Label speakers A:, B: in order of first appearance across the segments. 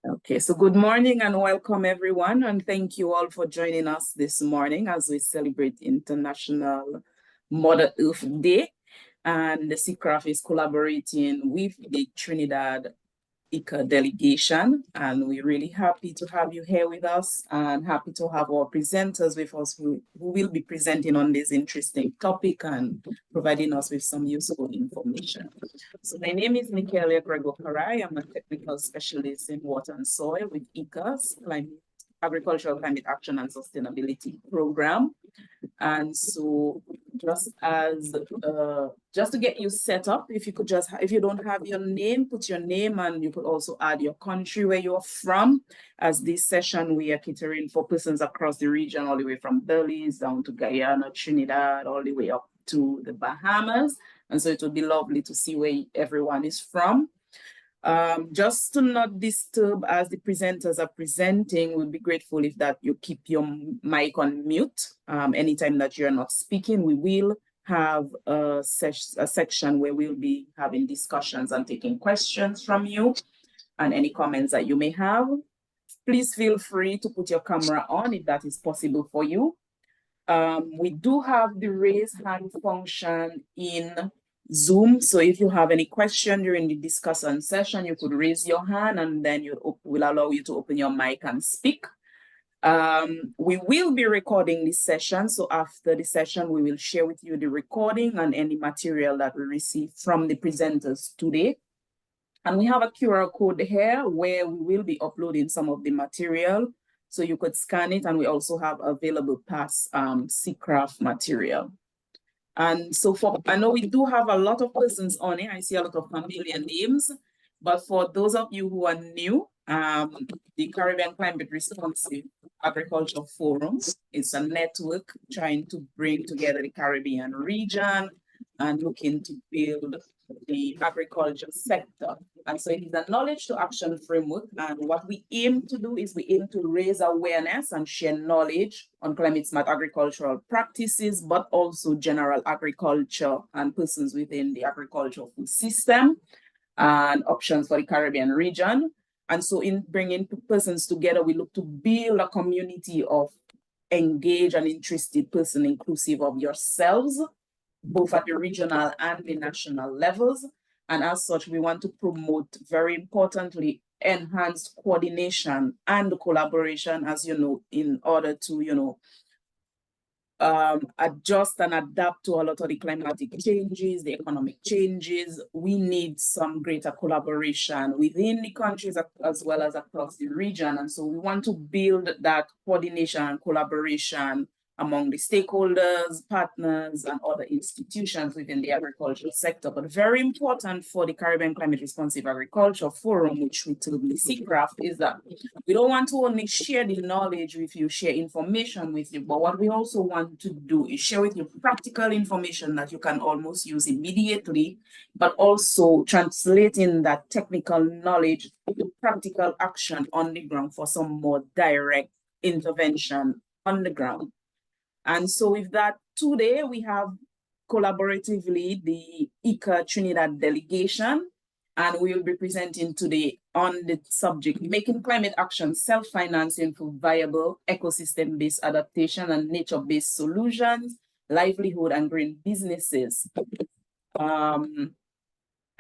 A: Okay, so good morning and welcome everyone, and thank you all for joining us this morning as we celebrate International Mother Earth Day. And the CCRAF is collaborating with the Trinidad IICA delegation, and we're really happy to have you here with us and happy to have our presenters with us who will be presenting on this interesting topic and providing us with some useful information. So my name is Michaela Gregory. I'm a technical specialist in water and soil with IICA's Agricultural Climate Action and Sustainability Program. And so just to get you set up, if you don't have your name, put your name, and you could also add your country where you're from. As this session, we are catering for persons across the region, all the way from Belize down to Guyana, Trinidad, all the way up to the Bahamas. And so it would be lovely to see where everyone is from. Just to not disturb as the presenters are presenting, we'd be grateful if that you keep your mic on mute. Anytime that you're not speaking, we will have a section where we'll be having discussions and taking questions from you and any comments that you may have. Please feel free to put your camera on if that is possible for you. We do have the raise hand function in Zoom. So if you have any question during the discussion session, you could raise your hand and then we'll allow you to open your mic and speak. We will be recording this session. So after the session, we will share with you the recording and any material that we receive from the presenters today. And we have a QR code here where we will be uploading some of the material. So you could scan it, and we also have available past CCRAF material. And so I know we do have a lot of persons on it. I see a lot of familiar names, but for those of you who are new, the Caribbean Climate Responsive Agriculture Forum is a network trying to bring together the Caribbean region and looking to build the agriculture sector. And so it is a knowledge to action framework. And what we aim to do is we aim to raise awareness and share knowledge on climate smart agricultural practices, but also general agriculture and persons within the agricultural food system and options for the Caribbean region. And so in bringing persons together, we look to build a community of engaged and interested persons, inclusive of yourselves, both at the regional and the national levels. And as such, we want to promote, very importantly, enhanced coordination and collaboration, as you know, in order to, adjust and adapt to a lot of the climatic changes, the economic changes. We need some greater collaboration within the countries as well as across the region. And so we want to build that coordination and collaboration among the stakeholders, partners, and other institutions within the agricultural sector. But very important for the Caribbean Climate Responsive Agriculture Forum, which we term the CCRAF, is that we don't want to only share the knowledge with you, share information with you, but what we also want to do is share with you practical information that you can almost use immediately, but also translating that technical knowledge to practical action on the ground for some more direct intervention on the ground. And so with that, today we have collaboratively the IICA Trinidad Delegation, and we will be presenting today on the subject, making climate action self-financing for viable ecosystem-based adaptation and nature-based solutions, livelihood and green businesses. I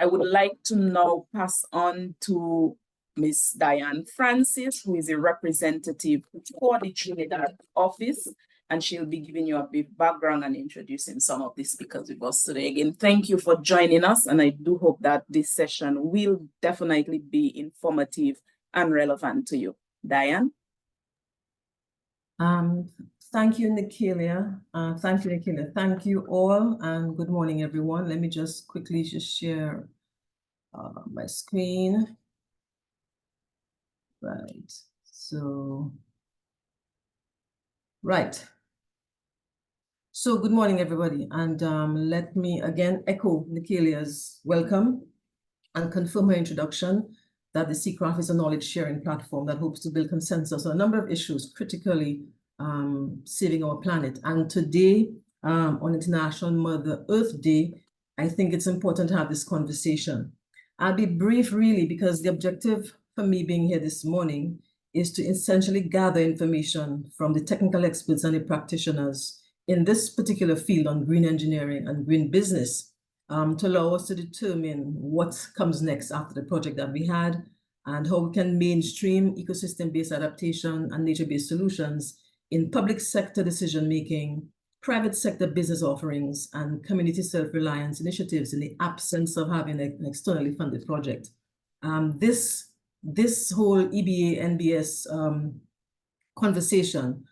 A: would like to now pass on to Ms. Diane Francis, who is a representative for the Trinidad office, and she'll be giving you a bit background and introducing some of the speakers with us today. Again, thank you for joining us, and I do hope that this session will definitely be informative and relevant to you. Diane?
B: Thank you, Nikhila. Thank you all, and good morning, everyone. Let me just quickly share my screen. Right, so, right. So good morning, everybody. And let me again echo Nikhila's welcome and confirm her introduction that the CCRAF is a knowledge sharing platform that hopes to build consensus on a number of issues, critically saving our planet. And today, on International Mother Earth Day, I think it's important to have this conversation. I'll be brief, really, because the objective for me being here this morning is to essentially gather information from the technical experts and the practitioners in this particular field on green engineering and green business, to allow us to determine what comes next after the project that we had and how we can mainstream ecosystem-based adaptation and nature-based solutions in public sector decision-making, private sector business offerings, and community self-reliance initiatives in the absence of having an externally funded project. This whole EbA NbS conversation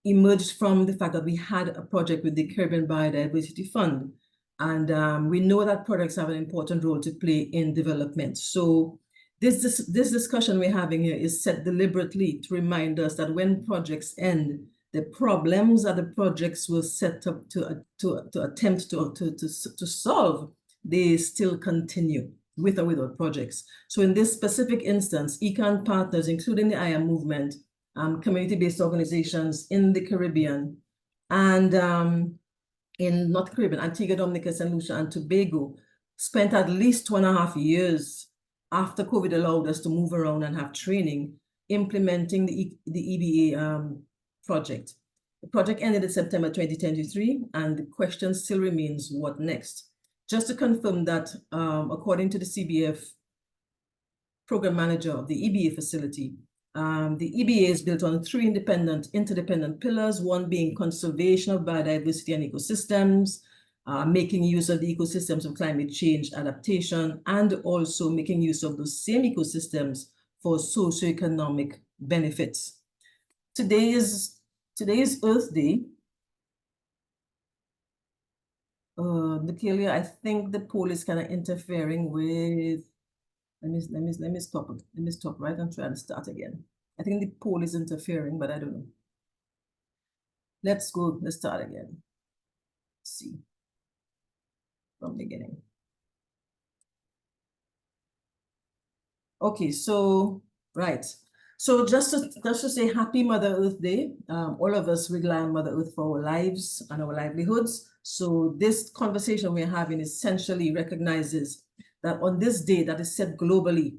B: emerged from the fact that we had a project with the Caribbean Biodiversity Fund, and we know that projects have an important role to play in development. So this discussion we're having here is set deliberately to remind us that when projects end, the problems that the projects were set up to attempt to solve, they still continue with or without projects. So in this specific instance, ECAN partners, including the IAMovement, community-based organizations in the Caribbean, and in not Caribbean, Antigua, Dominica, St. Lucia, and Tobago, spent at least 2.5 years after COVID allowed us to move around and have training, implementing the EbA project. The project ended in September 2023, and the question still remains, what next? Just to confirm that, according to the CBF program manager of the EbA facility, the EbA is built on 3 interdependent pillars, one being conservation of biodiversity and ecosystems, making use of the ecosystems of climate change adaptation, and also making use of those same ecosystems for socioeconomic benefits. Today is Earth Day. Nikelia, I think the poll is kind of interfering with. Let me stop it. Let me stop right and try to start again. I think the poll is interfering, but I don't know. Let's start again. Let's see. From beginning. Okay, so right. So just to say happy Mother Earth Day. All of us rely on Mother Earth for our lives and our livelihoods. So this conversation we're having essentially recognizes that on this day that is set globally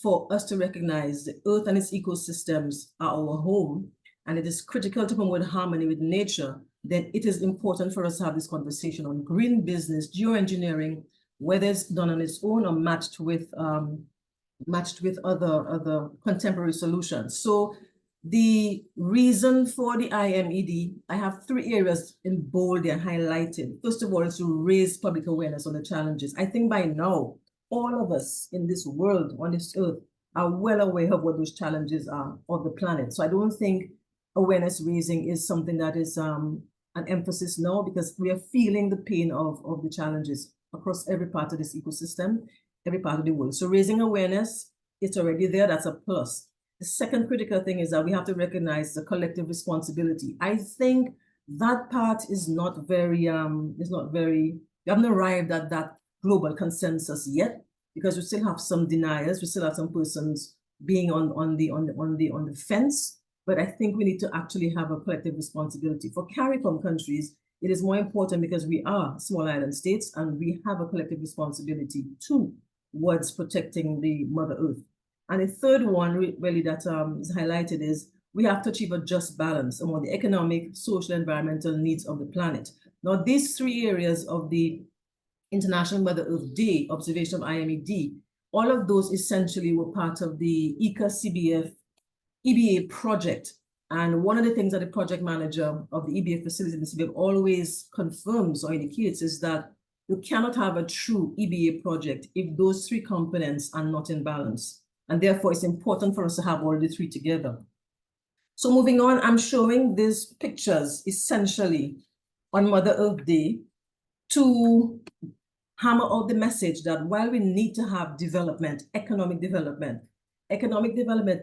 B: for us to recognize the Earth and its ecosystems are our home, and it is critical to promote harmony with nature, then it is important for us to have this conversation on green business, geoengineering, whether it's done on its own or matched with other contemporary solutions. So the reason for the IMED, I have 3 areas in bold and highlighted. First of all, is to raise public awareness on the challenges. I think by now, all of us in this world, on this earth, are well aware of what those challenges are of the planet. So I don't think awareness raising is something that is an emphasis now, because we are feeling the pain of the challenges across every part of this ecosystem, every part of the world. So raising awareness, it's already there, that's a plus. The second critical thing is that we have to recognize the collective responsibility. I think that part is not very, we haven't arrived at that global consensus yet, because we still have some deniers, we still have some persons being on the fence. But I think we need to actually have a collective responsibility. For CARICOM countries, it is more important because we are small island states and we have a collective responsibility towards protecting the Mother Earth. And the third one really that is highlighted is we have to achieve a just balance among the economic, social, environmental needs of the planet. Now, these 3 areas of the International Mother Earth Day observation of IMED, all of those essentially were part of the IICA CBF EbA project. And one of the things that the project manager of the EbA facility in the CBF always confirms or indicates is that you cannot have a true EbA project if those 3 components are not in balance. And therefore, it's important for us to have all the 3 together. So moving on, I'm showing these pictures essentially on Mother Earth Day to hammer out the message that while we need to have development, economic development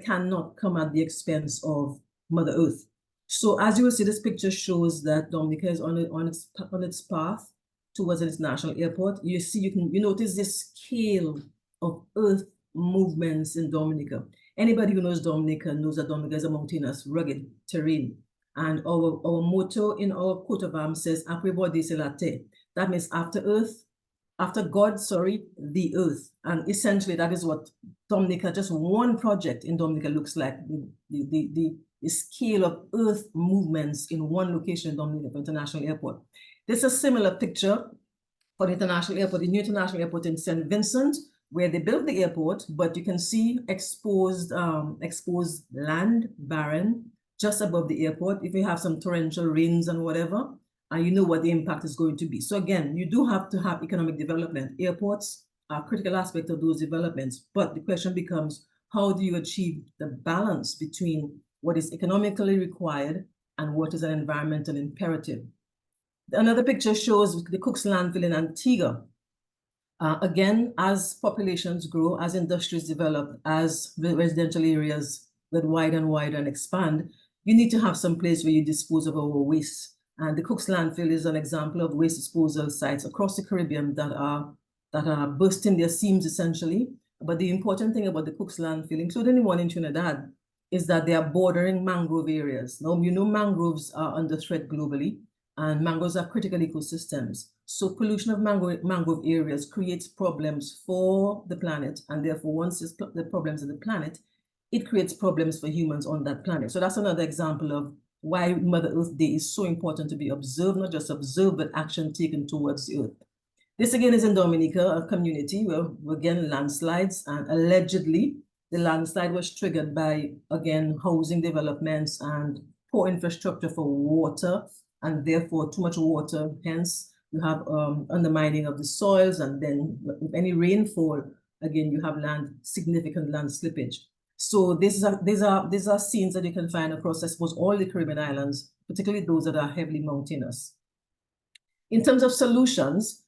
B: cannot come at the expense of Mother Earth. So as you will see, this picture shows that Dominica is on its path towards an international airport. You see, you notice this scale of Earth movements in Dominica. Anybody who knows Dominica knows that Dominica is a mountainous, rugged terrain. And our motto in our coat of arms says, "Après bord c'est la terre." That means after Earth, the earth. And essentially that is what Dominica, just one project in Dominica looks like, the scale of earth movements in one location in Dominica International Airport. This is a similar picture for the international airport, the new international airport in St. Vincent, where they built the airport, but you can see exposed land, barren, just above the airport. If you have some torrential rains and whatever, and you know what the impact is going to be. So again, you do have to have economic development. Airports are a critical aspect of those developments, but the question becomes, how do you achieve the balance between what is economically required and what is an environmental imperative? Another picture shows the Cook's landfill in Antigua. Again, as populations grow, as industries develop, as the residential areas get wider and wider and expand, you need to have some place where you dispose of our waste. And the Cook's landfill is an example of waste disposal sites across the Caribbean that are bursting their seams essentially. But the important thing about the Cook's landfill, including the one in Trinidad, is that they are bordering mangrove areas. Now, you know, mangroves are under threat globally, and mangroves are critical ecosystems. So pollution of mangrove areas creates problems for the planet, and therefore once it's the problems of the planet, it creates problems for humans on that planet. So that's another example of why Mother Earth Day is so important to be observed, not just observed, but action taken towards the earth. This again is in Dominica, a community where, again, landslides, and allegedly the landslide was triggered by, again, housing developments and poor infrastructure for water, and therefore too much water. Hence, you have undermining of the soils, and then if any rainfall, again, you have significant land slippage. So these are scenes that you can find across, I suppose, all the Caribbean islands, particularly those that are heavily mountainous. In terms of solutions,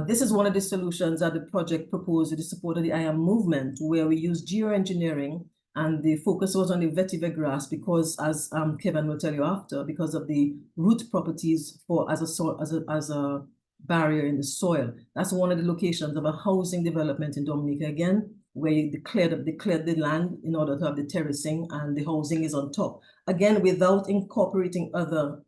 B: this is one of the solutions that the project proposed with the support of the IAMovement, where we use geoengineering, and the focus was on the vetiver grass because, as Kevan will tell you after, because of the root properties as a barrier in the soil. That's one of the locations of a housing development in Dominica again, where you declared the land in order to have the terracing, and the housing is on top. Again, without incorporating other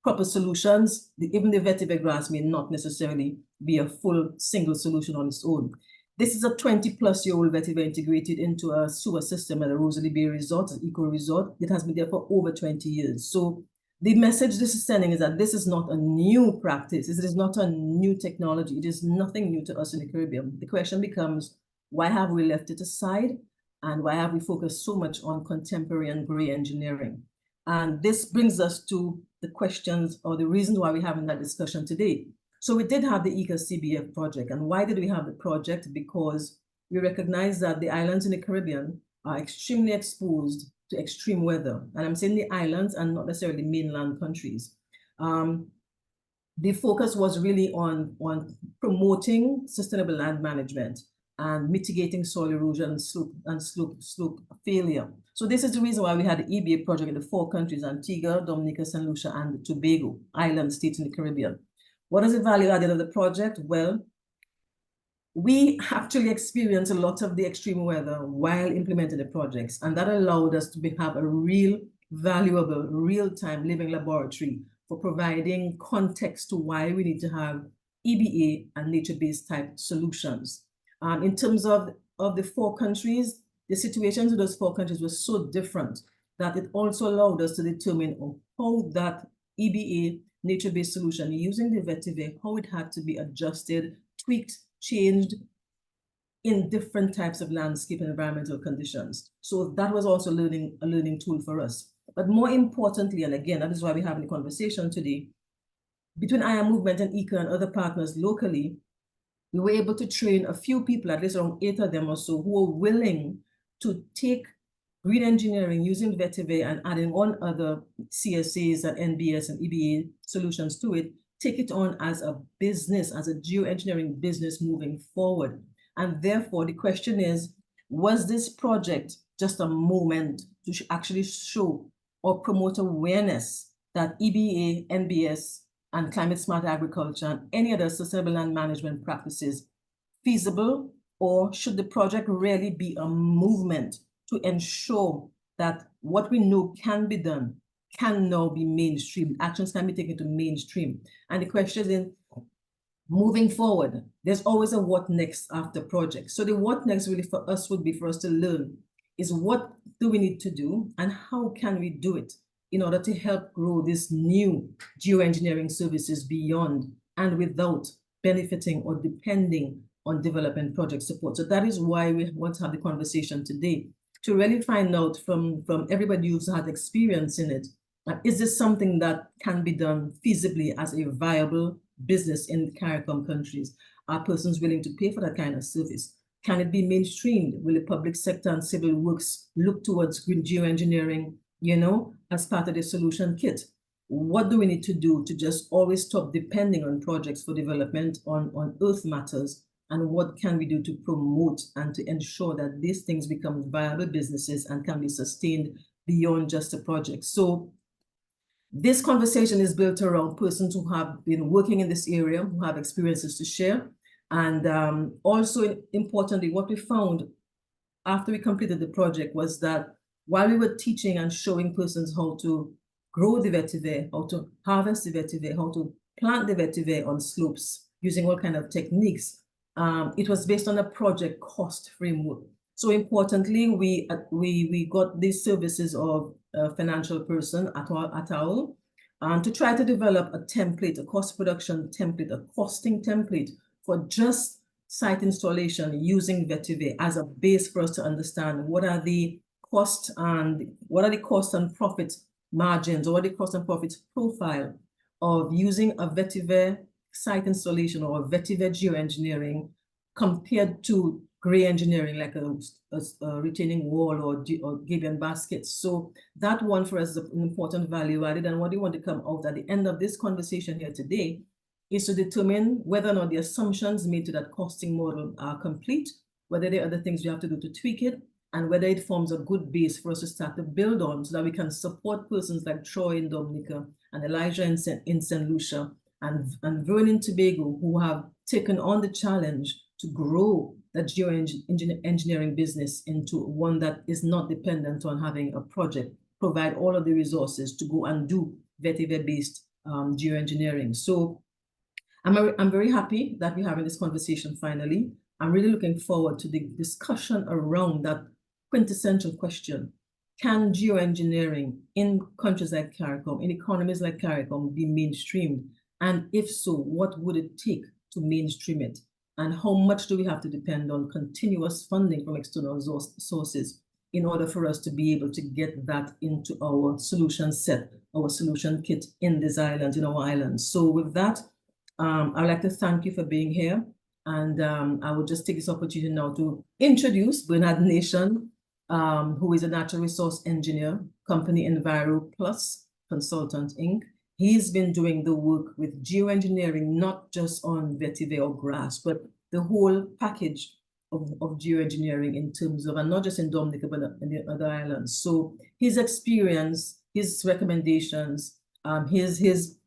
B: proper solutions, even the vetiver grass may not necessarily be a full single solution on its own. This is a 20-plus-year-old vetiver integrated into a sewer system at a Rosalie Bay Resort, an eco resort. It has been there for over 20 years. So the message this is sending is that this is not a new practice. It is not a new technology. It is nothing new to us in the Caribbean. The question becomes, why have we left it aside? And why have we focused so much on contemporary and gray engineering? And this brings us to the questions or the reasons why we're having that discussion today. So we did have the ECA CBF project. And why did we have the project? Because we recognize that the islands in the Caribbean are extremely exposed to extreme weather. And I'm saying the islands and not necessarily mainland countries. The focus was really on promoting sustainable land management and mitigating soil erosion and slope failure. So this is the reason why we had the EbA project in the 4 countries, Antigua, Dominica, St. Lucia, and Tobago, island states in the Caribbean. What is the value added of the project? Well, we actually experienced a lot of the extreme weather while implementing the projects, and that allowed us to have a real valuable real-time living laboratory for providing context to why we need to have EbA and nature-based type solutions. In terms of the 4 countries, the situations in those 4 countries were so different that it also allowed us to determine how that EbA nature-based solution using the vetiver, how it had to be adjusted, tweaked, changed in different types of landscape and environmental conditions. So that was also a learning tool for us. But more importantly, and again, that is why we're having a conversation today, between IAMovement and ECA and other partners locally, we were able to train a few people, at least around 8 of them or so, who were willing to take green engineering using vetiver and adding on other CSAs and NbS and EbA solutions to it, take it on as a business, as a geoengineering business moving forward. And therefore, the question is, was this project just a moment to actually show or promote awareness that EbA, NbS, and climate smart agriculture and any other sustainable land management practices feasible, or should the project really be a movement to ensure that what we know can be done can now be mainstream, actions can be taken to mainstream? And the question is, moving forward, there's always a what next after project. So the what next really for us would be for us to learn is what do we need to do and how can we do it in order to help grow this new geoengineering services beyond and without benefiting or depending on development project support. So that is why we want to have the conversation today, to really find out from everybody who's had experience in it, is this something that can be done feasibly as a viable business in the CARICOM countries? Are persons willing to pay for that kind of service? Can it be mainstreamed? Will the public sector and civil works look towards green geoengineering, you know, as part of the solution kit? What do we need to do to just always stop depending on projects for development on earth matters? And what can we do to promote and to ensure that these things become viable businesses and can be sustained beyond just a project? So this conversation is built around persons who have been working in this area, who have experiences to share. And also importantly, what we found after we completed the project was that while we were teaching and showing persons how to grow the vetiver, how to harvest the vetiver, how to plant the vetiver on slopes using all kinds of techniques, it was based on a project cost framework. So importantly, we got these services of a financial person, Ataul, to try to develop a template, a cost production template, a costing template for just site installation using vetiver as a base for us to understand what are the cost and profit margins, or what are the cost and profit profile of using a vetiver site installation or a vetiver geoengineering compared to gray engineering, like a retaining wall or Gabion baskets. So that one for us is an important value added. And what we want to come out at the end of this conversation here today is to determine whether or not the assumptions made to that costing model are complete, whether there are other things we have to do to tweak it, and whether it forms a good base for us to start to build on so that we can support persons like Troy in Dominica and Elijah in St. Lucia and Vernon in Tobago, who have taken on the challenge to grow that geoengineering business into one that is not dependent on having a project provide all of the resources to go and do vetiver-based geoengineering. So I'm very happy that we're having this conversation finally. I'm really looking forward to the discussion around that quintessential question. Can geoengineering in countries like CARICOM, in economies like CARICOM, be mainstreamed? And if so, what would it take to mainstream it? And how much do we have to depend on continuous funding from external sources in order for us to be able to get that into our solution set, our solution kit in these islands, in our islands? So with that, I'd like to thank you for being here. And I will just take this opportunity now to introduce Bernard Nation, who is a natural resource engineer, company EnviroPlus Consultant, Inc. He's been doing the work with geoengineering, not just on vetiver or grass, but the whole package of geoengineering in terms of, and not just in Dominica, but in the other islands. So his experience, his recommendations, his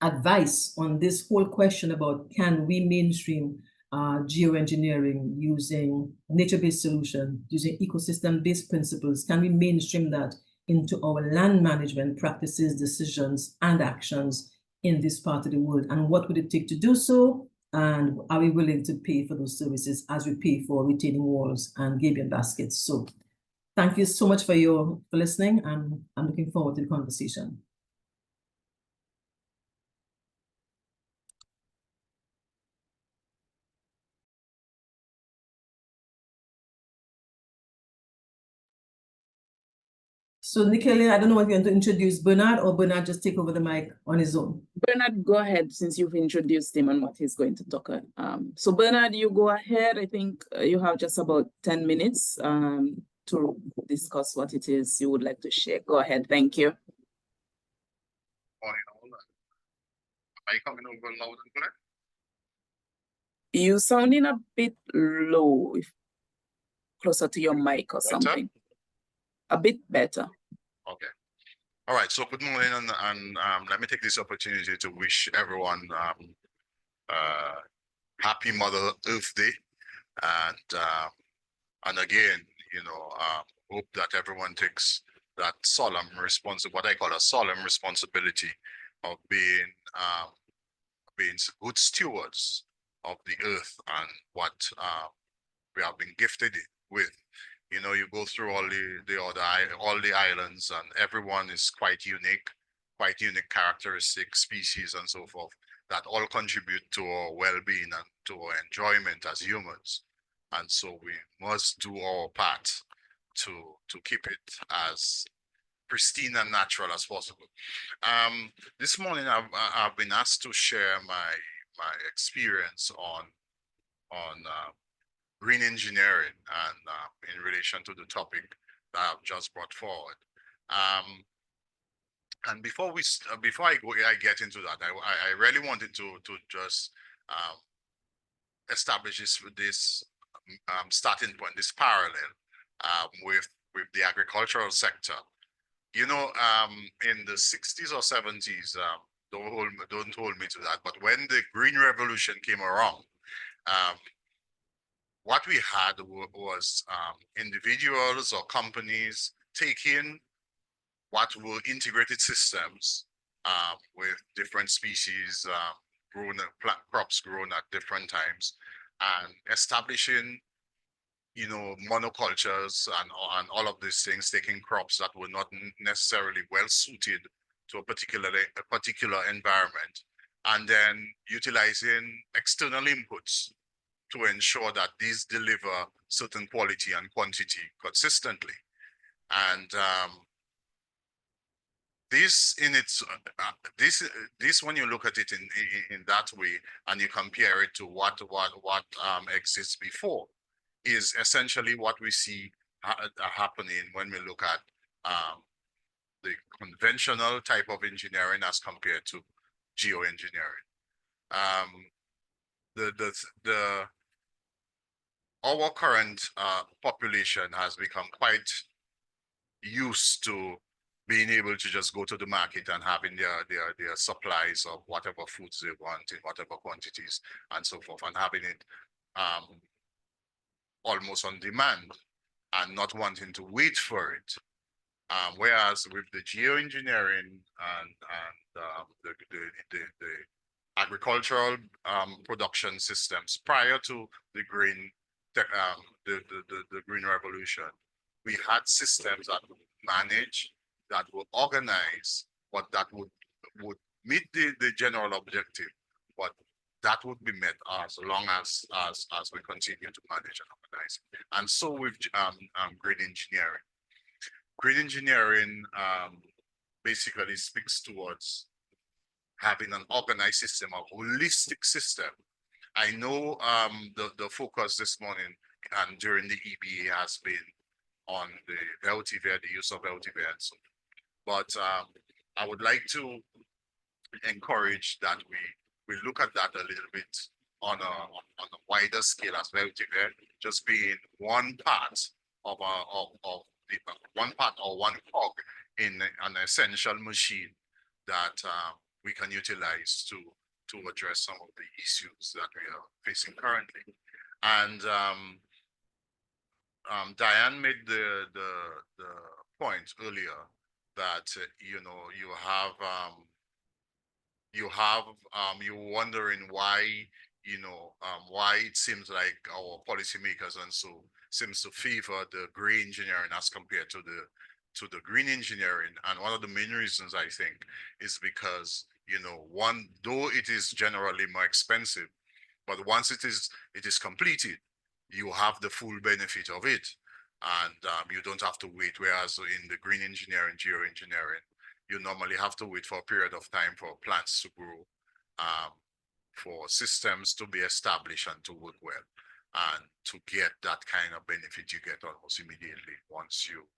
B: advice on this whole question about can we mainstream geoengineering using nature-based solution, using ecosystem-based principles, can we mainstream that into our land management practices, decisions, and actions in this part of the world? And what would it take to do so? And are we willing to pay for those services as we pay for retaining walls and Gabion baskets? So thank you so much for listening. I'm looking forward to the conversation. So Nikele, I don't know if you want to introduce Bernard or Bernard just take over the mic on his own.
A: Bernard, go ahead, since you've introduced him and what he's going to talk about. So Bernard, you go ahead. I think you have just about 10 minutes to discuss what it is you would like to share. Go ahead, thank you.
C: Morning all. Are you coming over loud and clear?
A: You sounding a bit low, closer to your mic or something. A bit better.
C: Okay. All right. So good morning, and let me take this opportunity to wish everyone happy Mother Earth Day, and again, hope that everyone takes that solemn what I call a solemn responsibility of being been good stewards of the earth and what we have been gifted with. You know, you go through all the islands, and everyone is quite unique characteristics, species, and so forth, that all contribute to our well-being and to our enjoyment as humans. And so we must do our part to keep it as pristine and natural as possible. This morning I've been asked to share my experience on green engineering and in relation to the topic that I've just brought forward. And before I get into that, I really wanted to just establish this starting point, this parallel with the agricultural sector. You know, in the 60s or 70s, don't hold me to that, but when the Green Revolution came around, what we had was individuals or companies taking what were integrated systems with different species crops grown at different times, and establishing, you know, monocultures and all of these things, taking crops that were not necessarily well suited to a particular environment, and then utilizing external inputs to ensure that these deliver certain quality and quantity consistently. And this in its this when you look at it in that way and you compare it to what exists before, is essentially what we see happening when we look at the conventional type of engineering as compared to geoengineering. Our current population has become quite used to being able to just go to the market and having their supplies of whatever foods they want in whatever quantities and so forth, and having it almost on demand and not wanting to wait for it. Whereas with the geoengineering and the agricultural production systems prior to the green the Green Revolution, we had systems that would manage, that would organize, but that would meet the general objective, but that would be met as long as we continue to manage and organize. And so with green engineering. Green engineering basically speaks towards having an organized system, a holistic system. I know the focus this morning and during the EbA has been on the vetiver, the use of vetiver and so on. But I would like to encourage that we look at that a little bit on a wider scale as vetiver, just being one part of one part or one cog in an essential machine that we can utilize to address some of the issues that we are facing currently. And Diane made the point earlier that you're wondering why why it seems like our policymakers and so seems to favor the gray engineering as compared to the green engineering. And one of the main reasons I think is because, though it is generally more expensive, but once it is completed, you have the full benefit of it, and you don't have to wait. Whereas in the green engineering, geoengineering, you normally have to wait for a period of time for plants to grow, for systems to be established and to work well, and to get that kind of benefit you get almost immediately once you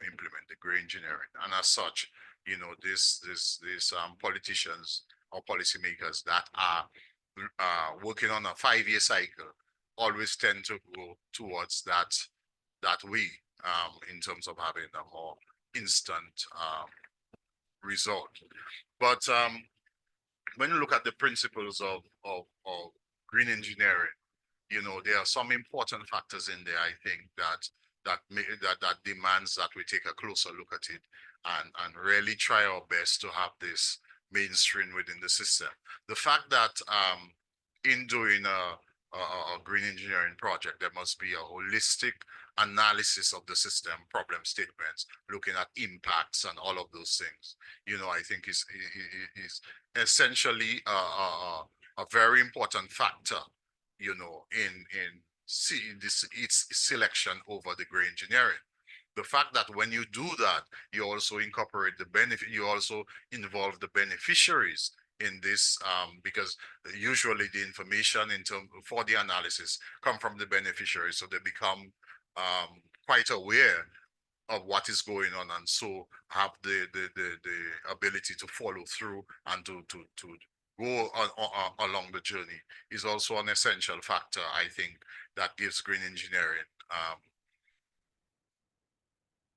C: implement the green engineering. And as such, these politicians or policymakers that are working on a 5-year cycle always tend to go towards that way in terms of having a more instant result. But when you look at the principles of green engineering, there are some important factors in there, I think, that demands that we take a closer look at it and really try our best to have this mainstream within the system. The fact that in doing a green engineering project, there must be a holistic analysis of the system, problem statements, looking at impacts and all of those things. You know, I think is essentially a very important factor, you know, in its selection over the green engineering. The fact that when you do that, you also incorporate the benefit, you also involve the beneficiaries in this, because usually the information for the analysis come from the beneficiaries, so they become quite aware of what is going on, and so have the ability to follow through and to go along the journey is also an essential factor, I think, that gives green engineering.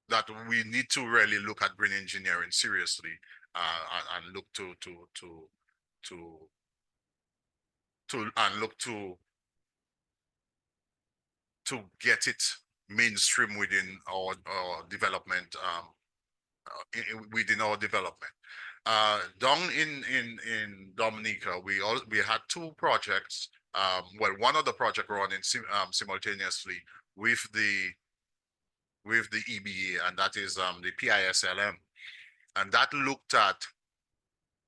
C: That we need to really look at green engineering seriously, and look to get it mainstream within our development, within our development. Down in Dominica, we had two projects. Well, one of the project running simultaneously with the EbA, and that is the PISLM, and that looked at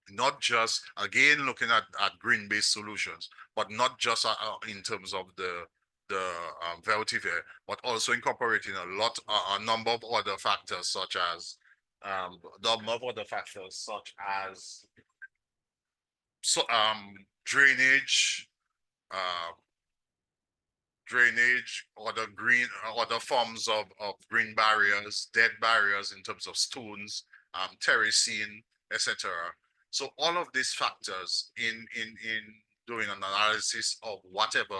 C: not just, again, looking at green-based solutions, but not just in terms of the VetiverTT, but also incorporating a number of other factors, such as drainage, other forms of green barriers, dead barriers in terms of stones, terracing, etc. So all of these factors in doing an analysis of whatever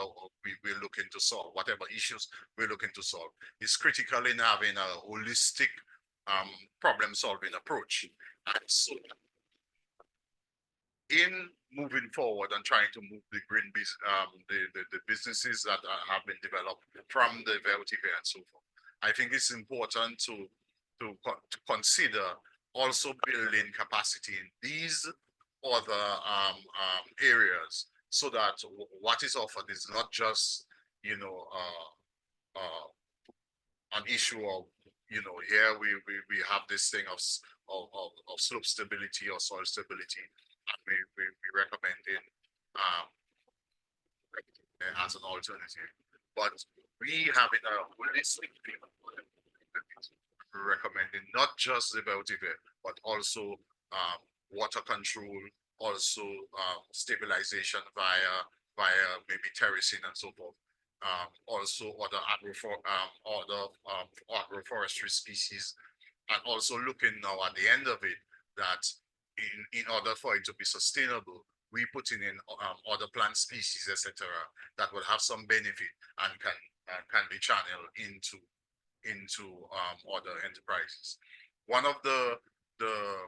C: we're looking to solve, whatever issues we're looking to solve, is critical in having a holistic problem-solving approach. And so in moving forward and trying to move the green the businesses that have been developed from the VetiverTT and so forth, I think it's important to consider also building capacity in these other areas, so that what is offered is not just, you know, an issue of, you know, here we have this thing of slope stability or soil stability, and we recommending as an alternative, but we have it a holistic view. We're recommending not just the VetiverTT, but also water control, also stabilization via maybe terracing and so forth. Also other agroforestry species, and also looking now at the end of it that in order for it to be sustainable, we putting in other plant species, etc., that will have some benefit and can be channeled into other enterprises. One of the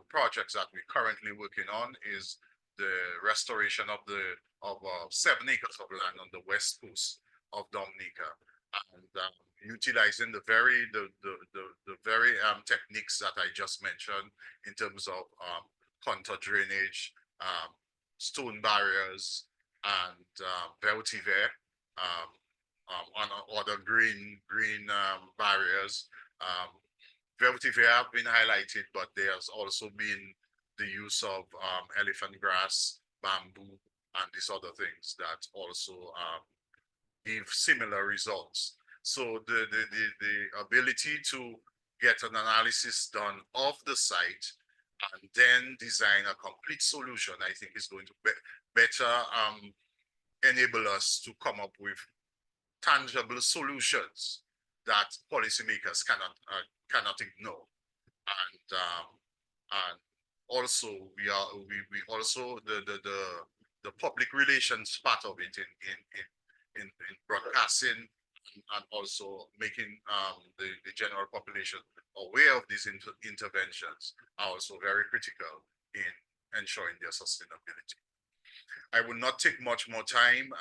C: projects that we're currently working on is the restoration of 7 acres of land on the west coast of Dominica, and utilizing the very techniques that I just mentioned in terms of contour drainage, stone barriers, and VetiverTT, on other green barriers. VetiverTT have been highlighted, but there's also been the use of elephant grass, bamboo, and these other things that also give similar results. So the ability to get an analysis done of the site and then design a complete solution, I think, is going to better enable us to come up with tangible solutions that policymakers cannot ignore. And also we also the public relations part of it in broadcasting and also making the general population aware of these interventions are also very critical in ensuring their sustainability. I will not take much more time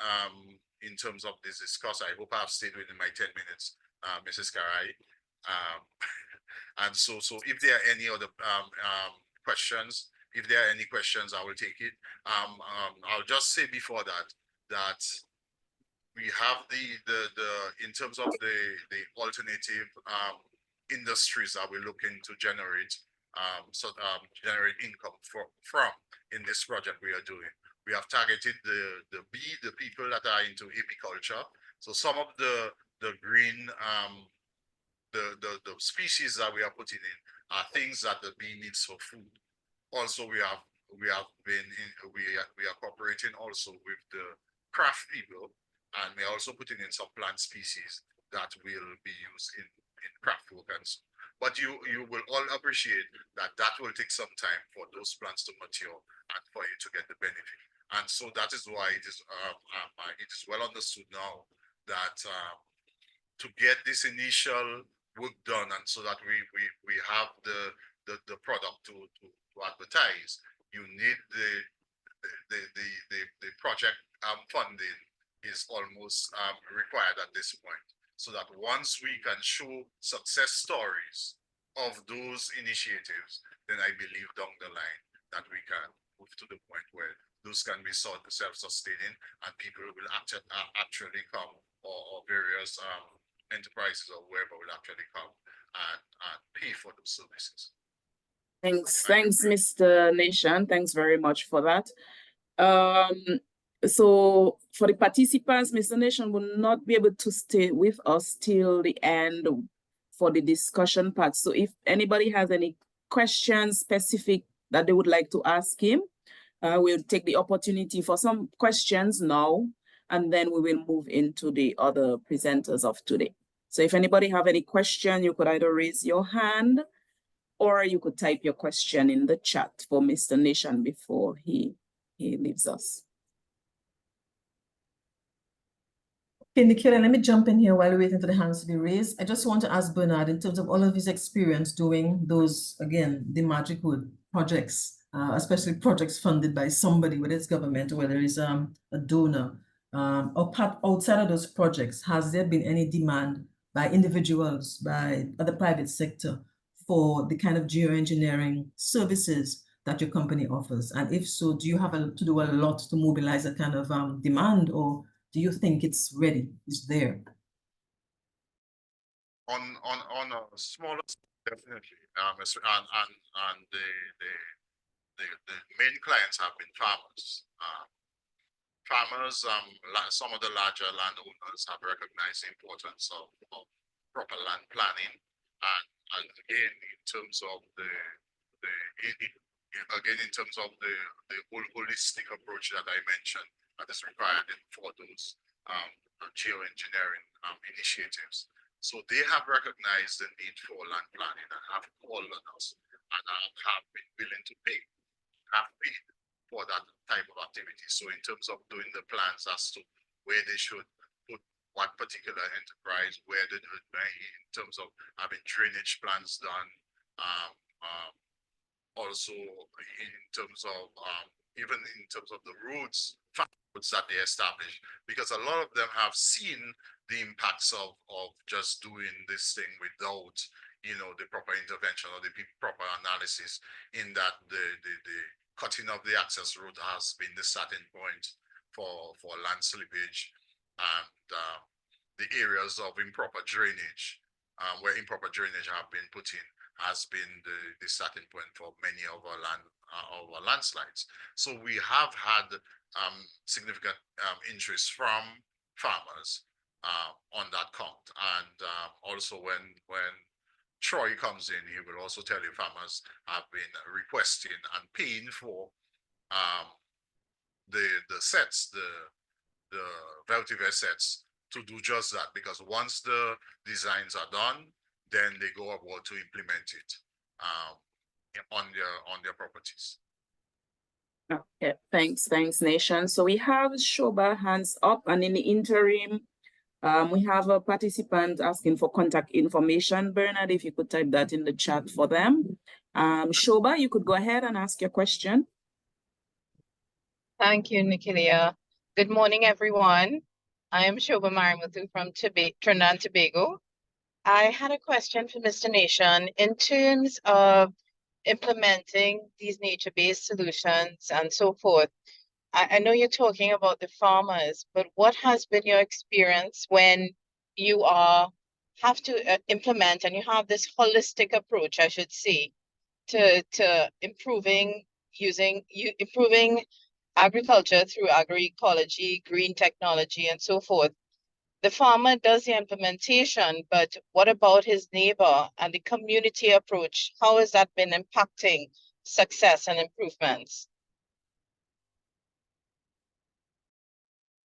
C: in terms of this discuss. I hope I've stayed within my 10 minutes, Mrs. Karai. And so if there are any other questions, if there are any questions, I will take it. I'll just say before that we have the in terms of the alternative industries that we're looking to generate generate income from in this project we are doing. We have targeted the people that are into apiculture. So some of the green the species that we are putting in are things that the bee needs for food. Also, we are cooperating also with the craft people, and we're also putting in some plant species that will be used in craft work and so. But you will all appreciate that will take some time for those plants to mature and for you to get the benefit. And so that is why it is well understood now that to get this initial work done, and so that we have the product to advertise, you need the project funding is almost required at this point, so that once we can show success stories of those initiatives, then I believe down the line that we can move to the point where those can be self-sustaining and people will actually come, or various enterprises or wherever will actually come and pay for those services.
A: Thanks, Mr. Nation. Thanks very much for that. So for the participants, Mr. Nation will not be able to stay with us till the end for the discussion part. So if anybody has any questions specific that they would like to ask him, we'll take the opportunity for some questions now, and then we will move into the other presenters of today. So if anybody have any question, you could either raise your hand or you could type your question in the chat for Mr. Nation before he leaves us.
B: Okay, Nikhila, let me jump in here while we're waiting for the hands to be raised. I just want to ask Bernard, in terms of all of his experience doing those, again, the Magic Wood projects, especially projects funded by somebody, whether it's government or whether it's a donor, or outside of those projects, has there been any demand by individuals, by other private sector, for the kind of geoengineering services that your company offers? And if so, do you have to do a lot to mobilize a kind of demand, or do you think it's ready, it's there?
C: On a smaller scale, definitely. And the main clients have been farmers. Some of the larger landowners have recognized the importance of proper land planning, and again in terms of the whole holistic approach that I mentioned that is required for those geoengineering initiatives. So they have recognized the need for land planning and have called on us and have been willing to pay, have paid for that type of activity. So in terms of doing the plans as to where they should put what particular enterprise, where they do it, in terms of having drainage plans done, also in terms of even in terms of the roads that they establish, because a lot of them have seen the impacts of just doing this thing without, you know, the proper intervention or the proper analysis, in that the cutting of the access road has been the starting point for land slippage, and the areas of improper drainage, where improper drainage have been put in, has been the starting point for many of our landslides. So we have had significant interest from farmers on that count, and also when Troy comes in, he will also tell you farmers have been requesting and paying for the sets, the vetiver sets, to do just that, because once the designs are done, then they go about to implement it on their properties.
A: Okay, thanks, Nation. So we have Shoba hands up, and in the interim, we have a participant asking for contact information. Bernard, if you could type that in the chat for them. Shoba, you could go ahead and ask your question.
D: Thank you, Nikhila. Good morning, everyone. I am Shoba Marimuthu from Trinidad and Tobago. I had a question for Mr. Nation in terms of implementing these nature-based solutions and so forth. I know you're talking about the farmers, but what has been your experience when you have to implement and you have this holistic approach, I should say, to improving agriculture through agroecology, green technology, and so forth? The farmer does the implementation, but what about his neighbor and the community approach? How has that been impacting success and improvements?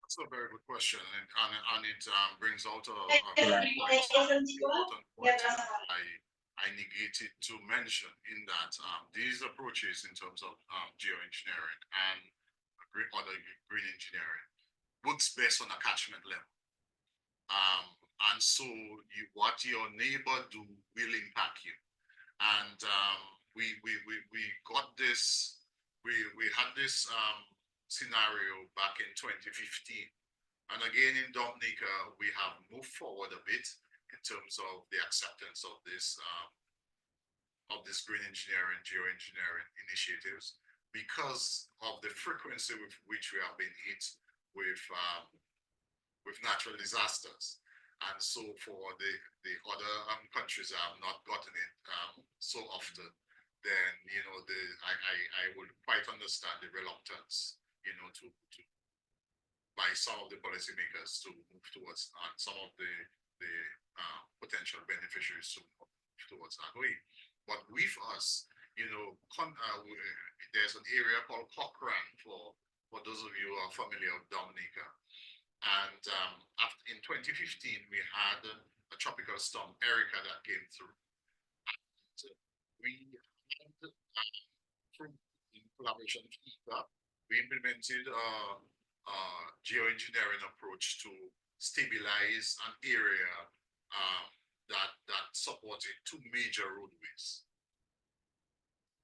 C: That's a very good question, and it brings out a very important point I negated to mention, in that these approaches in terms of geoengineering and other green engineering works best on a catchment level. And so what your neighbor do will impact you. And we got this, we had this scenario back in 2015. And again, in Dominica, we have moved forward a bit in terms of the acceptance of this green engineering, geoengineering initiatives, because of the frequency with which we have been hit with natural disasters. And so for the other countries that have not gotten it so often, then, you know, I would quite understand the reluctance, you know, by some of the policymakers to move towards some of the potential beneficiaries to move towards that way. But with us, you know, there's an area called Cochrane, for those of you who are familiar with Dominica. And in 2015, we had a tropical storm, Erica, that came through. And we had, in collaboration with EbA, we implemented a geoengineering approach to stabilize an area that supported 2 major roadways.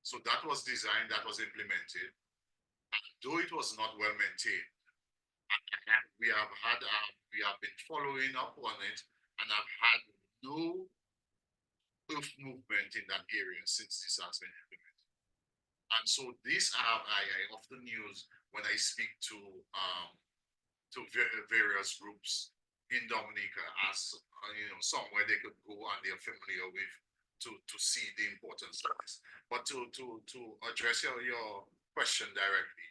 C: So that was designed, that was implemented, and though it was not well maintained, we have been following up on it, and have had no earth movement in that area since this has been implemented. And so this I often use when I speak to various groups in Dominica, as you know, somewhere they could go and they're familiar with, to see the importance of this. But to address your question directly,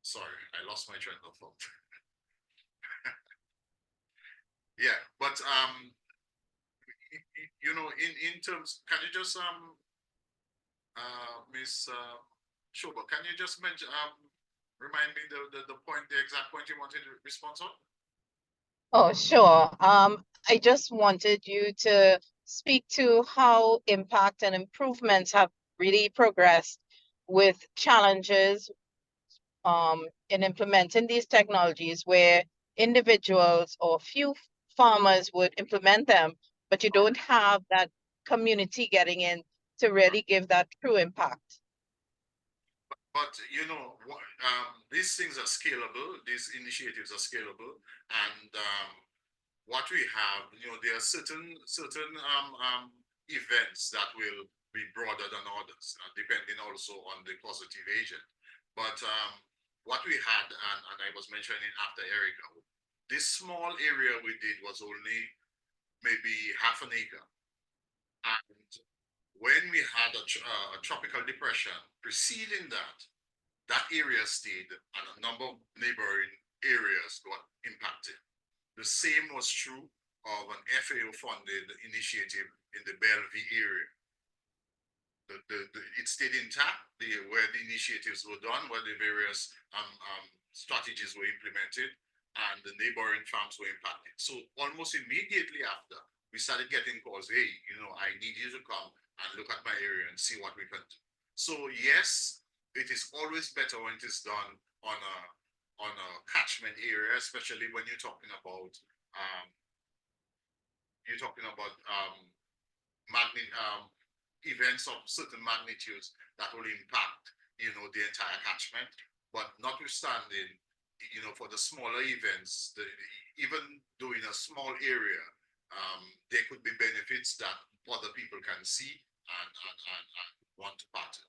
C: sorry, I lost my train of thought. Yeah, but you know, in terms, can you just Miss Shoba, can you just mention remind me the point, the exact point you wanted to respond on?
D: Oh, sure. I just wanted you to speak to how impact and improvements have really progressed with challenges in implementing these technologies, where individuals or few farmers would implement them, but you don't have that community getting in to really give that true impact.
C: But you know, these things are scalable. These initiatives are scalable, and what we have, you know, there are certain events that will be broader than others, depending also on the causative agent. But what we had, and I was mentioning after Erica, this small area we did was only maybe half an acre, and when we had a tropical depression preceding that, that area stayed and a number of neighboring areas got impacted. The same was true of an FAO-funded initiative in the Bellevue area. It stayed intact, where the initiatives were done, where the various strategies were implemented, and the neighboring farms were impacted. So almost immediately after, we started getting calls, hey, you know, I need you to come and look at my area and see what we can do. So yes, it is always better when it is done on a catchment area, especially when you're talking about events of certain magnitudes that will impact, you know, the entire catchment. But notwithstanding, you know, for the smaller events, even doing a small area, there could be benefits that other people can see and want to partner.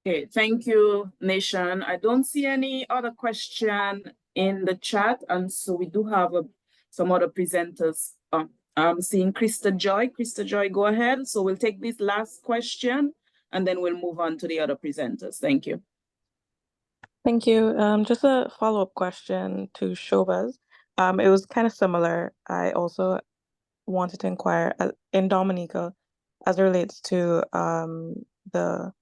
A: Okay, thank you, Nation. I don't see any other question in the chat, and so we do have some other presenters. I'm seeing Krista Joy. Krista Joy, go ahead. So we'll take this last question, and then we'll move on to the other presenters. Thank you.
E: Thank you. Just a follow-up question to Shobha's. It was kind of similar. I also wanted to inquire in Dominica, as it relates to the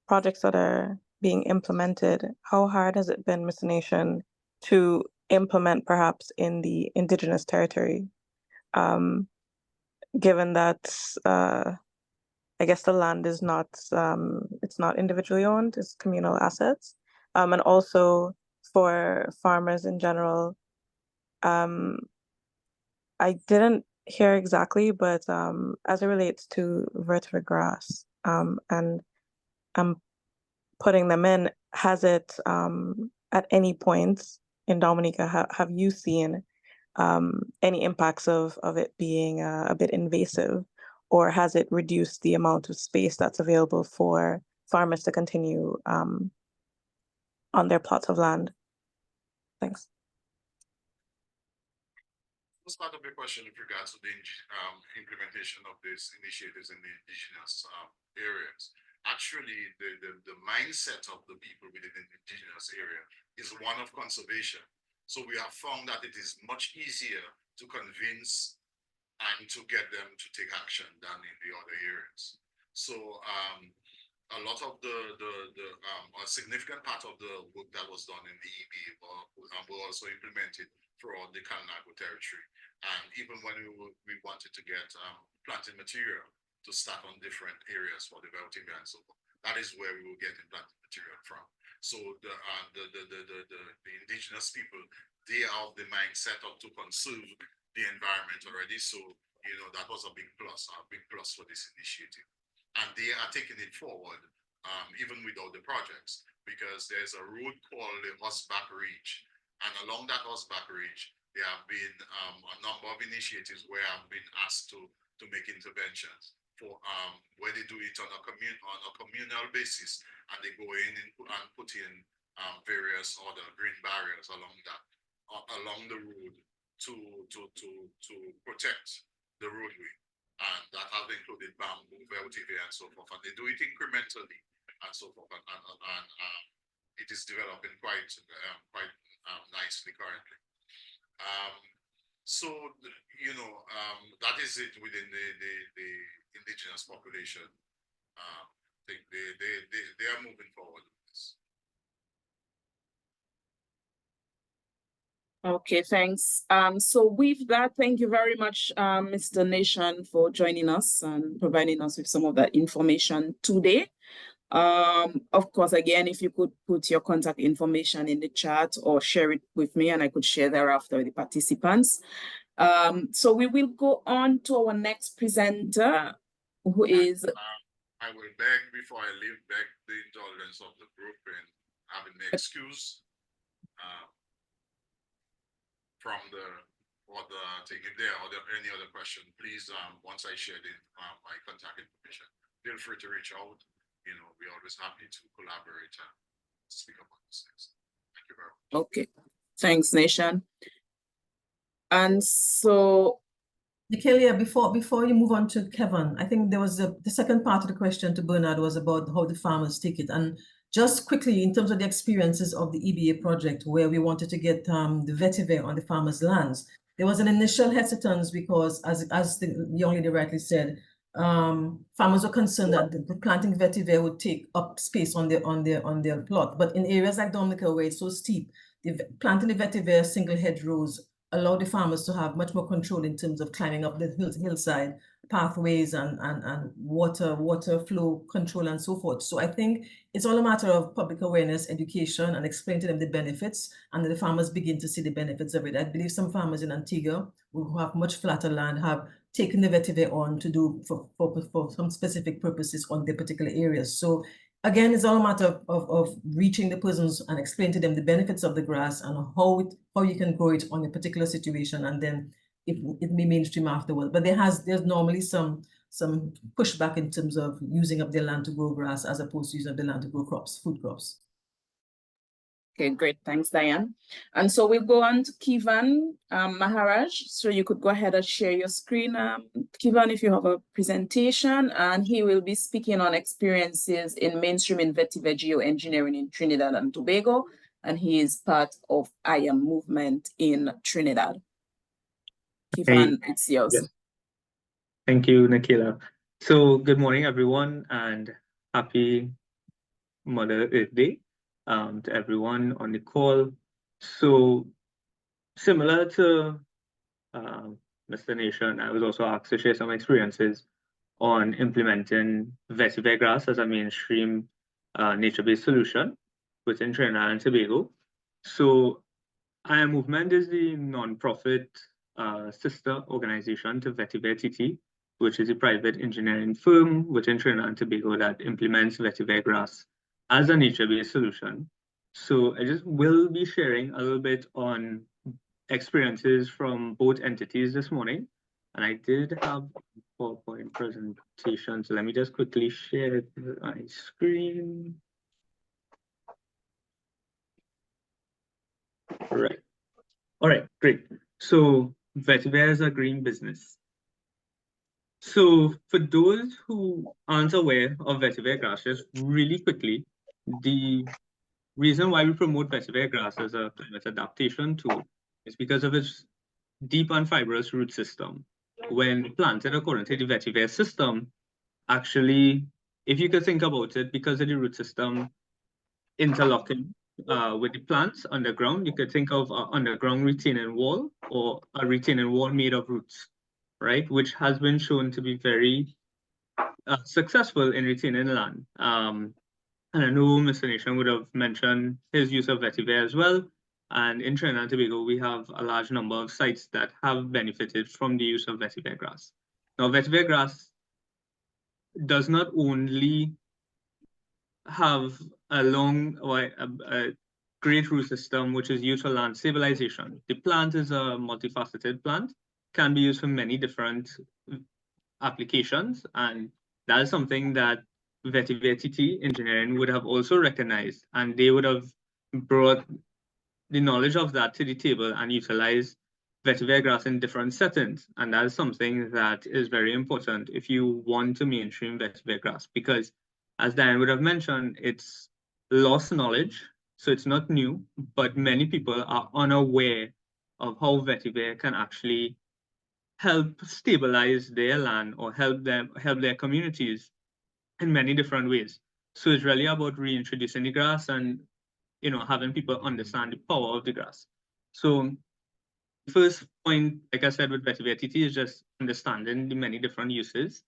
E: projects that are being implemented, how hard has it been, Mr. Nation, to implement perhaps in the indigenous territory? Given that I guess the land is not, it's not individually owned, it's communal assets. And also for farmers in general, I didn't hear exactly, but as it relates to vetiver grass and putting them in, has it at any point in Dominica, have you seen any impacts of it being a bit invasive, or has it reduced the amount of space that's available for farmers to continue on their plots of land? Thanks.
C: First part of your question with regards to the implementation of these initiatives in the indigenous areas. Actually, the mindset of the people within the indigenous area is one of conservation. So we have found that it is much easier to convince and to get them to take action than in the other areas. So a lot of a significant part of the work that was done in the EbA were also implemented throughout the Kalapnath territory. And even when we wanted to get planting material to start on different areas for the vetiver and so forth, that is where we were getting planting material from. So the indigenous people, they are the mindset of to conserve the environment already. So, you know, that was a big plus for this initiative. And they are taking it forward, even without the projects, because there's a road called the Horseback Ridge. And along that Horseback Ridge, there have been a number of initiatives where I've been asked to make interventions for where they do it on a communal basis, and they go in and put in various other green barriers along the road to protect the roadway, and that has included bamboo, vetiver, and so forth. And they do it incrementally and so forth, and it is developing quite nicely currently. So you know, that is it within the indigenous population. They are moving forward with this.
A: Okay, thanks. So with that, thank you very much, Mr. Nation, for joining us and providing us with some of that information today. Of course, again, if you could put your contact information in the chat or share it with me, and I could share thereafter with the participants. So we will go on to our next presenter, who is...
C: I will beg, before I leave, the indulgence of the group in having the excuse from the other thing. If there are any other question, please, once I share my contact information, feel free to reach out. You know, we're always happy to collaborate and speak about these things. Thank you very much.
A: Okay, thanks, Nation. And so,
B: Nikelia, before you move on to Kevan, I think there was the second part of the question to Bernard was about how the farmers take it. And just quickly, in terms of the experiences of the EbA project, where we wanted to get the vetiver on the farmers' lands, there was an initial hesitance because, as the young lady rightly said, farmers were concerned that the planting vetiver would take up space on their plot. But in areas like Dominica, where it's so steep, planting the vetiver single hedgerows allow the farmers to have much more control in terms of climbing up the hillside, pathways and water flow control and so forth. So I think it's all a matter of public awareness, education, and explain to them the benefits, and the farmers begin to see the benefits of it. I believe some farmers in Antigua who have much flatter land have taken the vetiver on to do for some specific purposes on their particular areas. So again, it's all a matter of reaching the persons and explain to them the benefits of the grass and how you can grow it on a particular situation, and then it may mainstream afterward. But there's normally some pushback in terms of using up their land to grow grass as opposed to using up the land to grow crops, food crops.
A: Okay, great. Thanks, Diane. And so we'll go on to Kevan Maharaj. So you could go ahead and share your screen, Kevan, if you have a presentation, and he will be speaking on experiences in mainstreaming vetiver geoengineering in Trinidad and Tobago, and he is part of IAMovement in Trinidad. Kevan, it's yours.
F: Yes. Thank you, Nikila. So good morning, everyone, and happy Mother Earth Day to everyone on the call. So similar to Mr. Nation, I was also asked to share some experiences on implementing vetiver grass as a mainstream nature-based solution within Trinidad and Tobago. So IAMovement is the non-profit sister organization to VetiverTT, which is a private engineering firm within Trinidad and Tobago that implements vetiver grass as a nature-based solution. So I just will be sharing a little bit on experiences from both entities this morning. And I did have a PowerPoint presentation, so let me just quickly share my screen. Right. All right, great. So vetiver is a green business. So for those who aren't aware of vetiver grass, just really quickly, the reason why we promote vetiver grass as a climate adaptation tool is because of its deep and fibrous root system. When planted according to the vetiver system, actually, if you could think about it, because of the root system interlocking with the plants underground, you could think of an underground retaining wall or a retaining wall made of roots, right? Which has been shown to be very successful in retaining land. And I know Mr. Nation would have mentioned his use of vetiver as well. And in Trinidad and Tobago, we have a large number of sites that have benefited from the use of vetiver grass. Now, vetiver grass does not only have a long or a great root system, which is used for land stabilization. The plant is a multifaceted plant, can be used for many different applications, and that is something that VetiverTT Engineering would have also recognized, and they would have brought the knowledge of that to the table and utilized vetiver grass in different settings. And that is something that is very important if you want to mainstream vetiver grass, because as Diane would have mentioned, it's lost knowledge, so it's not new, but many people are unaware of how vetiver can actually help stabilize their land or help their communities in many different ways. So it's really about reintroducing the grass and having people understand the power of the grass. So first point, like I said, with VetiverTT is just understanding the many different uses.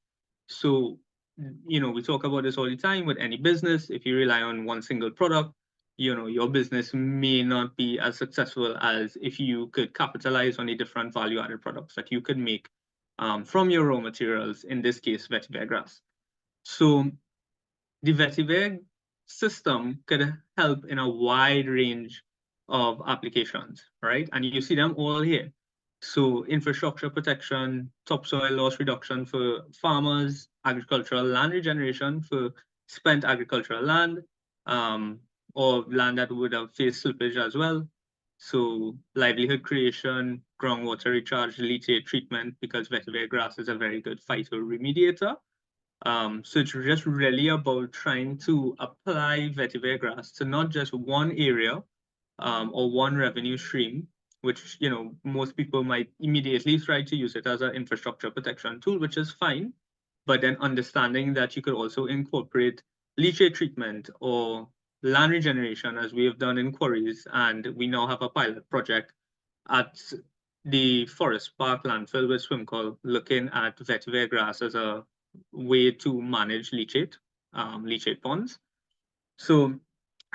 F: So we talk about this all the time with any business. If you rely on one single product, your business may not be as successful as if you could capitalize on the different value-added products that you could make from your raw materials, in this case, vetiver grass. So the vetiver system could help in a wide range of applications, right? And you see them all here. So infrastructure protection, topsoil loss reduction for farmers, agricultural land regeneration for spent agricultural land, or land that would have faced slippage as well. So livelihood creation, groundwater recharge, leachate treatment, because vetiver grass is a very good phytoremediator. So it's just really about trying to apply vetiver grass to not just one area or one revenue stream, which most people might immediately try to use it as an infrastructure protection tool, which is fine. But then understanding that you could also incorporate leachate treatment or land regeneration, as we have done in quarries, and we now have a pilot project at the Forest Park landfill with Swimcall, looking at vetiver grass as a way to manage leachate ponds. So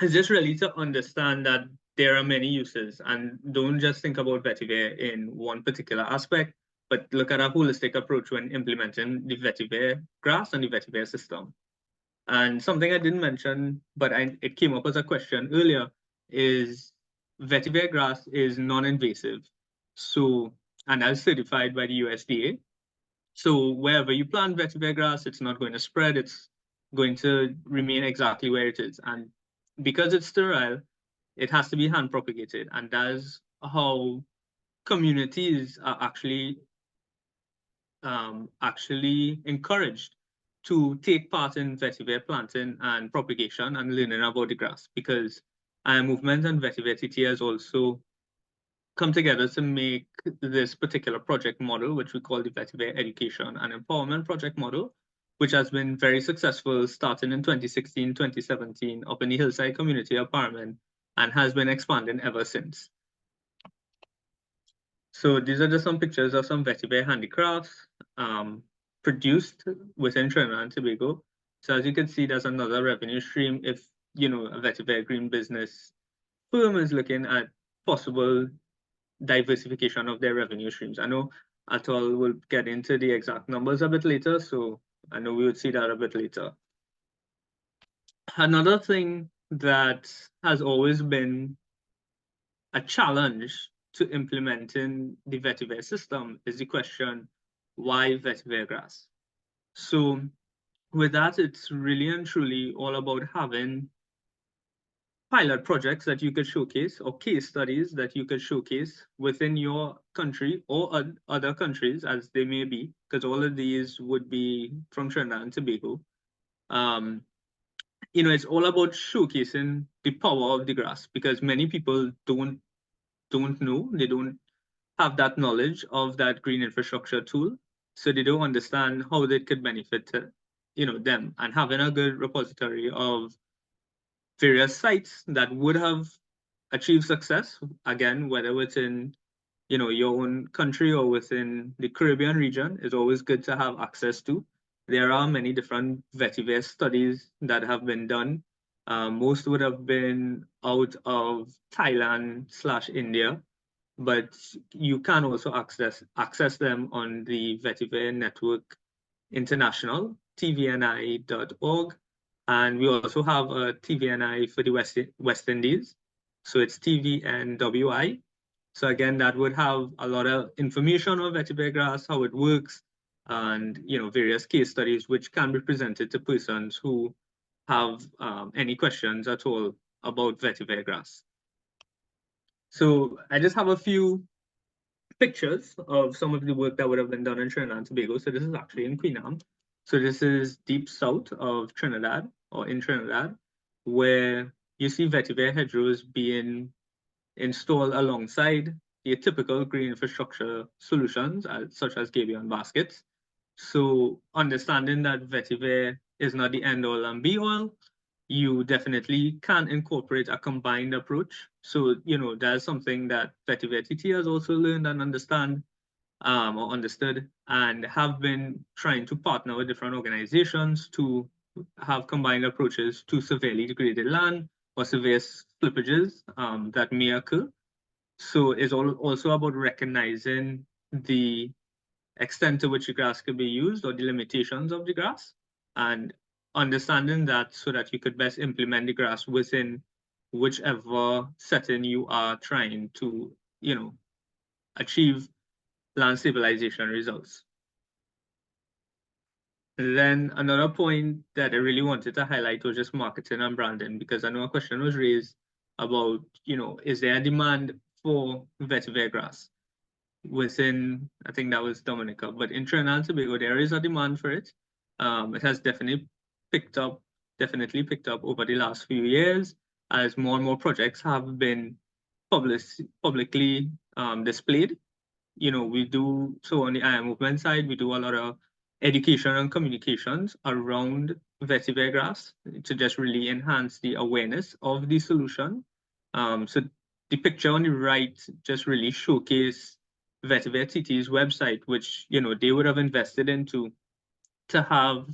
F: it's just really to understand that there are many uses, and don't just think about vetiver in one particular aspect, but look at a holistic approach when implementing the vetiver grass and the vetiver system. And something I didn't mention, but it came up as a question earlier, is vetiver grass is non-invasive. So, and as certified by the USDA. So wherever you plant vetiver grass, it's not going to spread. It's going to remain exactly where it is. And because it's sterile, it has to be hand propagated. And that's how communities are actually encouraged to take part in vetiver planting and propagation and learning about the grass, because IAMovement and VetiverTT has also come together to make this particular project model, which we call the Vetiver Education and Empowerment Project Model, which has been very successful starting in 2016, 2017 up in the Hillside community of Parliament, and has been expanding ever since. So these are just some pictures of some vetiver handicrafts produced within Trinidad and Tobago. So as you can see, there's another revenue stream if, a vetiver green business firm is looking at possible diversification of their revenue streams. I know Ataul will get into the exact numbers a bit later, so I know we would see that a bit later. Another thing that has always been a challenge to implementing the vetiver system is the question, why vetiver grass? So with that, it's really and truly all about having pilot projects that you could showcase, or case studies that you could showcase within your country or other countries as they may be, because all of these would be from Trinidad and Tobago. It's all about showcasing the power of the grass, because many people don't know, they don't have that knowledge of that green infrastructure tool, so they don't understand how they could benefit them. And having a good repository of various sites that would have achieved success, again, whether it's in your own country or within the Caribbean region, is always good to have access to. There are many different vetiver studies that have been done. Most would have been out of Thailand/India, but you can also access them on the Vetiver Network International, tvni.org. And we also have a TVNI for the West Indies. So it's TVNWI. So again, that would have a lot of information on vetiver grass, how it works, and various case studies which can be presented to persons who have any questions at all about vetiver grass. So I just have a few pictures of some of the work that would have been done in Trinidad and Tobago. So this is actually in Queenham. So this is deep south of Trinidad, or in Trinidad, where you see vetiver hedgerows being installed alongside the typical green infrastructure solutions, such as gabion baskets. So understanding that vetiver is not the end all and be all, you definitely can incorporate a combined approach. So, that's something that VetiverTT has also learned and understood, and have been trying to partner with different organizations to have combined approaches to severely degraded land or severe slippages that may occur. So it's also about recognizing the extent to which the grass could be used, or the limitations of the grass, and understanding that so that you could best implement the grass within whichever setting you are trying to, achieve land stabilization results. And then another point that I really wanted to highlight was just marketing and branding, because I know a question was raised about, is there a demand for vetiver grass within, I think that was Dominica, but in Trinidad and Tobago, there is a demand for it. It has definitely picked up over the last few years, as more and more projects have been publicly displayed. We do, so on the IAMovement side, we do a lot of education and communications around vetiver grass to just really enhance the awareness of the solution. So the picture on the right just really showcase VetiverTT's website, which they would have invested into to have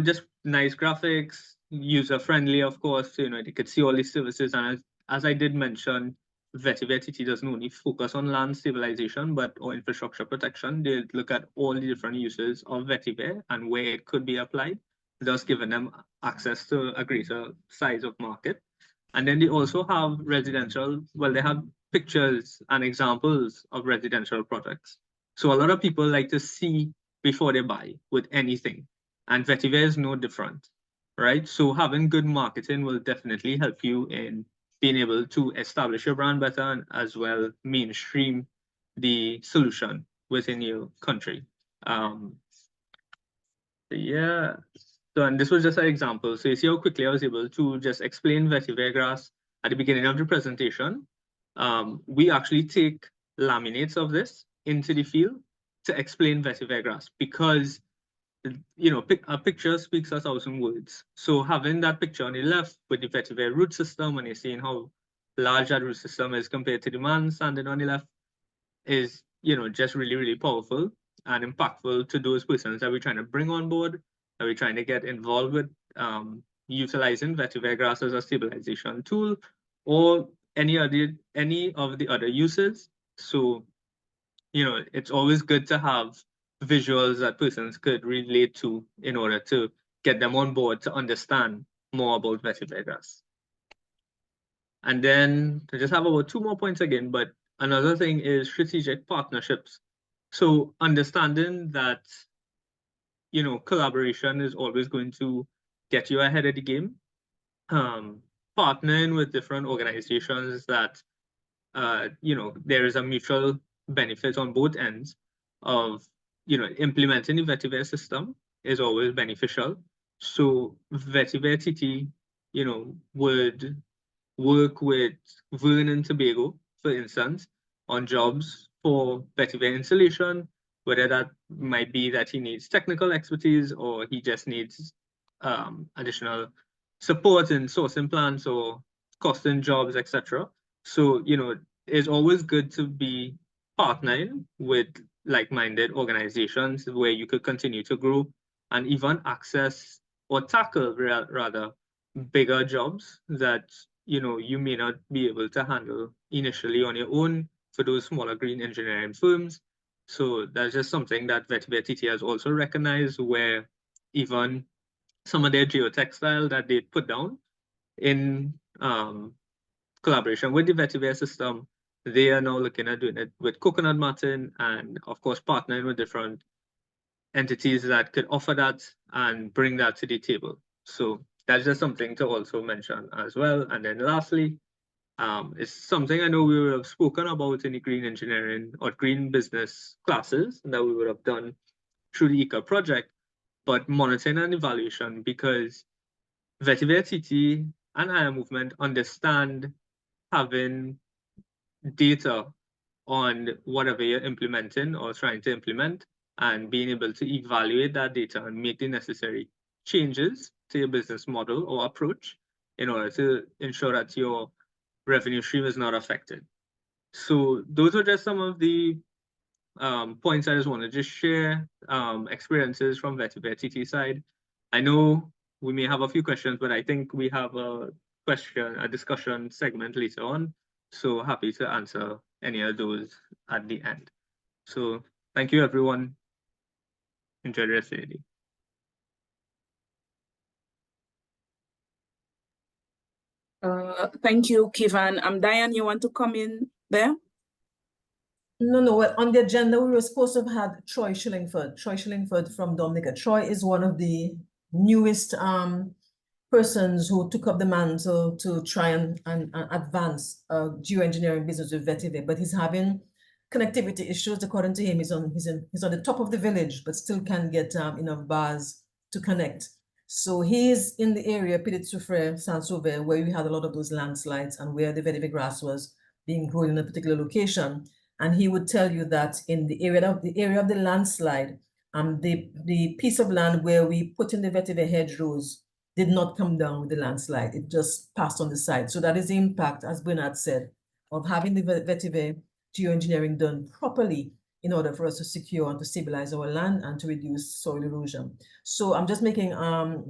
F: just nice graphics, user friendly, of course. They could see all these services, and as I did mention, VetiverTT doesn't only focus on land stabilization or infrastructure protection. They look at all the different uses of vetiver and where it could be applied. thus giving them access to a greater size of market. And then they also have residential, well, they have pictures and examples of residential products. So a lot of people like to see before they buy with anything. And vetiver is no different, right? So having good marketing will definitely help you in being able to establish your brand better and as well mainstream the solution within your country. Yeah. So, and this was just an example. So you see how quickly I was able to just explain vetiver grass at the beginning of the presentation. We actually take laminates of this into the field to explain vetiver grass because, you know, a picture speaks 1,000 words. So having that picture on the left with the vetiver root system, and you're seeing how large that root system is compared to the man standing on the left, is, you know, just really, really powerful and impactful to those persons that we're trying to bring on board, that we're trying to get involved with utilizing vetiver grass as a stabilization tool or any of the other uses. So, you know, it's always good to have visuals that persons could relate to in order to get them on board to understand more about vetiver grass. And then to just have about 2 more points again, but another thing is strategic partnerships. So understanding that, you know, collaboration is always going to get you ahead of the game. Partnering with different organizations that, you know, there is a mutual benefit on both ends of, you know, implementing the vetiver system is always beneficial. So VetiverTT, you know, would work with Trinidad Tobago, for instance, on jobs for vetiver installation, whether that might be that he needs technical expertise or he just needs additional support in sourcing plans or costing jobs, etc. So, you know, it's always good to be partnering with like-minded organizations where you could continue to grow and even access or tackle rather bigger jobs that, you know, you may not be able to handle initially on your own for those smaller green engineering firms. So that's just something that VetiverTT has also recognized, where even some of their geotextile that they put down in collaboration with the vetiver system, they are now looking at doing it with coconut matting and of course partnering with different entities that could offer that and bring that to the table. So that's just something to also mention as well. And then lastly, it's something I know we would have spoken about in the green engineering or green business classes that we would have done through the ECA project, but monitoring and evaluation, because VetiverTT and IAMovement understand having data on whatever you're implementing or trying to implement and being able to evaluate that data and make the necessary changes to your business model or approach in order to ensure that your revenue stream is not affected. So those are just some of the points I just wanted to share, experiences from VetiverTT side. I know we may have a few questions, but I think we have a discussion segment later on. So happy to answer any of those at the end. So thank you, everyone. Enjoy the rest of the day.
A: Thank you, Kevan. Diane, you want to come in there?
B: No. Well, on the agenda, we were supposed to have had Troy Shillingford from Dominica. Troy is one of the newest persons who took up the mantle to try and advance geoengineering business with vetiver, but he's having connectivity issues. According to him, he's on the top of the village, but still can't get enough bars to connect. So he's in the area, Petit-Soufrière, Saint-Sauveur, where we had a lot of those landslides and where the vetiver grass was being grown in a particular location. And he would tell you that in the area of the landslide, the piece of land where we put in the vetiver hedgerows did not come down with the landslide. It just passed on the side. So that is the impact, as Bernard said, of having the vetiver geoengineering done properly in order for us to secure and to stabilize our land and to reduce soil erosion. So I'm just making,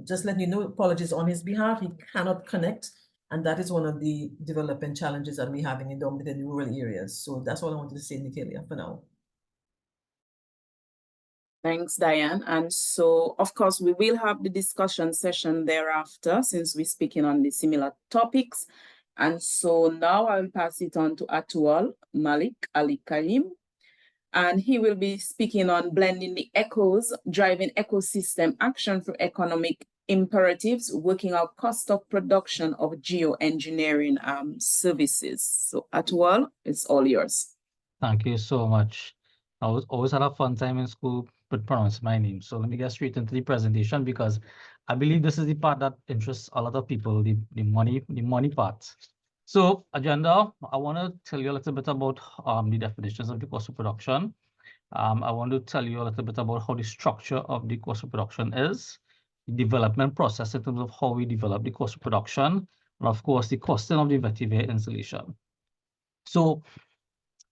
B: just letting you know, apologies on his behalf. He cannot connect. And that is one of the development challenges that we're having in the rural areas. So that's all I wanted to say, Nigeria, for now.
A: Thanks, Diane. And so, of course, we will have the discussion session thereafter since we're speaking on the similar topics. And so now I'll pass it on to Ataul Malik Ali-Kajim, and he will be speaking on blending the echoes, driving ecosystem action for economic imperatives, working out cost of production of geoengineering services. So Ataul, it's all yours.
G: Thank you so much. I always had a fun time in school with pronouncing my name. So let me get straight into the presentation because I believe this is the part that interests a lot of people, the money part. So agenda, I want to tell you a little bit about the definitions of the cost of production. I want to tell you a little bit about how the structure of the cost of production is, the development process in terms of how we develop the cost of production, and of course the costing of the vetiver installation. So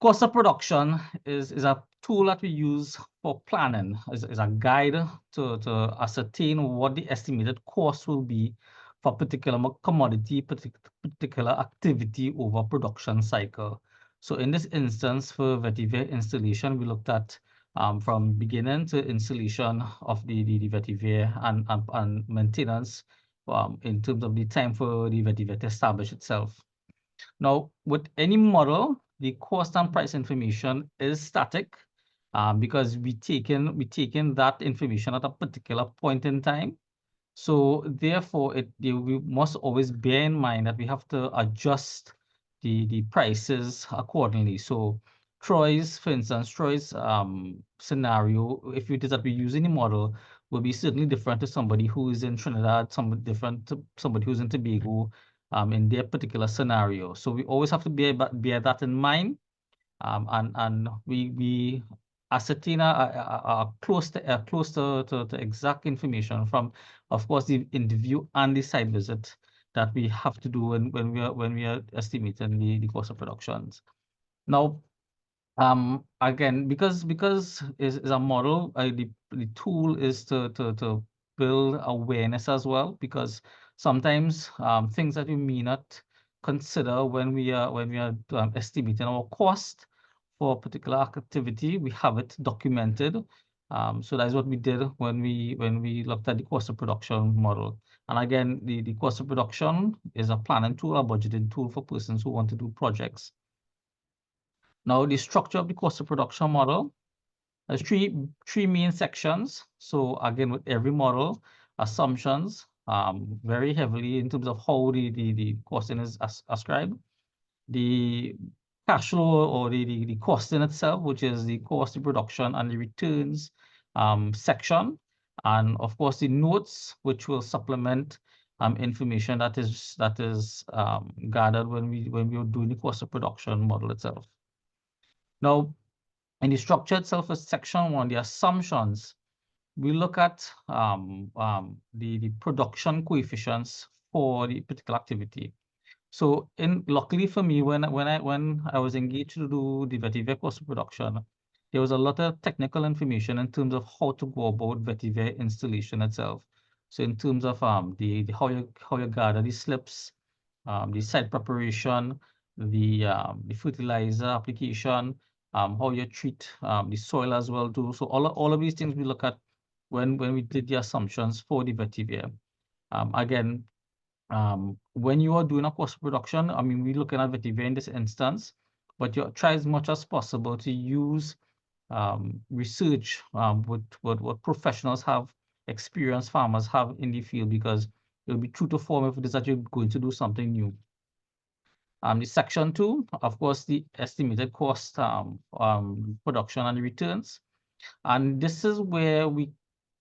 G: cost of production is a tool that we use for planning, is a guide to ascertain what the estimated cost will be for particular commodity, particular activity over production cycle. So in this instance, for vetiver installation, we looked at from beginning to installation of the vetiver and maintenance in terms of the time for the vetiver to establish itself. Now, with any model, the cost and price information is static because we taken that information at a particular point in time. So therefore, we must always bear in mind that we have to adjust the prices accordingly. So Troy's, for instance, Troy's scenario, if it is that we're using the model, will be certainly different to somebody who is in Trinidad, somebody different to somebody who's in Tobago, in their particular scenario. So we always have to bear that in mind, and we ascertain close to exact information from, of course, the interview and the site visit that we have to do when we are estimating the cost of productions. Now, again, because is a model, the tool is to build awareness as well, because sometimes things that we may not consider when we are estimating our cost for a particular activity, we have it documented. So that's what we did when we looked at the cost of production model. And again, the cost of production is a planning tool, a budgeting tool for persons who want to do projects. Now, the structure of the cost of production model has three main sections. So again, with every model, assumptions very heavily in terms of how the costing is ascribed. The cash flow or the costing itself, which is the cost of production and the returns section. And of course, the notes, which will supplement information that is gathered when we are doing the cost of production model itself. Now, in the structure itself is section 1, the assumptions. We look at the production coefficients for the particular activity. So, luckily for me, when I was engaged to do the vetiver cost of production, there was a lot of technical information in terms of how to go about vetiver installation itself. So, in terms of how you gather the slips, the site preparation, the fertilizer application, how you treat the soil as well too. So all of these things we look at when we did the assumptions for the vetiver. Again, when you are doing a cost of production, I mean, we're looking at vetiver in this instance, but you try as much as possible to use research with what professionals have, experienced farmers have in the field, because it'll be true to form if it is that you're going to do something new. The section 2, of course, the estimated cost, production and returns. And this is where we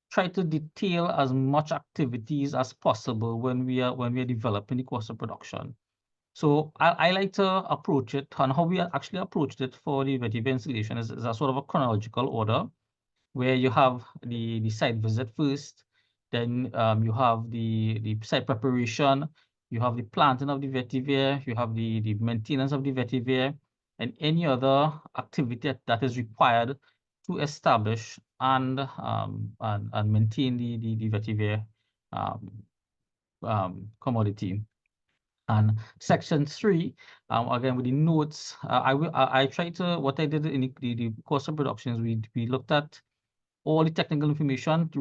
G: try to detail as much activities as possible when we are developing the cost of production. So I like to approach it, and how we actually approached it for the vetiver installation is a sort of a chronological order, where you have the site visit first, then you have the site preparation, you have the planting of the vetiver, you have the maintenance of the vetiver, and any other activity that is required to establish and maintain the vetiver commodity. And section 3, again with the notes, I try to, what I did in the cost of productions, we looked at all the technical information to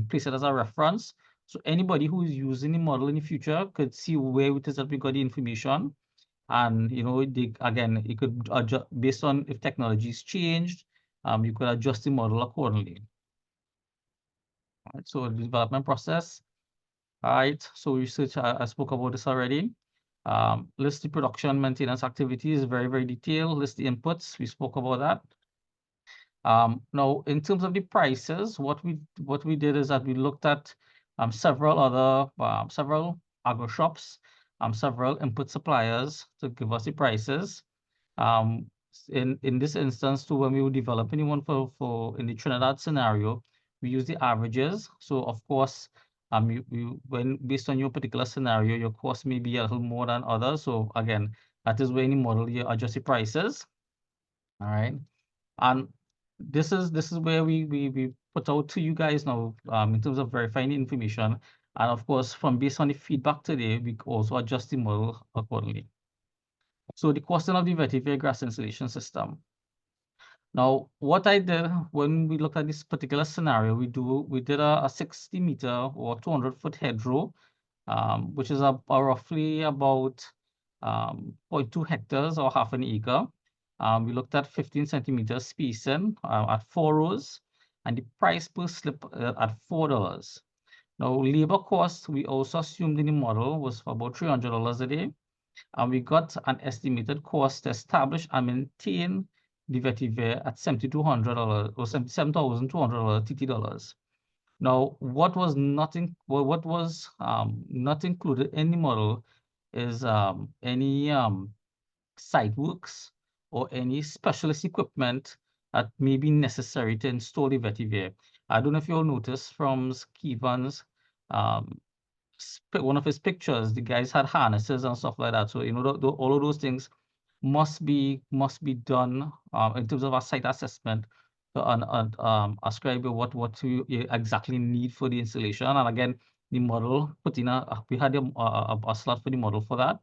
G: place it as a reference. So anybody who is using the model in the future could see where it is that we got the information. And, you know, again, you could adjust based on if technology's changed, you could adjust the model accordingly. All right, so the development process. All right, so research, I spoke about this already. List the production maintenance activities, very, very detailed. List the inputs, we spoke about that. Now, in terms of the prices, what we did is that we looked at several agro shops, several input suppliers to give us the prices. In this instance, too, when we were developing one for in the Trinidad scenario, we use the averages. So of course, when based on your particular scenario, your cost may be a little more than others. So again, that is where in the model you adjust the prices. All right, and this is where we put out to you guys now in terms of verifying the information, and of course from based on the feedback today, we also adjust the model accordingly. So the costing of the vetiver grass installation system. Now, what I did when we looked at this particular scenario, we did a 60 meter or 200-foot hedgerow, which is roughly about 0.2 hectares or half an acre. We looked at 15 centimeters spacing at 4 rows, and the price per slip at $4. Now, labor cost, we also assumed in the model was for about $300 a day. And we got an estimated cost to establish and maintain the vetiver at $7,200 or $7,200 TT. Now, what was not included in the model is any site works or any specialist equipment that may be necessary to install the vetiver. I don't know if you'll notice from Kevan's one of his pictures, the guys had harnesses and stuff like that. So, you know, all of those things must be done in terms of our site assessment to ascribe what you exactly need for the installation. And again, the model put in we had a slot for the model for that.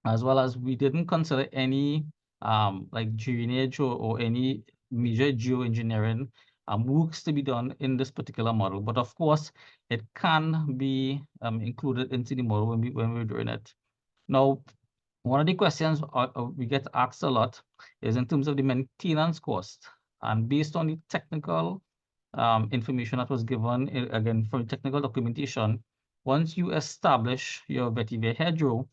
G: As well as we didn't consider any like drainage or any major geoengineering works to be done in this particular model. But of course, it can be included into the model when we're doing it. Now, one of the questions we get asked a lot is in terms of the maintenance cost. And based on the technical information that was given, again, from technical documentation, once you establish your vetiver hedgerow,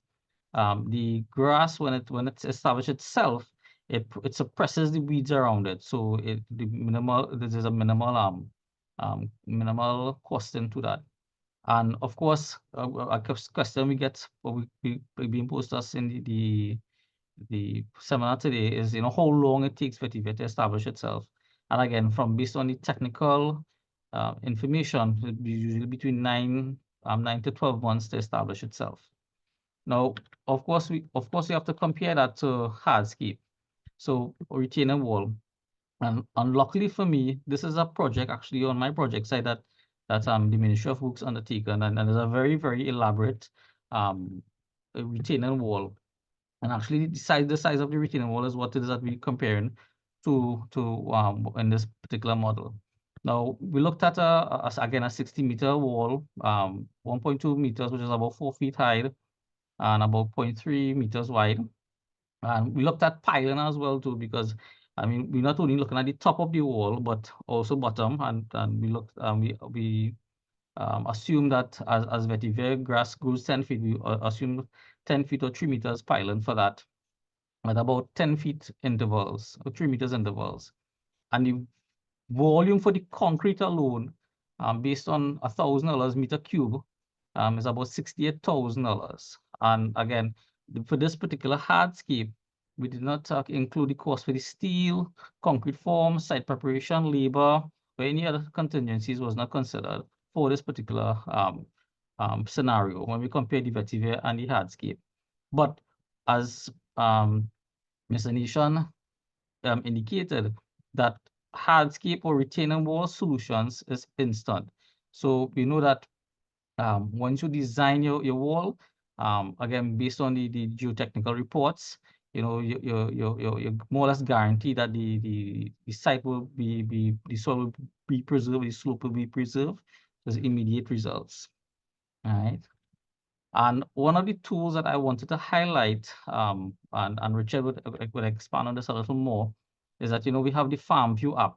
G: the grass, when it's established itself, it suppresses the weeds around it. So there's a minimal cost into that. And of course, a question we get being posed us in the seminar today is, you know, how long it takes vetiver to establish itself. And again, based on the technical information, usually between 9 to 12 months to establish itself. Now, of course, we have to compare that to hardscape, so retaining wall. And luckily for me, this is a project actually on my project side that the Ministry of Works undertaken, and there's a very, very elaborate retaining wall. And actually, the size of the retaining wall is what it is that we're comparing to in this particular model. Now, we looked at again a 60-meter wall, 1.2 meters, which is about 4 feet high, and about 0.3 meters wide. And we looked at piling as well too, because I mean, we're not only looking at the top of the wall, but also bottom. And we looked, we assume that as vetiver grass grows 10 feet, we assume 10 feet or 3 meters piling for that, at about 10 feet intervals or 3 meters intervals. And the volume for the concrete alone, based on $1,000 meter cube, is about $68,000. And again, for this particular hardscape, we did not include the cost for the steel, concrete form, site preparation, labor, or any other contingencies was not considered for this particular scenario when we compare the vetiver and the hardscape. But as Mr. Nishan indicated, that hardscape or retaining wall solutions is instant. So we know that once you design your wall, again, based on the geotechnical reports, you're more or less guaranteed that the site will the soil will be preserved, the slope will be preserved. There's immediate results. All right. And one of the tools that I wanted to highlight, and Richard would expand on this a little more, is that we have the Farm View app.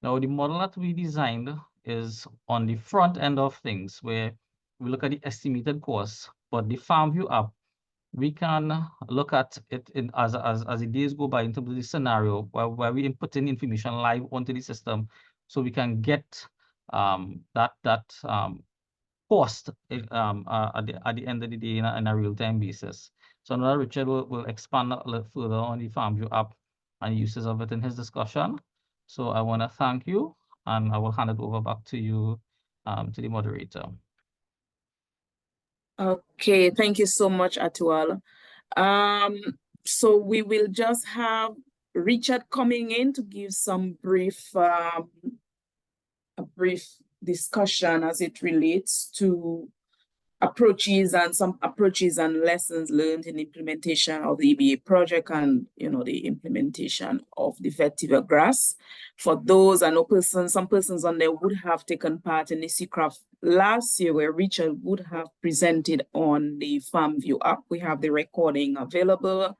G: Now the model that we designed is on the front end of things, where we look at the estimated costs, but the Farm View app, we can look at it as the days go by in terms of the scenario where we input in information live onto the system, so we can get that cost at the end of the day in a real-time basis. So now Richard will expand a little further on the FarmView app and uses of it in his discussion. So I want to thank you, and I will hand it over back to you, to the moderator.
A: Okay, thank you so much, Ataul. So we will just have Richard coming in to give some brief discussion as it relates to approaches and lessons learned in implementation of the EbA project and the implementation of the vetiver grass. For those, I know some persons on there would have taken part in the CCRAF last year, where Richard would have presented on the FarmView app. We have the recording available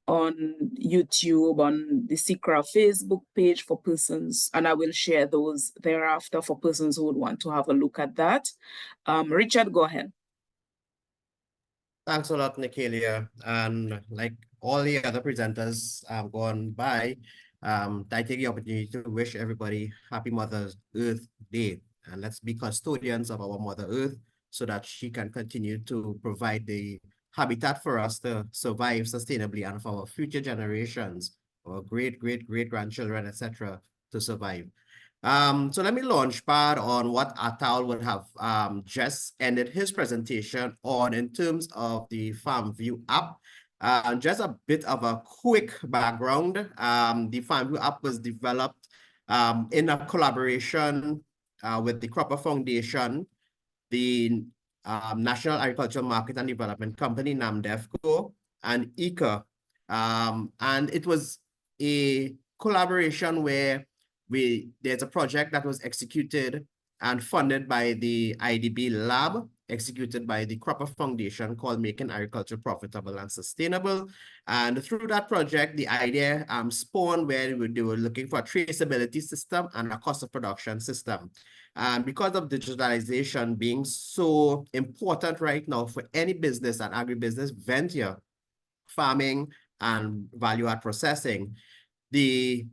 A: on YouTube, on the CCRAF Facebook page for persons, and I will share those thereafter for persons who would want to have a look at that. Richard, go ahead.
H: Thanks a lot, Nicalia. And like all the other presenters gone by, I take the opportunity to wish everybody happy Mother's Earth Day. And let's be custodians of our Mother Earth so that she can continue to provide the habitat for us to survive sustainably and for our future generations, our great-grandchildren, etc., to survive. So let me launch pad on what Ataul would have just ended his presentation on in terms of the FarmView app. Just a bit of a quick background. The FarmView app was developed in a collaboration with the Cropper Foundation, the National Agricultural Market and Development Company, NAMDEFCO, and IICA. And it was a collaboration where there's a project that was executed and funded by the IDB lab, executed by the Cropper Foundation, called Making Agriculture Profitable and Sustainable. And through that project, the idea spawned where they were looking for a traceability system and a cost of production system. And because of digitalization being so important right now for any business and agribusiness venture, farming and value-add processing, the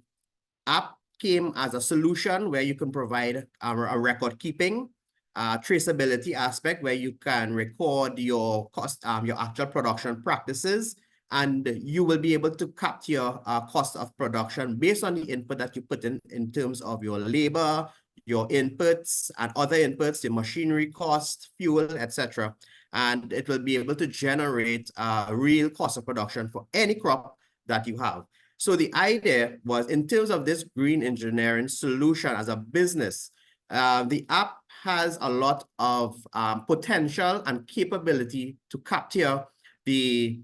H: app came as a solution where you can provide a record keeping, traceability aspect where you can record your cost, your actual production practices, and you will be able to capture your cost of production based on the input that you put in terms of your labor, your inputs and other inputs, your machinery cost, fuel, etc. And it will be able to generate a real cost of production for any crop that you have. So the idea was, in terms of this green engineering solution as a business, the app has a lot of potential and capability to capture the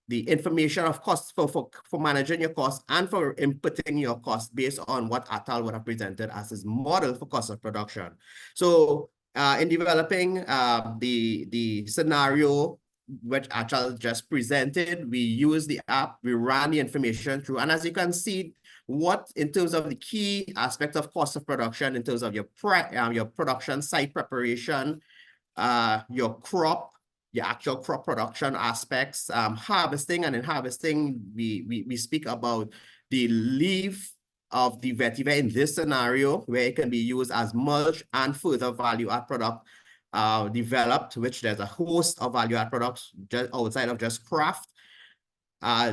H: information of costs for managing your costs and for inputting your costs based on what Ataul would have presented as his model for cost of production. So in developing the scenario which Ataul just presented, we used the app, we ran the information through, and as you can see, in terms of the key aspects of cost of production, in terms of your production site preparation, your crop, your actual crop production aspects, harvesting, and in harvesting, we speak about the leaf of the vetiver in this scenario, where it can be used as mulch and further value-add product developed, which there's a host of value-add products just outside of just craft.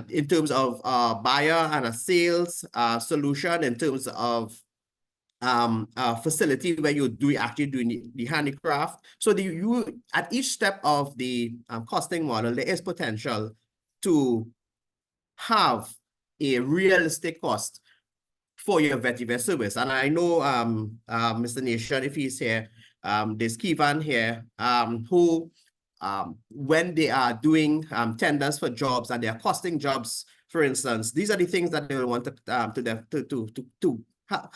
H: In terms of buyer and a sales solution, in terms of a facility where you actually doing the handicraft. So at each step of the costing model, there is potential to have a realistic cost for your vetiver service. And I know Mr. Nation, if he's here, there's Kevan here, who when they are doing tenders for jobs and they are costing jobs, for instance, these are the things that they will want to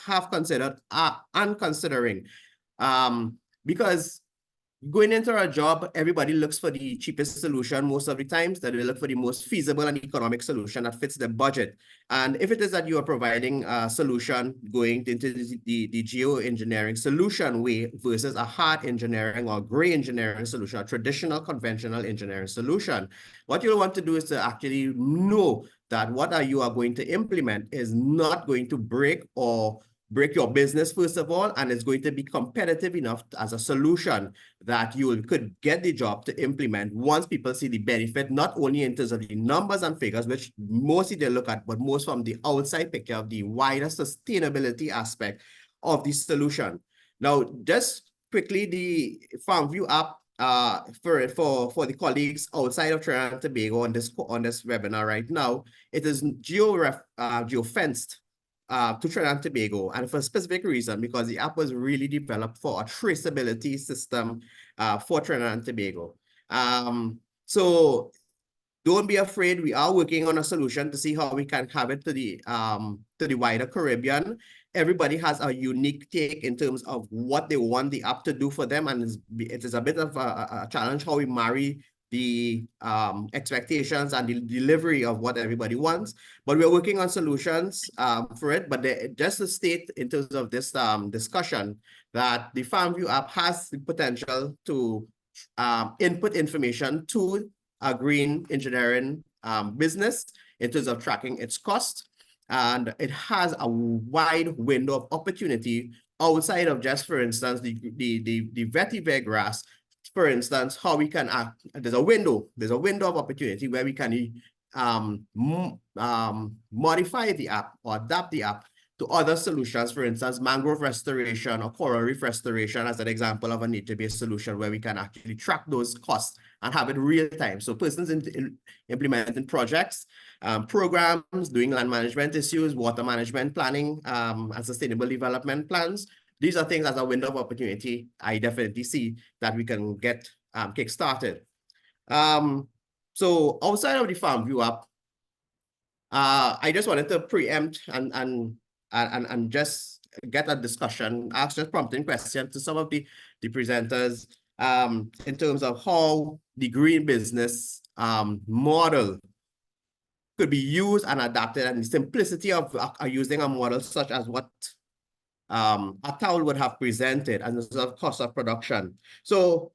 H: have considered and considering. Because going into a job, everybody looks for the cheapest solution most of the times, that they look for the most feasible and economic solution that fits their budget. And if it is that you are providing a solution going into the geoengineering solution way versus a hard engineering or gray engineering solution, a traditional conventional engineering solution, what you'll want to do is to actually know that what you are going to implement is not going to break your business, first of all, and it's going to be competitive enough as a solution that you could get the job to implement once people see the benefit, not only in terms of the numbers and figures, which mostly they look at, but most from the outside picture of the wider sustainability aspect of the solution. Now, just quickly, the FarmView app for the colleagues outside of Trinidad and Tobago on this webinar right now, it is geofenced to Trinidad and Tobago, and for a specific reason, because the app was really developed for a traceability system for Trinidad and Tobago. So don't be afraid. We are working on a solution to see how we can have it to the wider Caribbean. Everybody has a unique take in terms of what they want the app to do for them, and it is a bit of a challenge how we marry the expectations and the delivery of what everybody wants. But we're working on solutions for it. But just to state in terms of this discussion that the FarmView app has the potential to input information to a green engineering business in terms of tracking its cost. And it has a wide window of opportunity outside of just, for instance, the vetiver grass. For instance, how we can there's a window of opportunity where we can modify the app or adapt the app to other solutions. For instance, mangrove restoration or coral reef restoration as an example of a nature-based solution where we can actually track those costs and have it real time. So persons implementing projects, programs, doing land management issues, water management planning, and sustainable development plans. These are things as a window of opportunity I definitely see that we can get kick-started. So outside of the FarmView app, I just wanted to preempt and just get a discussion, ask just prompting questions to some of the presenters in terms of how the green business model could be used and adapted, and the simplicity of using a model such as what Ataul would have presented as a cost of production. So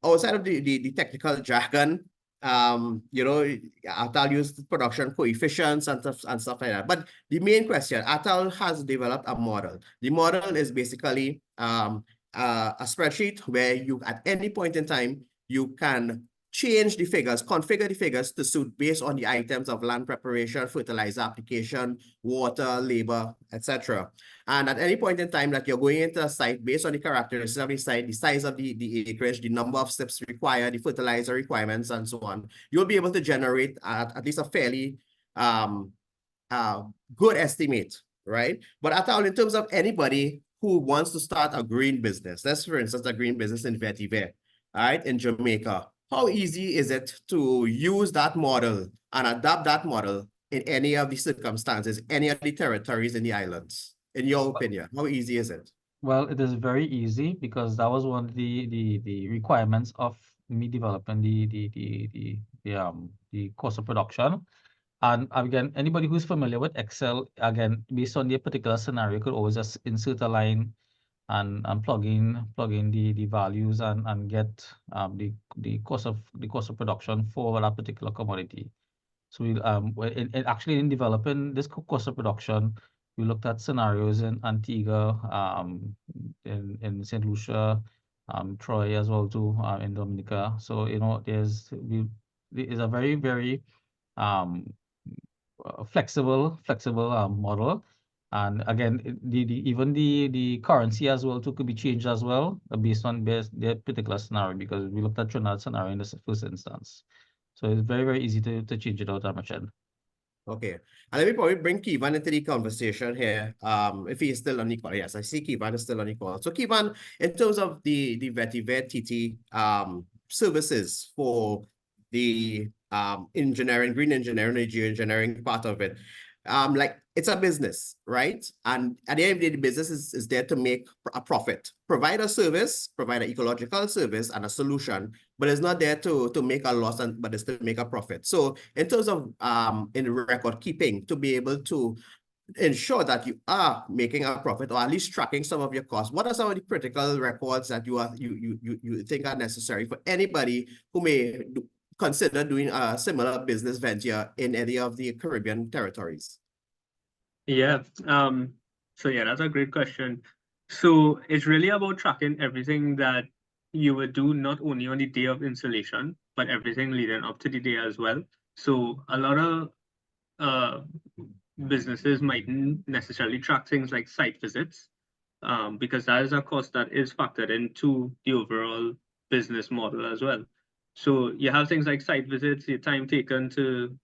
H: outside of the technical jargon, you know, Ataul used production coefficients and stuff like that. But the main question, Ataul has developed a model. The model is basically a spreadsheet where you, at any point in time, you can change the figures, configure the figures to suit based on the items of land preparation, fertilizer application, water, labor, etc. And at any point in time that you're going into a site, based on the characteristics of the site, the size of the acreage, the number of steps required, the fertilizer requirements, and so on, you'll be able to generate at least a fairly good estimate, right? But Ataul, in terms of anybody who wants to start a green business, let's for instance, a green business in vetiver, right, in Jamaica, how easy is it to use that model and adapt that model in any of the circumstances, any of the territories in the islands? In your opinion, how easy is it?
G: Well, it is very easy because that was one of the requirements of me developing the cost of production. And again, anybody who's familiar with Excel, again, based on the particular scenario, could always just insert a line and plug in the values and get the cost of production for that particular commodity. So we actually in developing this cost of production, we looked at scenarios in Antigua, in St. Lucia, Troy as well too, in Dominica. So you know, there's a very, very flexible model. And again, even the currency as well too could be changed as well based on their particular scenario, because we looked at Trinidad scenario in the first instance. So it's very, very easy to change it out, Amachan.
H: Okay. And let me probably bring Kevan into the conversation here. If he is still on the call. Yes, I see Kevan is still on the call. So Kevan, in terms of the VetiverTT services for the engineering, green engineering, and geoengineering part of it. Like it's a business, right? And at the end of the day, the business is there to make a profit, provide a service, provide an ecological service and a solution, but it's not there to make a loss, but it's to make a profit. So in terms of in record keeping, to be able to ensure that you are making a profit or at least tracking some of your costs, what are some of the critical records that you think are necessary for anybody who may consider doing a similar business venture in any of the Caribbean territories?
F: Yeah, so yeah, that's a great question. So it's really about tracking everything that you would do, not only on the day of installation, but everything leading up to the day as well. So a lot of businesses mightn't necessarily track things like site visits, because that is a cost that is factored into the overall business model as well. So you have things like site visits, the time taken to,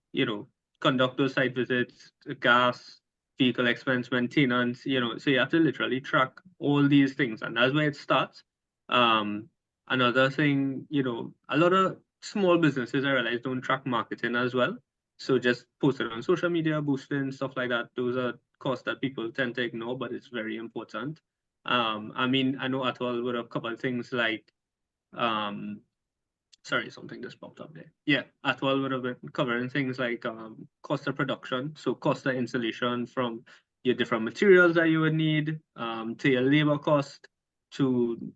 F: conduct those site visits, gas, vehicle expense, maintenance, so you have to literally track all these things, and that's where it starts. Another thing, a lot of small businesses, I realize, don't track marketing as well. So just post it on social media, boosting, stuff like that. Those are costs that people tend to ignore, but it's very important. I mean, I know Ataul would have covered things like, sorry, something just popped up there. Yeah, Ataul would have been covering things like cost of production, so cost of installation from your different materials that you would need, to your labor cost, to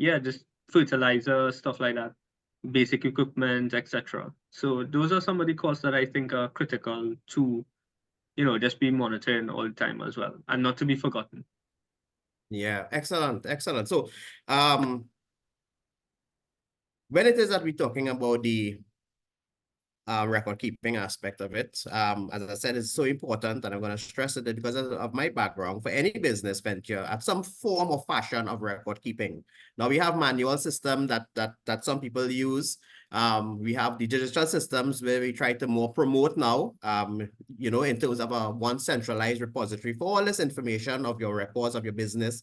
F: just fertilizer, stuff like that, basic equipment, etc. So those are some of the costs that I think are critical to, just be monitoring all the time as well, and not to be forgotten.
H: Yeah, excellent, excellent. So when it is that we're talking about the record keeping aspect of it, as I said, it's so important, and I'm going to stress it because of my background. For any business venture, at some form or fashion of record keeping. Now we have manual system that some people use. We have the digital systems where we try to more promote now, in terms of one centralized repository for all this information of your records of your business,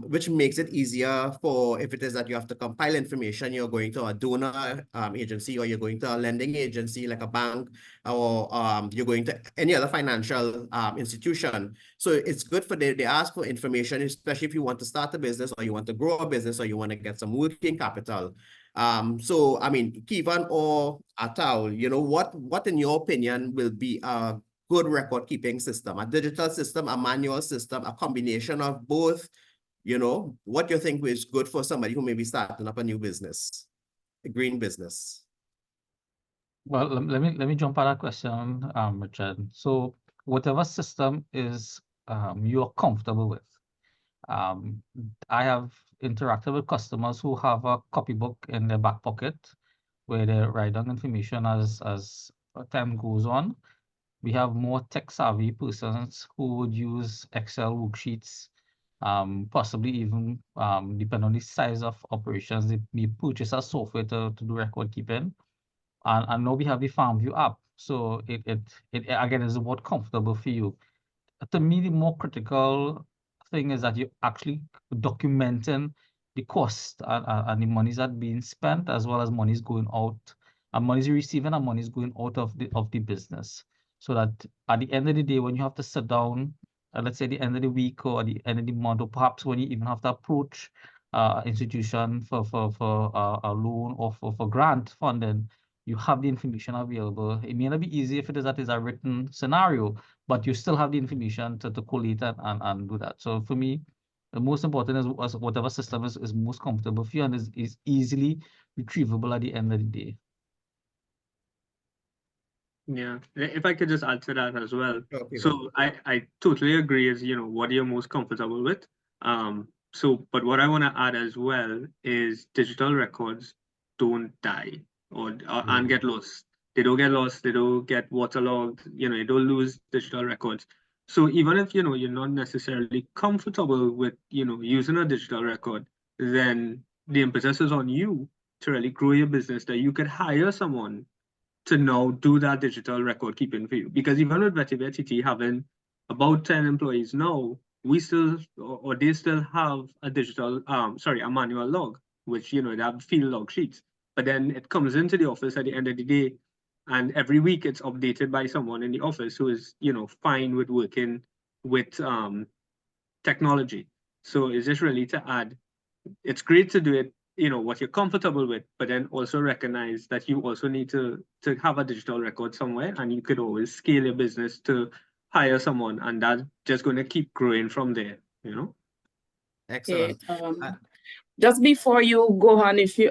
H: which makes it easier for, if it is that you have to compile information, you're going to a donor agency, or you're going to a lending agency like a bank, or you're going to any other financial institution. So it's good for they ask for information, especially if you want to start a business, or you want to grow a business, or you want to get some working capital. So I mean, Kevan or Ataul, what in your opinion will be a good record keeping system? A digital system, a manual system, a combination of both? What do you think is good for somebody who may be starting up a new business, a green business?
G: Well, let me jump at that question, Richard. So whatever system is you're comfortable with. I have interacted with customers who have a copybook in their back pocket where they write down information as time goes on. We have more tech-savvy persons who would use Excel worksheets, possibly even, depending on the size of operations, they purchase a software to do record keeping. And now we have the FarmView app. So it again is about comfortable for you. To me, the more critical thing is that you're actually documenting the cost and the monies that are being spent, as well as monies going out, and monies you're receiving and monies going out of the business. So that at the end of the day, when you have to sit down, let's say the end of the week or the end of the month, or perhaps when you even have to approach institution for a loan or for grant funding, you have the information available. It may not be easy if it is that is a written scenario, but you still have the information to collate and do that. So for me, the most important is whatever system is most comfortable for you and is easily retrievable at the end of the day.
F: Yeah, if I could just add to that as well.
H: Okay,
F: so I totally agree is, what you're most comfortable with. But what I want to add as well is digital records don't die and get lost. They don't get lost, they don't get waterlogged, you don't lose digital records. So even if, you're not necessarily comfortable with, using a digital record, then the impetus is on you to really grow your business, that you could hire someone to now do that digital record keeping for you. Because even with VetiverTT having about 10 employees now, we still, or they still have a digital, a manual log. which, you know, they have field log sheets. But then it comes into the office at the end of the day, and every week it's updated by someone in the office who is, you know, fine with working with technology. So is this really to add? It's great to do it, you know, what you're comfortable with, but then also recognize that you also need to have a digital record somewhere, and you could always scale your business to hire someone, and that's just going to keep growing from there, you know?
H: Excellent.
A: Just before you go on, if you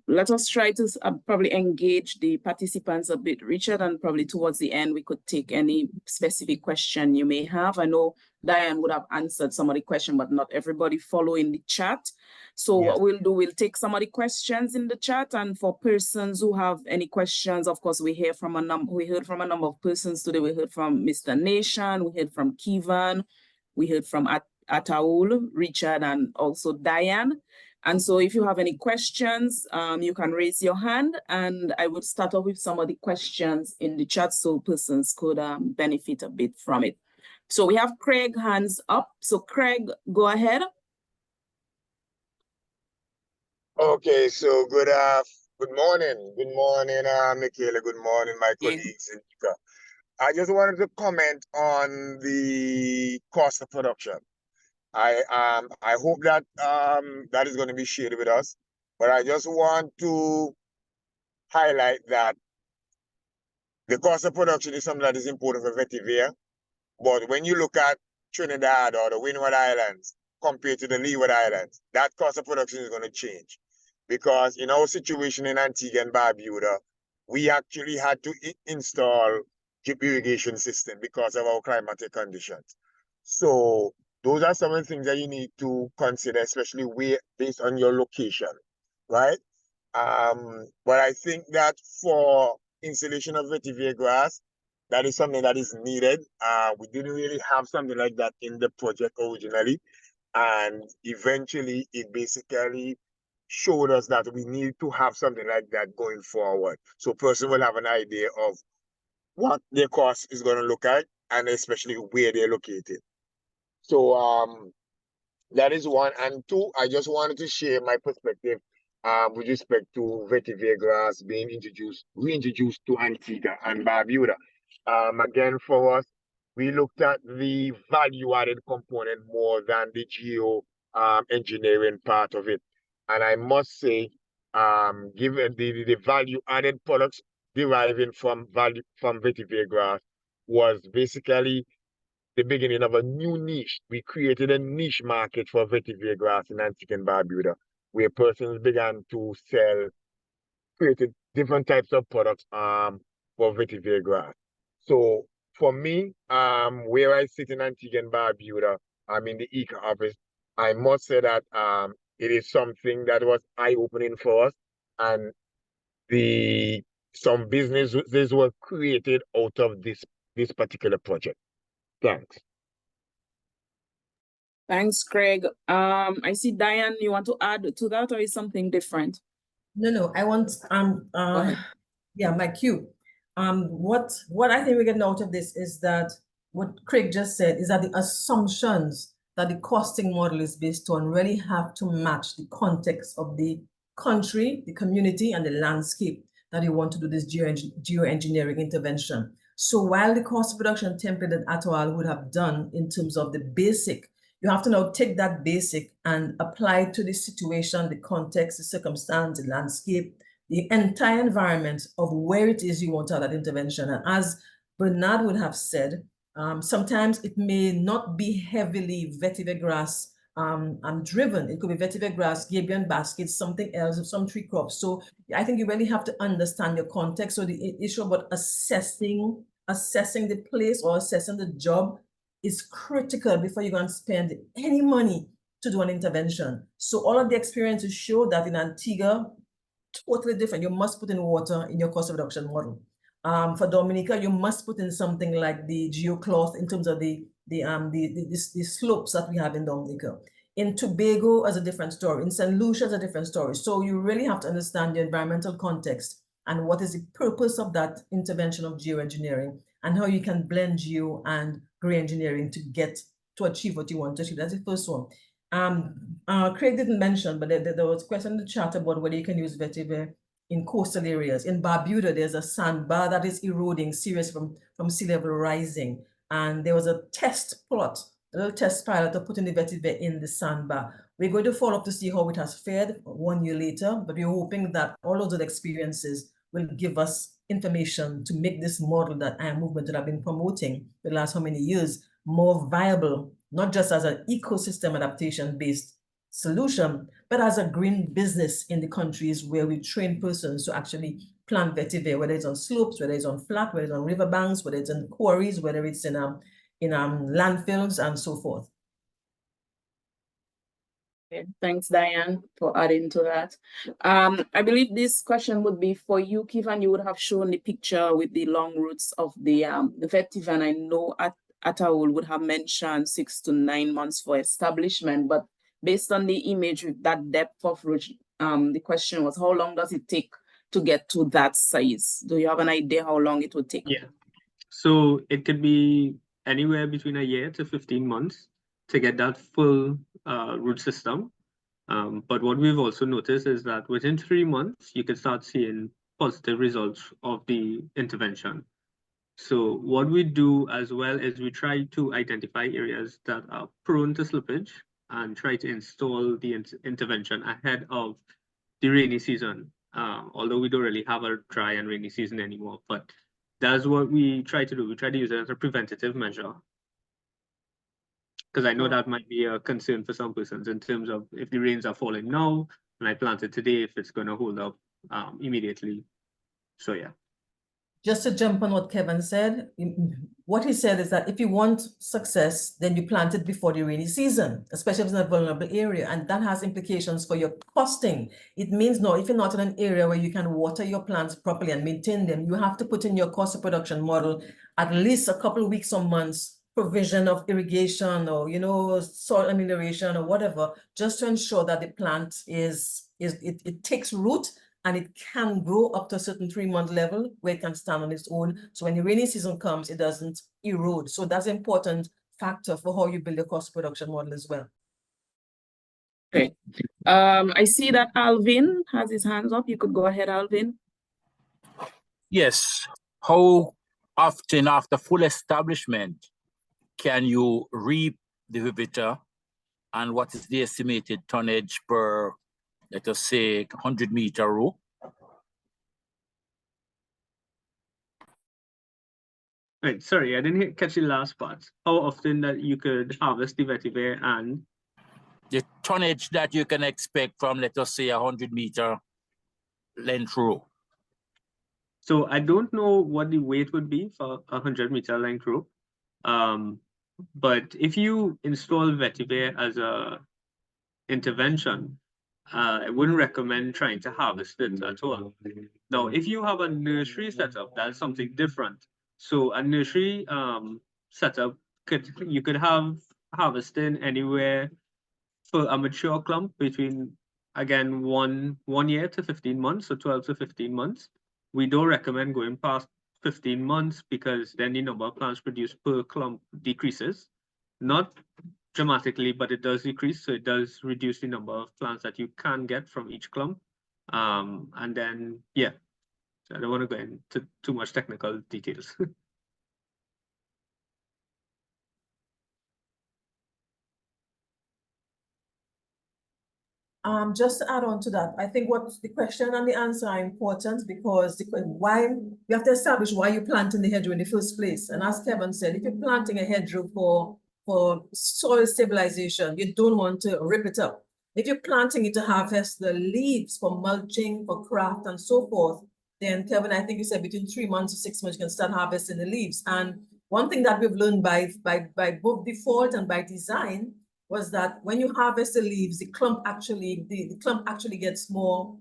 A: let us try to probably engage the participants a bit, Richard, and probably towards the end we could take any specific question you may have. I know Diane would have answered some of the question, but not everybody follow in the chat. So
H: Yes.
A: what we'll do, we'll take some of the questions in the chat, and for persons who have any questions, of course, we heard from a number of persons today. We heard from Mr. Nation, we heard from Kevan, we heard from Ataul, Richard, and also Diane. And so if you have any questions, you can raise your hand, and I would start off with some of the questions in the chat so persons could benefit a bit from it. So we have Craig hands up. So Craig, go ahead.
I: Okay, so good morning. Good morning, Michaela. Good morning, my colleagues in IICA. I just wanted to comment on the cost of production. I hope that that is going to be shared with us, but I just want to highlight that the cost of production is something that is important for vetiver. But when you look at Trinidad or the Windward Islands compared to the Leeward Islands, that cost of production is going to change, because in our situation in Antigua and Barbuda, we actually had to install drip irrigation system because of our climatic conditions. So those are some of the things that you need to consider, especially based on your location, right? But I think that for installation of vetiver grass, that is something that is needed. We didn't really have something like that in the project originally, and eventually it basically showed us that we need to have something like that going forward. So person will have an idea of what their cost is going to look like, and especially where they're located. So that is one. And two, I just wanted to share my perspective with respect to vetiver grass being reintroduced to Antigua and Barbuda. Again, for us, we looked at the value-added component more than the geo-engineering part of it. And I must say, given the value-added products deriving from vetiver grass was basically the beginning of a new niche. We created a niche market for vetiver grass in Antigua and Barbuda, where persons began to created different types of products for vetiver grass. So for me, where I sit in Antigua and Barbuda, I'm in the IICA office, I must say that it is something that was eye-opening for us, and some businesses were created out of this particular project. Thanks.
A: Thanks, Craig. I see Diane, you want to add to that, or is something different?
B: No, I want yeah, my cue. What I think we're getting out of this is that what Craig just said is that the assumptions that the costing model is based on really have to match the context of the country, the community, and the landscape that you want to do this geoengineering intervention. So while the cost of production template that Ataul would have done in terms of the basic, you have to now take that basic and apply it to the situation, the context, the circumstance, the landscape, the entire environment of where it is you want to have that intervention. And as Bernard would have said, sometimes it may not be heavily vetiver grass driven. It could be vetiver grass, gabion baskets, something else, some tree crops. So I think you really have to understand your context. So the issue about assessing the place or assessing the job is critical before you go and spend any money to do an intervention. So all of the experiences show that in Antigua, totally different. You must put in water in your cost reduction model. For Dominica, you must put in something like the geocloth in terms of the slopes that we have in Dominica. In Tobago is a different story. In St. Lucia is a different story. So you really have to understand the environmental context and what is the purpose of that intervention of geoengineering and how you can blend geo and gray engineering to achieve what you want to achieve. That's the first one. Craig didn't mention, but there was a question in the chat about whether you can use vetiver in coastal areas. In Barbuda, there's a sandbar that is eroding seriously from sea level rising. And there was a test plot, a little test pilot to put in the vetiver in the sandbar. We're going to follow up to see how it has fared 1 year later, but we're hoping that all of those experiences will give us information to make this model that IAMovement that I've been promoting the last how many years more viable, not just as an ecosystem adaptation-based solution, but as a green business in the countries where we train persons to actually plant vetiver, whether it's on slopes, whether it's on flat, whether it's on riverbanks, whether it's in quarries, whether it's in landfills and so forth.
A: Okay, thanks, Diane, for adding to that. I believe this question would be for you, Kevan. You would have shown the picture with the long roots of the vetiver, and I know Ataul would have mentioned 6 to 9 months for establishment, but based on the image with that depth of root, the question was, how long does it take to get to that size? Do you have an idea how long it would take?
F: Yeah, so it could be anywhere between a year to 15 months to get that full root system. But what we've also noticed is that within 3 months, you can start seeing positive results of the intervention. So what we do as well is we try to identify areas that are prone to slippage and try to install the intervention ahead of the rainy season. Although we don't really have a dry and rainy season anymore, but that's what we try to do. We try to use it as a preventative measure. Because I know that might be a concern for some persons in terms of if the rains are falling now and I plant it today, if it's going to hold up immediately. So yeah.
B: Just to jump on what Kevan said, what he said is that if you want success, then you plant it before the rainy season, especially if it's in a vulnerable area, and that has implications for your costing. It means no, if you're not in an area where you can water your plants properly and maintain them, you have to put in your cost of production model at least a couple of weeks or months provision of irrigation or, you know, soil amelioration or whatever, just to ensure that the plant it takes root and it can grow up to a certain 3-month level where it can stand on its own. So when the rainy season comes, it doesn't erode. So that's an important factor for how you build a cost production model as well.
A: Great. I see that Alvin has his hands up. You could go ahead, Alvin.
J: Yes. How often after full establishment can you reap the vetiver, and what is the estimated tonnage per, let us say, 100-meter row?
F: Right, sorry, I didn't catch the last part. How often that you could harvest the vetiver and?
J: The tonnage that you can expect from, let us say, 100-meter length row.
F: So I don't know what the weight would be for a 100-meter length row. But if you install vetiver as a intervention, I wouldn't recommend trying to harvest it at all. Now, if you have a nursery setup, that's something different. So a nursery setup, you could have harvesting anywhere for a mature clump between, again, one year to 15 months, so 12 to 15 months. We don't recommend going past 15 months because then the number of plants produced per clump decreases. Not dramatically, but it does decrease. So it does reduce the number of plants that you can get from each clump. And then, yeah, so I don't want to go into too much technical details.
B: Just to add on to that, I think what the question and the answer are important because why you have to establish why you're planting the hedgerow in the first place. And as Kevan said, if you're planting a hedgerow for soil stabilization, you don't want to rip it up. If you're planting it to harvest the leaves for mulching, for craft, and so forth, then Kevan, I think you said between 3 months to 6 months, you can start harvesting the leaves. And one thing that we've learned by both default and by design was that when you harvest the leaves, the clump actually gets more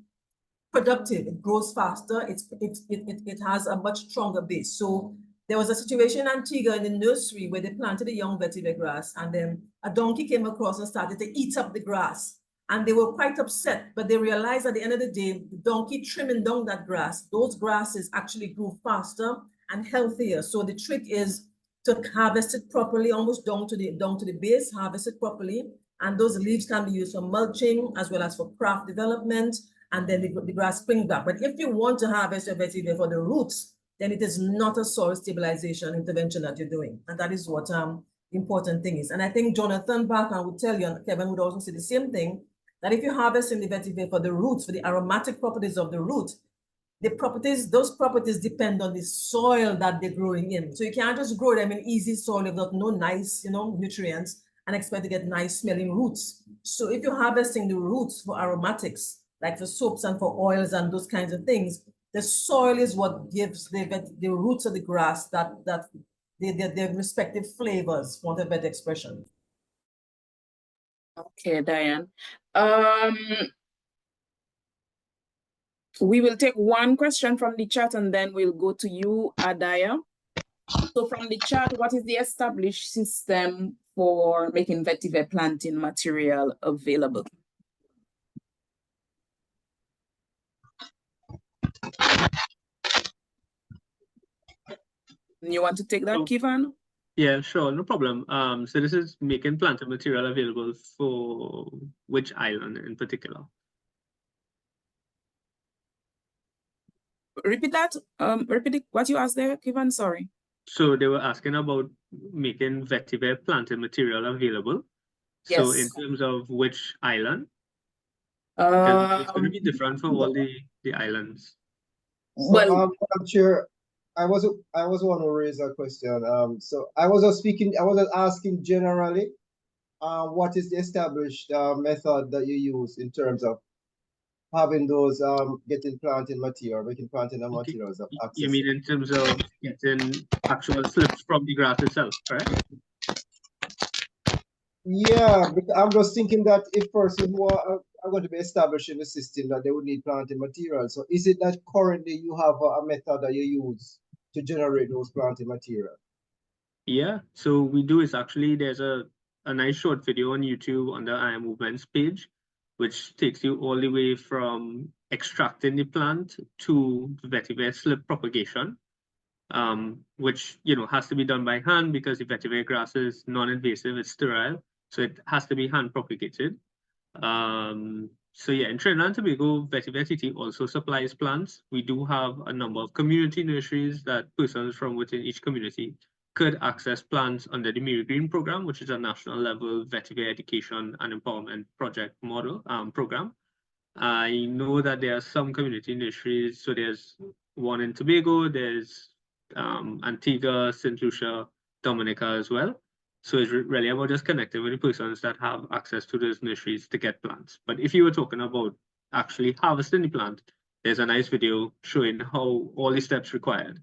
B: productive. It grows faster. It has a much stronger base. So there was a situation in Antigua in the nursery where they planted a young vetiver grass, and then a donkey came across and started to eat up the grass. And they were quite upset, but they realized at the end of the day, the donkey trimming down that grass, those grasses actually grew faster and healthier. So the trick is to harvest it properly, almost down to the base, harvest it properly, And those leaves can be used for mulching as well as for craft development, and then the grass springs back. But if you want to harvest your vetiver for the roots, then it is not a soil stabilization intervention that you're doing. And that is what the important thing is. And I think Jonathan Barker would tell you, and Kevin would also say the same thing, that if you're harvesting the vetiver for the roots, for the aromatic properties of the root, those properties depend on the soil that they're growing in. So you can't just grow them in easy soil without no nice, nutrients and expect to get nice smelling roots. So if you're harvesting the roots for aromatics, like for soaps and for oils and those kinds of things, the soil is what gives the roots of the grass their respective flavors, for the better expression.
A: Okay, Diane. We will take one question from the chat and then we'll go to you, Adaya. So from the chat, what is the established system for making vetiver planting material available? You want to take that, Kevan?
F: Yeah, sure, no problem. So this is making planting material available for which island in particular?
A: Repeat that. Repeat what you asked there, Kevan. Sorry.
F: So they were asking about making vetiver planting material available.
A: Yes.
F: So in terms of which island? It's going to be different for all the islands.
K: So,
A: Well,
K: I'm sure I was one who raised a question. So I was just asking generally, what is the established method that you use in terms of having those getting planting material, making planting materials of access?
F: You mean in terms of getting actual slips from the grass itself, correct?
K: Yeah, but I'm just thinking that if persons who are going to be establishing the system, that they would need planting material. So is it that currently you have a method that you use to generate those planting material?
F: Yeah, so we do is actually there's a nice short video on YouTube on the IAMovement's page, which takes you all the way from extracting the plant to vetiver slip propagation, which has to be done by hand because the vetiver grass is non-invasive, it's sterile, so it has to be hand propagated. So yeah, in Trinidad and Tobago, VetiverTT also supplies plants. We do have a number of community nurseries that persons from within each community could access plants under the Miri Green program, which is a national level vetiver education and empowerment project model program. I know that there are some community nurseries. So there's one in Tobago, there's Antigua, St. Lucia, Dominica as well. So it's really about just connecting with the persons that have access to those nurseries to get plants. But if you were talking about actually harvesting the plant, there's a nice video showing how all the steps required.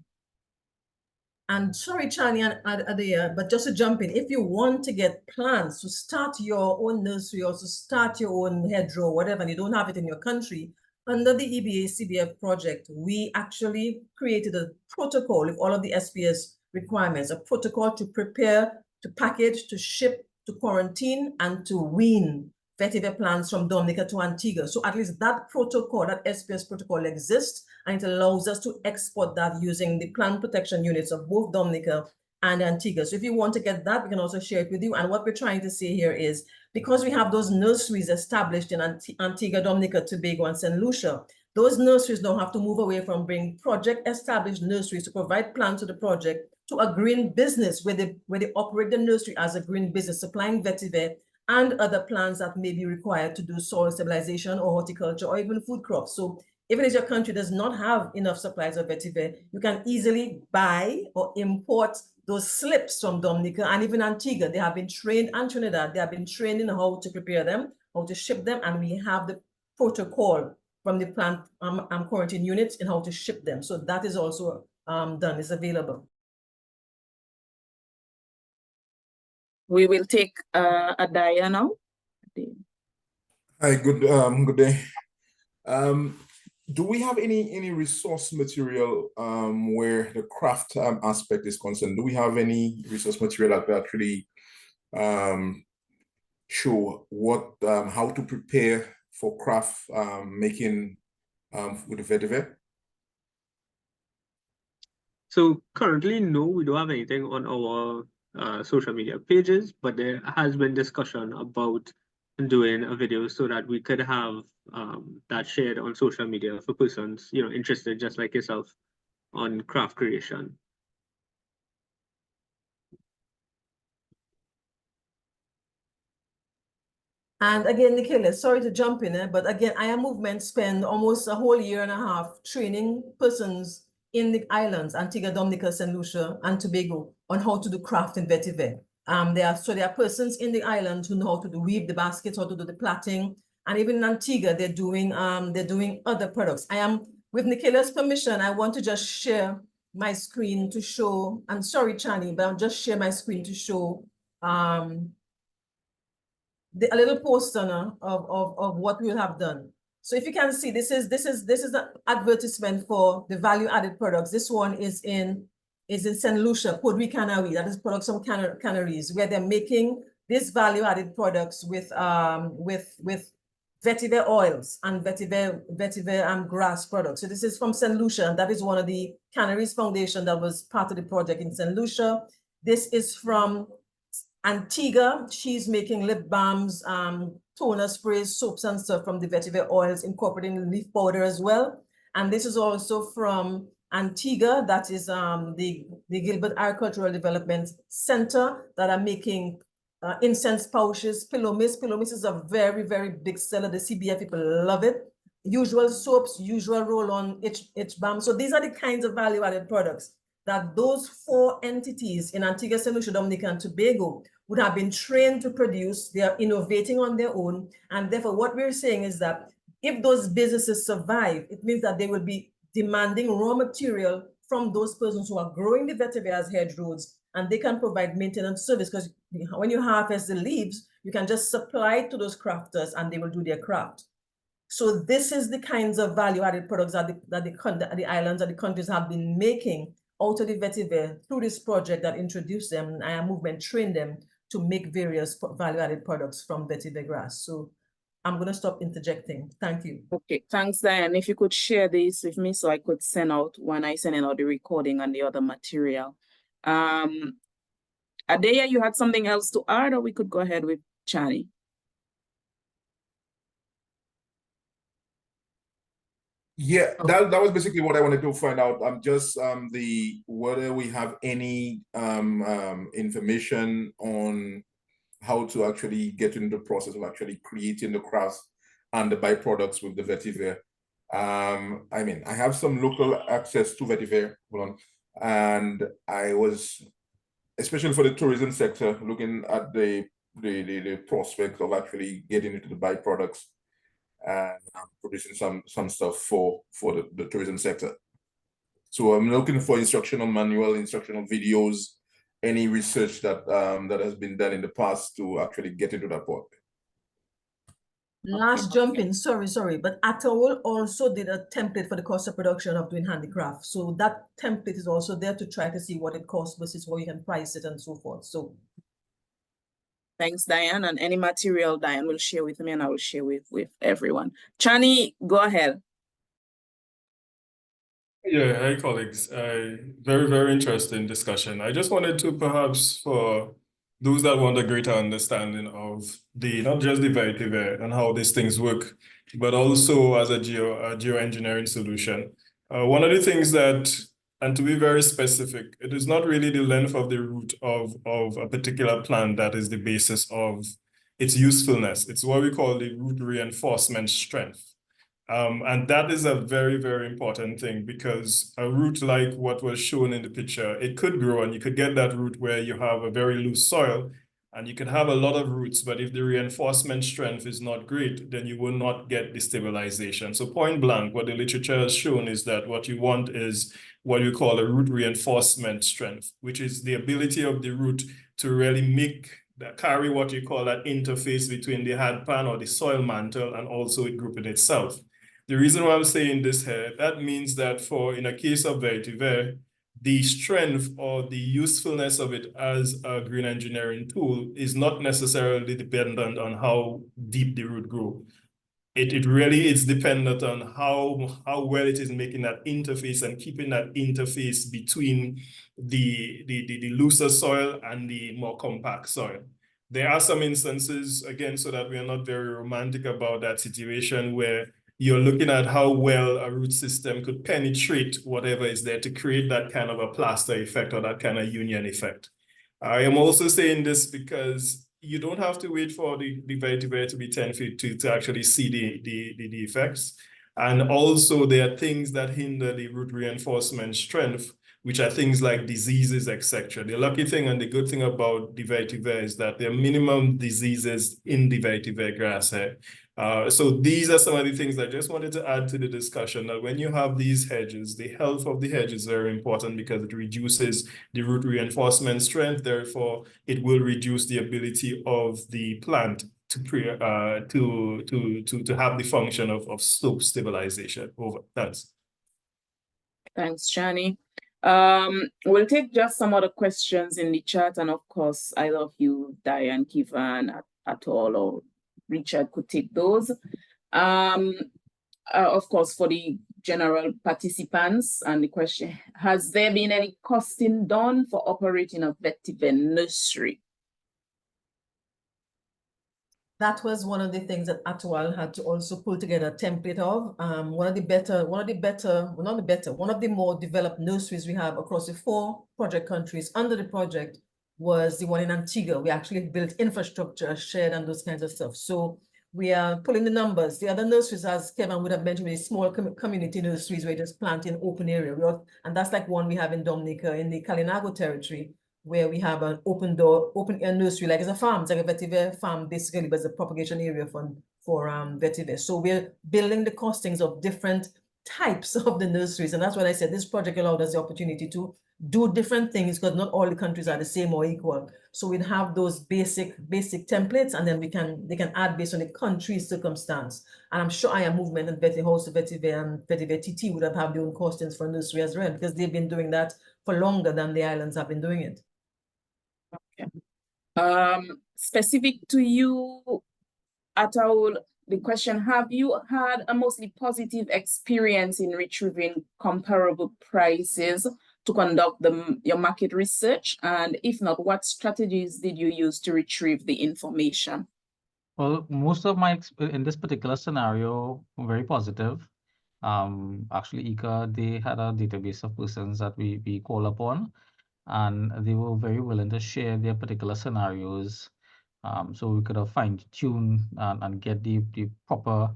B: And sorry, Chani and Adaya, but just to jump in, if you want to get plants to start your own nursery or to start your own hedgerow, whatever, and you don't have it in your country, under the EbA CBF project, we actually created a protocol with all of the SPS requirements, a protocol to prepare, to package, to ship, to quarantine, and to wean vetiver plants from Dominica to Antigua. So at least that protocol, that SPS protocol exists, and it allows us to export that using the plant protection units of both Dominica and Antigua. So if you want to get that, we can also share it with you. And what we're trying to say here is, because we have those nurseries established in Antigua, Dominica, Tobago, and St. Lucia, those nurseries don't have to move away from being project-established nurseries to provide plants to the project to a green business where they operate the nursery as a green business, supplying vetiver and other plants that may be required to do soil stabilization or horticulture or even food crops. So even if your country does not have enough supplies of vetiver, you can easily buy or import those slips from Dominica and even Antigua. They have been trained, and Trinidad, they have been trained in how to prepare them, how to ship them, and we have the protocol from the plant quarantine units in how to ship them. So that is also done, is available.
A: we will take Adaya now.
L: Hi, good day. Do we have any resource material where the craft aspect is concerned? Do we have any resource material that actually show what how to prepare for craft making with the vetiver?
F: So currently, no, we don't have anything on our social media pages, but there has been discussion about doing a video so that we could have that shared on social media for persons, you know, interested just like yourself on craft creation.
B: And again, Nikhil, sorry to jump in, but again, IAMovement spent almost a whole year and a half training persons in the islands, Antigua, Dominica, St. Lucia, and Tobago, on how to do craft in vetiver. There are persons in the island who know how to weave the baskets, how to do the plaiting, and even in Antigua, they're doing other products. I am, with Nikhila's permission, I want to just share my screen to show. I'm sorry, Chani, but I'll just share my screen to show a little poster now of what we'll have done. So if you can see, this is an advertisement for the value-added products. This one is in St. Lucia, Puerto Rican. That is products from Canaries, where they're making these value-added products with vetiver oils and vetiver grass products. So this is from St. Lucia, and that is one of the Canaries Foundation that was part of the project in St. Lucia. This is from Antigua. She's making lip balms, toner sprays, soaps and stuff from the vetiver oils, incorporating leaf powder as well. And this is also from Antigua. That is the Gilbert Agricultural Development Center that are making incense pouches, pillow mist. Pillow mist is a very, very big seller. The CBF people love it. Usual soaps, usual roll-on itch balm. So these are the kinds of value-added products that those 4 entities in Antigua, St. Lucia, Dominica, and Tobago would have been trained to produce. They are innovating on their own. And therefore, what we're saying is that if those businesses survive, it means that they will be demanding raw material from those persons who are growing the vetiver as hedgerows, and they can provide maintenance service, because when you harvest the leaves, you can just supply it to those crafters and they will do their craft. So this is the kinds of value-added products that the islands and the countries have been making out of the vetiver through this project that introduced them, and IAMovement trained them to make various value-added products from vetiver grass. So I'm going to stop interjecting. Thank you.
A: Okay, thanks, Diane. If you could share this with me so I could send out, when I send out the recording and the other material. Adea, you had something else to add, or we could go ahead with Chani?
L: Yeah, that was basically what I wanted to find out. Just whether we have any information on how to actually get into the process of actually creating the crafts and the byproducts with the vetiver. I mean, I have some local access to vetiver, and I was, especially for the tourism sector, looking at the prospect of actually getting into the byproducts and producing some stuff for the tourism sector. So I'm looking for instructional manual, instructional videos, any research that that has been done in the past to actually get into that part.
B: Last jump in, sorry, but Ataul also did a template for the cost of production of doing handicraft. So that template is also there to try to see what it costs versus how you can price it and so forth. So
A: thanks, Diane. And any material Diane will share with me and I will share with everyone. Chani, go ahead.
M: Yeah, hi colleagues. Very, very interesting discussion. I just wanted to perhaps, for those that want a greater understanding of not just the vetiver and how these things work, but also as a geoengineering solution. One of the things that, and to be very specific, it is not really the length of the root of a particular plant that is the basis of its usefulness. It's what we call the root reinforcement strength. And that is a very, very important thing, because a root like what was shown in the picture, it could grow and you could get that root where you have a very loose soil and you can have a lot of roots, but if the reinforcement strength is not great, then you will not get the stabilization. So point blank, what the literature has shown is that what you want is what you call a root reinforcement strength, which is the ability of the root to really carry what you call that interface between the hard pan or the soil mantle and also it group in itself. The reason why I'm saying this here, that means that in a case of vetiver, the strength or the usefulness of it as a green engineering tool is not necessarily dependent on how deep the root grow. It really is dependent on how well it is making that interface and keeping that interface between the looser soil and the more compact soil. There are some instances, again, so that we are not very romantic about that situation where you're looking at how well a root system could penetrate whatever is there to create that kind of a plaster effect or that kind of union effect. I am also saying this because you don't have to wait for the vetiver to be 10 feet to actually see the effects. And also there are things that hinder the root reinforcement strength, which are things like diseases, etc. The lucky thing and the good thing about the vetiver is that there are minimum diseases in the vetiver grass here. So these are some of the things I just wanted to add to the discussion, that when you have these hedges, the health of the hedge is very important because it reduces the root reinforcement strength. Therefore, it will reduce the ability of the plant to have the function of slope stabilization. Over. Thanks.
A: Thanks, Johnny. We'll take just some other questions in the chat, and of course, I love you, Diane, Kevan, Ataul, or Richard could take those. Of course, for the general participants, and the question, has there been any costing done for operating a vetiver nursery?
B: That was one of the things that Ataul had to also pull together a template of. One of the more developed nurseries we have across the 4 project countries under the project was the one in Antigua. We actually built infrastructure, shared, and those kinds of stuff. So we are pulling the numbers. The other nurseries, as Kevan would have mentioned, is small community nurseries where you just plant in open area. And that's like one we have in Dominica in the Kalinago territory, where we have an open air nursery, like it's a farm, it's like a vetiver farm basically, but it's a propagation area for vetiver. So we're building the costings of different types of the nurseries. And that's what I said, this project allowed us the opportunity to do different things because not all the countries are the same or equal. So we'd have those basic templates, and then they can add based on the country's circumstance. And I'm sure IAMovement and vetiver and VetiverTT would have their own costings for nursery as well, because they've been doing that for longer than the islands have been doing it.
A: Okay. Specific to you, Ataul, the question, have you had a mostly positive experience in retrieving comparable prices to conduct your market research? And if not, what strategies did you use to retrieve the information?
G: Well, most of in this particular scenario, very positive. Actually, IICA, they had a database of persons that we call upon, and they were very willing to share their particular scenarios. So we could have fine-tuned and get the proper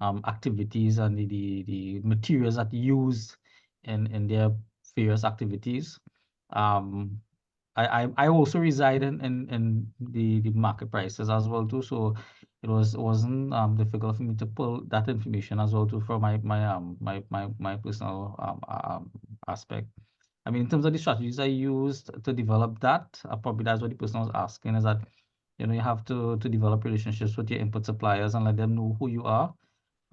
G: activities and the materials that used in their various activities. I also reside in the market prices as well too, so it wasn't difficult for me to pull that information as well too from my personal aspect. I mean, in terms of the strategies I used to develop that, probably that's what the person was asking, is that, you know, you have to develop relationships with your input suppliers and let them know who you are.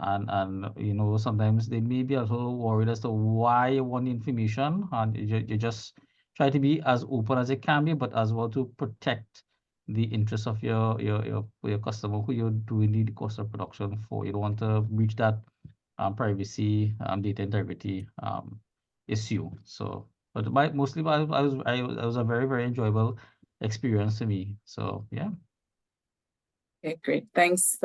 G: And you know, sometimes they may be a little worried as to why you want the information, and you just try to be as open as it can be, but as well to protect the interests of your customer who you're doing the cost of production for. You don't want to breach that privacy, data integrity issue. So, but mostly I was a very, very enjoyable experience to me. So yeah.
A: Okay, great. Thanks,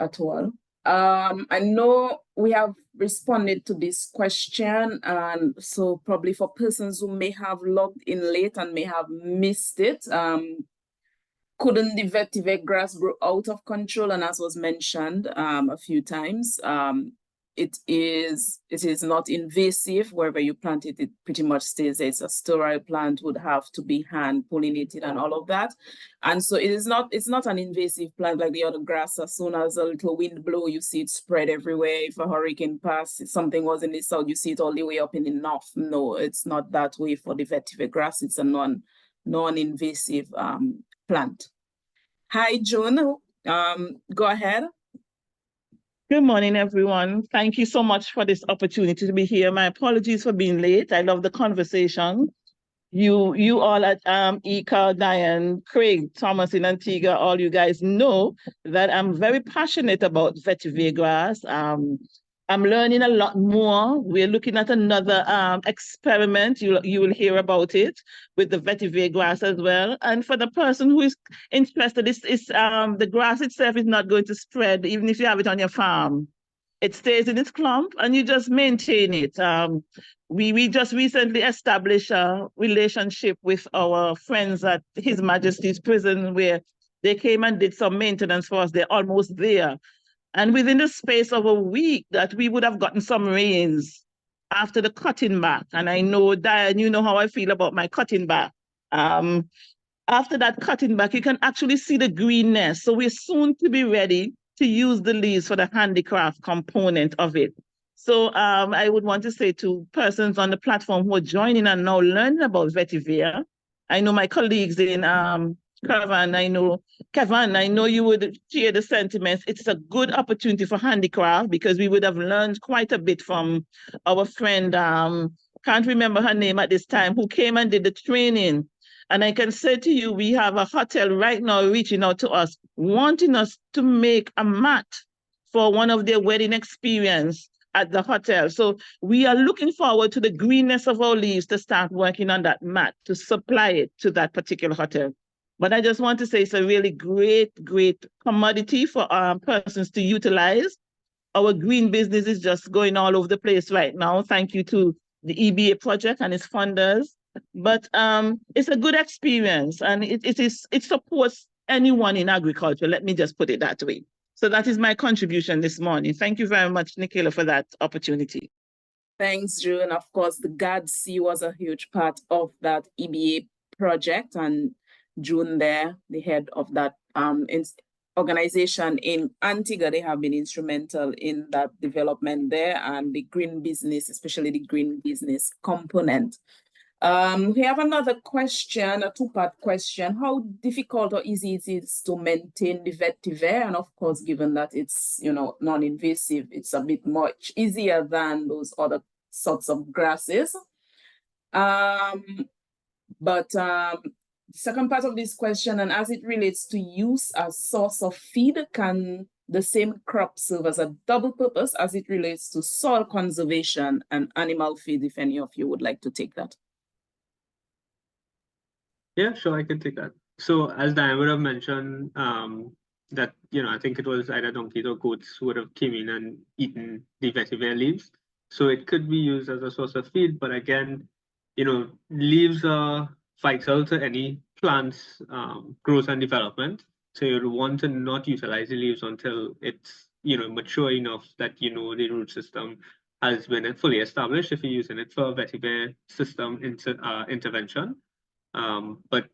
A: Ataul. I know we have responded to this question, and so probably for persons who may have logged in late and may have missed it, couldn't the vetiver grass grow out of control? And as was mentioned a few times, it is not invasive. Wherever you plant it, it pretty much stays there. It's a sterile plant, would have to be hand pollinated and all of that. And so it's not an invasive plant like the other grass. As soon as a little wind blow, you see it spread everywhere. If a hurricane passes, if something was in the south, you see it all the way up in the north. No, it's not that way for the vetiver grass. It's a non-invasive plant. Hi, June. Go ahead.
N: Good morning, everyone. Thank you so much for this opportunity to be here. My apologies for being late. I love the conversation. You all at IICA, Diane, Craig, Thomas in Antigua, all you guys know that I'm very passionate about vetiver grass. I'm learning a lot more. We're looking at another experiment. You will hear about it with the vetiver grass as well. And for the person who is interested, the grass itself is not going to spread even if you have it on your farm. It stays in its clump and you just maintain it. We just recently established a relationship with our friends at His Majesty's Prison where they came and did some maintenance for us. They're almost there. And within the space of a week that we would have gotten some rains after the cutting back. And I know, Diane, you know how I feel about my cutting back. After that cutting back, you can actually see the greenness. So we're soon to be ready to use the leaves for the handicraft component of it. So I would want to say to persons on the platform who are joining and now learning about vetiver, I know my colleagues in Kevan, I know you would share the sentiments. It's a good opportunity for handicraft because we would have learned quite a bit from our friend, can't remember her name at this time, who came and did the training. And I can say to you, we have a hotel right now reaching out to us, wanting us to make a mat for one of their wedding experience at the hotel. So we are looking forward to the greenness of our leaves to start working on that mat, to supply it to that particular hotel. But I just want to say it's a really great, great commodity for persons to utilize. Our green business is just going all over the place right now. Thank you to the EbA project and its funders. But it's a good experience and it supports anyone in agriculture. Let me just put it that way. So that is my contribution this morning. Thank you very much, Nicola, for that opportunity.
A: Thanks, June. Of course, the GADC was a huge part of that EbA project, and June there, the head of that organization in Antigua, they have been instrumental in that development there and the green business, especially the green business component. We have another question, a two-part question. How difficult or easy it is to maintain the vetiver? And of course, given that it's, non-invasive, it's a bit much easier than those other sorts of grasses. The second part of this question, and as it relates to use as source of feed, can the same crop serve as a double purpose as it relates to soil conservation and animal feed, if any of you would like to take that?
F: Yeah, sure, I can take that. So as Diane would have mentioned, that, I think it was either donkeys or goats who would have came in and eaten the vetiver leaves. So it could be used as a source of feed, but again, leaves are vital to any plant's growth and development. So you'd want to not utilize the leaves until it's, mature enough that, the root system has been fully established if you're using it for vetiver system intervention. But,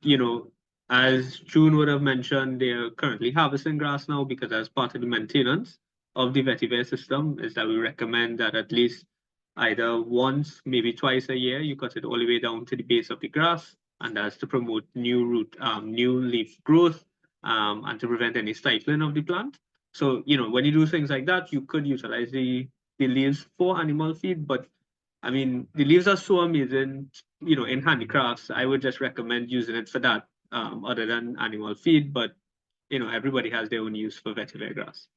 F: as June would have mentioned, they're currently harvesting grass now because as part of the maintenance of the vetiver system is that we recommend that at least either once, maybe twice a year, you cut it all the way down to the base of the grass, and that's to promote new leaf growth and to prevent any stifling of the plant. So, when you do things like that, you could utilize the leaves for animal feed, but I mean, the leaves are so amazing, in handicrafts. I would just recommend using it for that, other than animal feed, but, everybody has their own use for vetiver grass.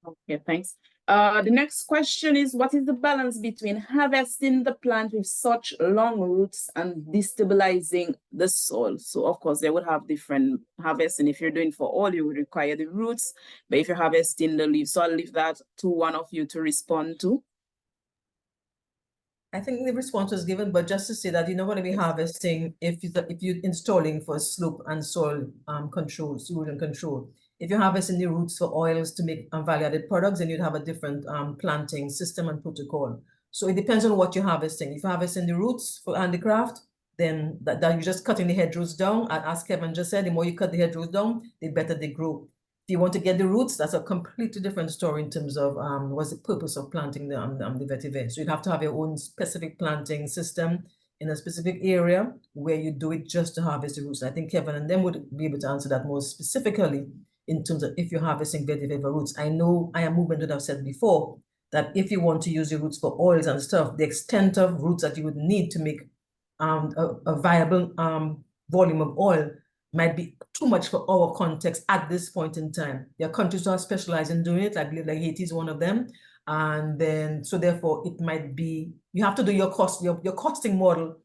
A: Okay, thanks. The next question is, what is the balance between harvesting the plant with such long roots and destabilizing the soil? So of course, they would have different harvesting. If you're doing for oil, you would require the roots, but if you're harvesting the leaves, so I'll leave that to one of you to respond to.
B: I think the response was given, but just to say that you're not going to be harvesting if you're installing for slope and soil control, erosion control. If you're harvesting the roots for oils to make value-added products, then you'd have a different planting system and protocol. So it depends on what you're harvesting. If you're harvesting the roots for handicraft, then that you're just cutting the hedgerows down. And as Kevan just said, the more you cut the hedgerows down, the better they grow. If you want to get the roots, that's a completely different story in terms of what's the purpose of planting the vetiver. So you'd have to have your own specific planting system in a specific area where you do it just to harvest the roots. I think Kevan and them would be able to answer that more specifically in terms of if you're harvesting vetiver roots. I know IAMovement would have said before that if you want to use your roots for oils and stuff, the extent of roots that you would need to make a viable volume of oil might be too much for our context at this point in time. There are countries who are specialized in doing it. I believe like Haiti is one of them. And then, so therefore it might be, you have to do your costing model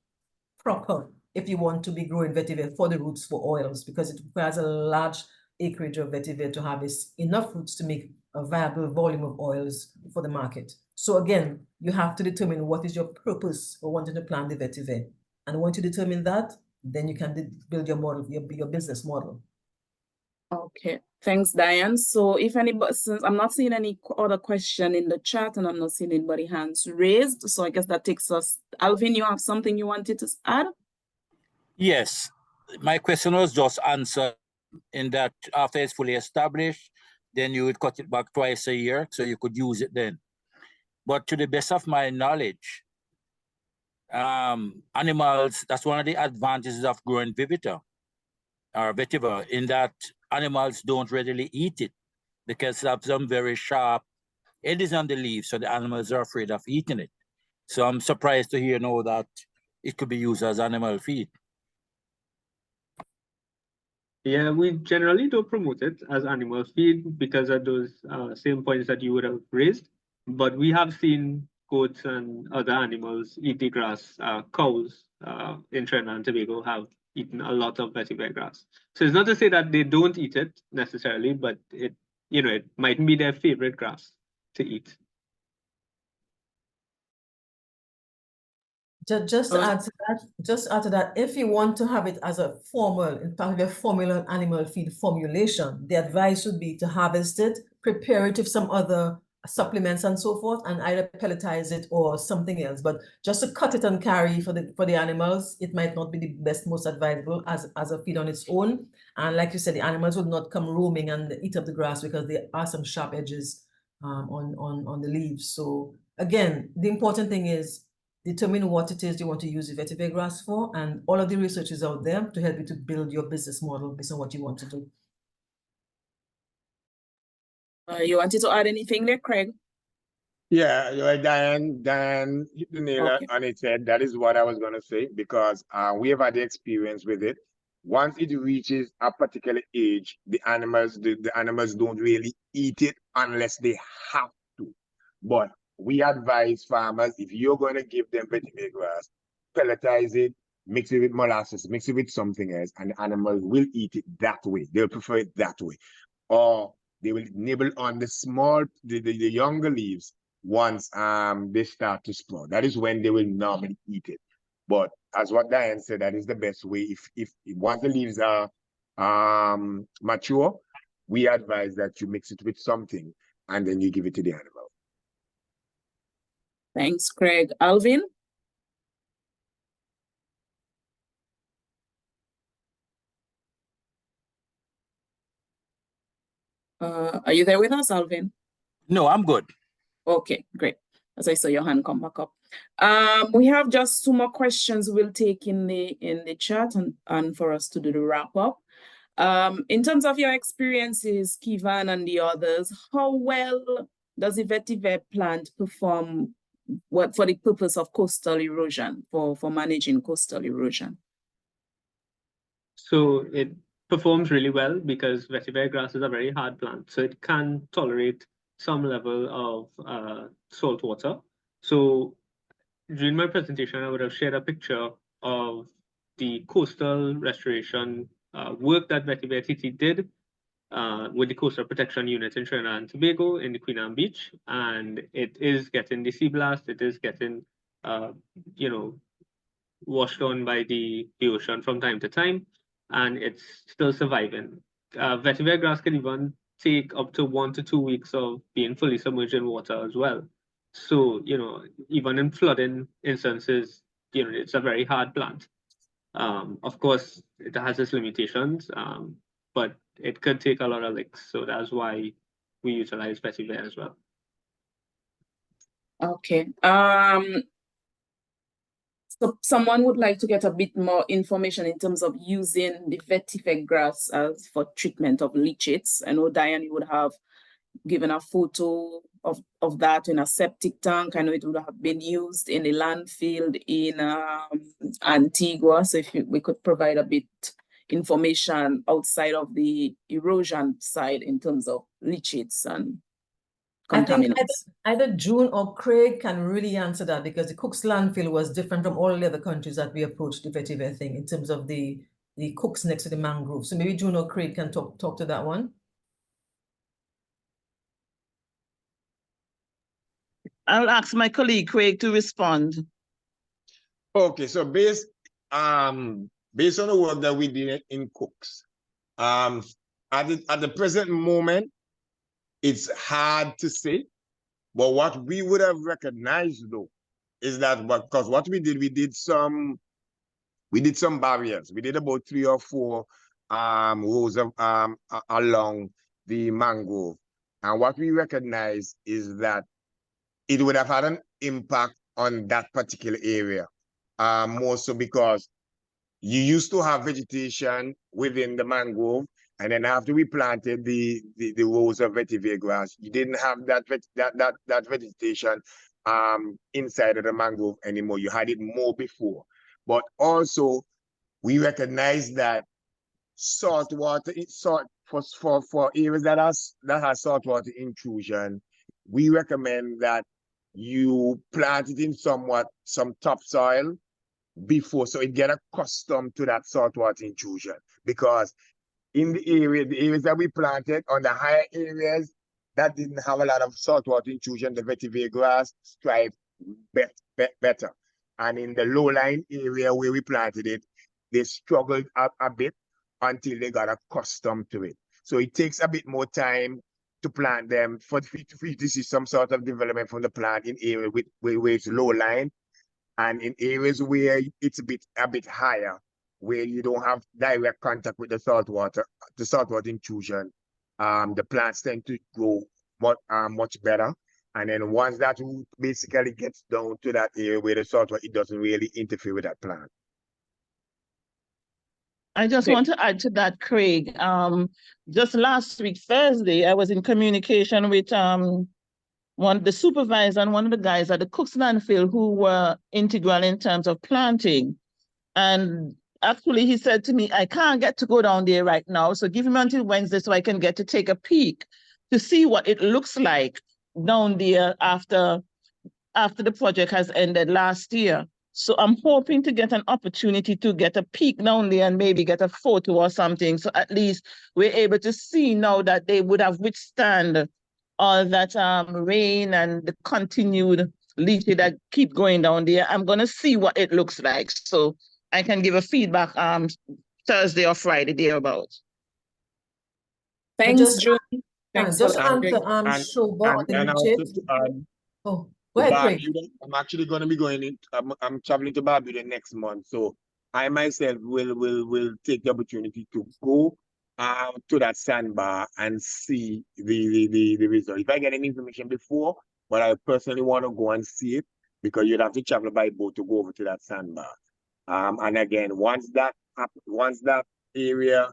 B: proper if you want to be growing vetiver for the roots for oils, because it requires a large acreage of vetiver to harvest enough roots to make a viable volume of oils for the market. So again, you have to determine what is your purpose for wanting to plant the vetiver. And once you determine that, then you can build your model, your business model.
A: Okay, thanks, Diane. So if anybody, since I'm not seeing any other question in the chat and I'm not seeing anybody hands raised, so I guess that takes us, Alvin, you have something you wanted to add?
J: Yes, my question was just answered in that after it's fully established, then you would cut it back twice a year, so you could use it then. But to the best of my knowledge, animals, that's one of the advantages of growing vivita or vetiver, in that animals don't readily eat it because it has some very sharp edges on the leaves, so the animals are afraid of eating it. So I'm surprised to hear now that it could be used as animal feed.
F: Yeah, we generally don't promote it as animal feed because of those same points that you would have raised. But we have seen goats and other animals eat the grass. Cows in Trinidad and Tobago have eaten a lot of vetiver grass. So it's not to say that they don't eat it necessarily, but it mightn't be their favorite grass to eat.
B: Just to add to that, if you want to have it as a formal, in fact, a formula animal feed formulation, the advice would be to harvest it, prepare it with some other supplements and so forth, and either pelletize it or something else. But just to cut it and carry for the animals, it might not be the best, most advisable as a feed on its own. And like you said, the animals would not come roaming and eat up the grass because there are some sharp edges on the leaves. So again, the important thing is determine what it is you want to use the vetiver grass for, and all of the research is out there to help you to build your business model based on what you want to do.
A: You wanted to add anything there, Craig?
I: Yeah, Diane hit the nail on its head. That is what I was going to say, because we have had the experience with it. Once it reaches a particular age, the animals don't really eat it unless they have to. But we advise farmers, if you're going to give them vetiver grass, pelletize it, mix it with molasses, mix it with something else, and the animals will eat it that way. They'll prefer it that way. Or they will nibble on the younger leaves once they start to sprout. That is when they will normally eat it. But as what Diane said, that is the best way. If once the leaves are mature, we advise that you mix it with something and then you give it to the animal.
A: Thanks, Craig. Alvin? Are you there with us, Alvin?
J: No, I'm good.
A: Okay, great. As I saw your hand come back up. We have just 2 more questions we'll take in the chat and for us to do the wrap up. In terms of your experiences, Kevan and the others, how well does the vetiver plant perform for the purpose of coastal erosion, for managing coastal erosion?
F: So it performs really well because vetiver grass is a very hard plant. So it can tolerate some level of salt water. So during my presentation, I would have shared a picture of the coastal restoration work that VetiverTT did with the Coastal Protection Unit in Trinidad and Tobago in the Queen Anne Beach. And it is getting the sea blast, it is getting, washed on by the ocean from time to time, and it's still surviving. Vetiver grass can even take up to 1 to 2 weeks of being fully submerged in water as well. So, even in flooding instances, it's a very hard plant. Of course, it has its limitations, but it could take a lot of licks. So that's why we utilize vetiver as well.
A: Okay. So someone would like to get a bit more information in terms of using the vetiver grass for treatment of leachates. I know, Diane, you would have given a photo of that in a septic tank. I know it would have been used in a landfill in Antigua. So if we could provide a bit information outside of the erosion side in terms of leachates and contaminants?
B: I think either June or Craig can really answer that, because the Cook's landfill was different from all the other countries that we approached the vetiver thing in terms of the Cooks next to the mangrove. So maybe June or Craig can talk to that one.
N: I'll ask my colleague Craig to respond.
I: Okay, so based on the work that we did in Cooks, at the present moment, it's hard to say, but what we would have recognized though is that because what we did some barriers. We did about 3 or 4 rows of along the mangrove, and what we recognized is that it would have had an impact on that particular area, more so because you used to have vegetation within the mangrove, and then after we planted the rows of vetiver grass, you didn't have that vegetation inside of the mangrove anymore. You had it more before. But also we recognize that for areas that has saltwater intrusion, we recommend that you plant it in some topsoil before, so it get accustomed to that saltwater intrusion. Because in the areas that we planted on the higher areas that didn't have a lot of saltwater intrusion, the vetiver grass thrived better. And in the low-lying area where we planted it, they struggled a bit until they got accustomed to it. So it takes a bit more time to plant them for you to see some sort of development from the plant in areas where it's low-lying, and in areas where it's a bit higher, where you don't have direct contact with the saltwater intrusion, the plants tend to grow much better. And then once that root basically gets down to that area where the saltwater, it doesn't really interfere with that plant.
N: I just want to add to that, Craig. Just last week, Thursday, I was in communication with the supervisor and one of the guys at the Cooks landfill who were integral in terms of planting. And actually, he said to me, I can't get to go down there right now, so give me until Wednesday so I can get to take a peek to see what it looks like down there after the project has ended last year. So I'm hoping to get an opportunity to get a peek down there and maybe get a photo or something. So at least we're able to see now that they would have withstand all that rain and the continued leachate that keep going down there. I'm going to see what it looks like, so I can give a feedback Thursday or Friday thereabouts.
A: Thanks, June. Thanks
B: just
A: for
B: answer Shoba the leachate. Oh, go ahead, Craig.
I: I'm actually going to be going in. I'm traveling to Barbuda next month, so I myself will take the opportunity to go to that sandbar and see the result. If I get any information before, but I personally want to go and see it, because you'd have to travel by boat to go over to that sandbar. And again, once that area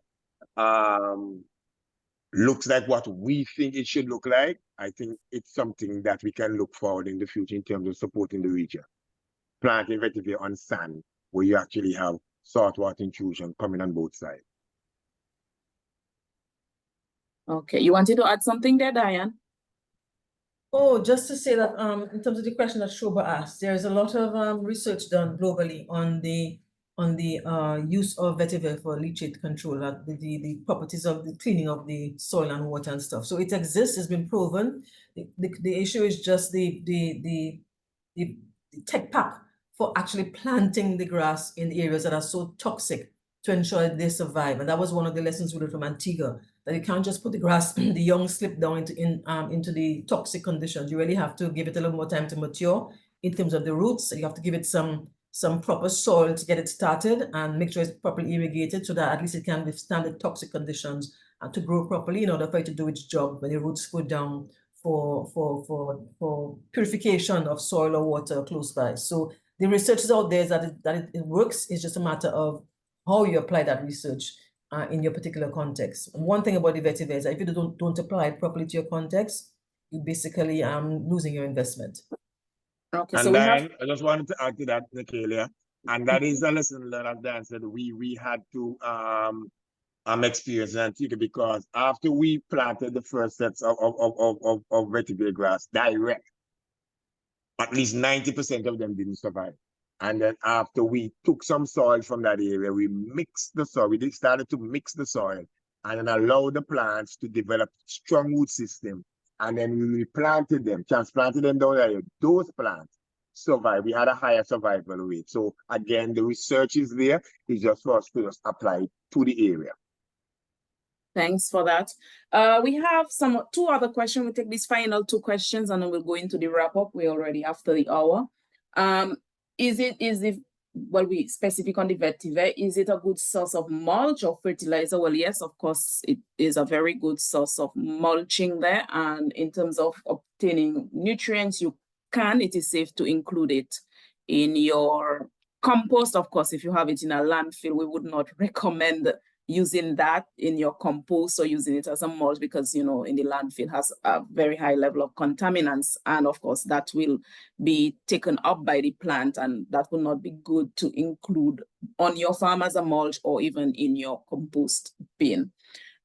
I: looks like what we think it should look like, I think it's something that we can look forward in the future in terms of supporting the region. Planting vetiver on sand, where you actually have saltwater intrusion coming on both sides.
A: Okay, you wanted to add something there, Diane?
B: Oh, just to say that in terms of the question that Shoba asked, there is a lot of research done globally on the use of vetiver for leachate control, the properties of the cleaning of the soil and water and stuff. So it exists, it's been proven. The issue is just the tech pack for actually planting the grass in the areas that are so toxic to ensure that they survive. And that was one of the lessons we learned from Antigua, that you can't just put the grass, the young slip down into the toxic conditions. You really have to give it a little more time to mature in terms of the roots. You have to give it some proper soil to get it started and make sure it's properly irrigated so that at least it can withstand the toxic conditions and to grow properly in order for it to do its job when the roots go down for purification of soil or water close by. So the research is out there that it works. It's just a matter of how you apply that research in your particular context. One thing about the vetiver is that if you don't apply it properly to your context, you basically losing your investment.
A: Okay,
I: and
A: so
I: then I just wanted to add to that, Nicalia, And that is a lesson learned, as Dan said, we had to experience in Antigua, because after we planted the first sets of vetiver grass direct, at least 90% of them didn't survive. And then after we took some soil from that area, we mixed the soil. We started to mix the soil and then allow the plants to develop strong root system. And then we replanted them, transplanted them down there. Those plants survived. We had a higher survival rate. So again, the research is there. It's just for us to just apply it to the area.
A: Thanks for that. We have two other questions. We'll take these final two questions and then we'll go into the wrap up. We're already after the hour. We specific on the vetiver, is it a good source of mulch or fertilizer? Well, yes, of course, it is a very good source of mulching there. And in terms of obtaining nutrients, it is safe to include it in your compost. Of course, if you have it in a landfill, we would not recommend using that in your compost or using it as a mulch, because, in the landfill has a very high level of contaminants. And of course, that will be taken up by the plant, and that will not be good to include on your farm as a mulch or even in your compost bin.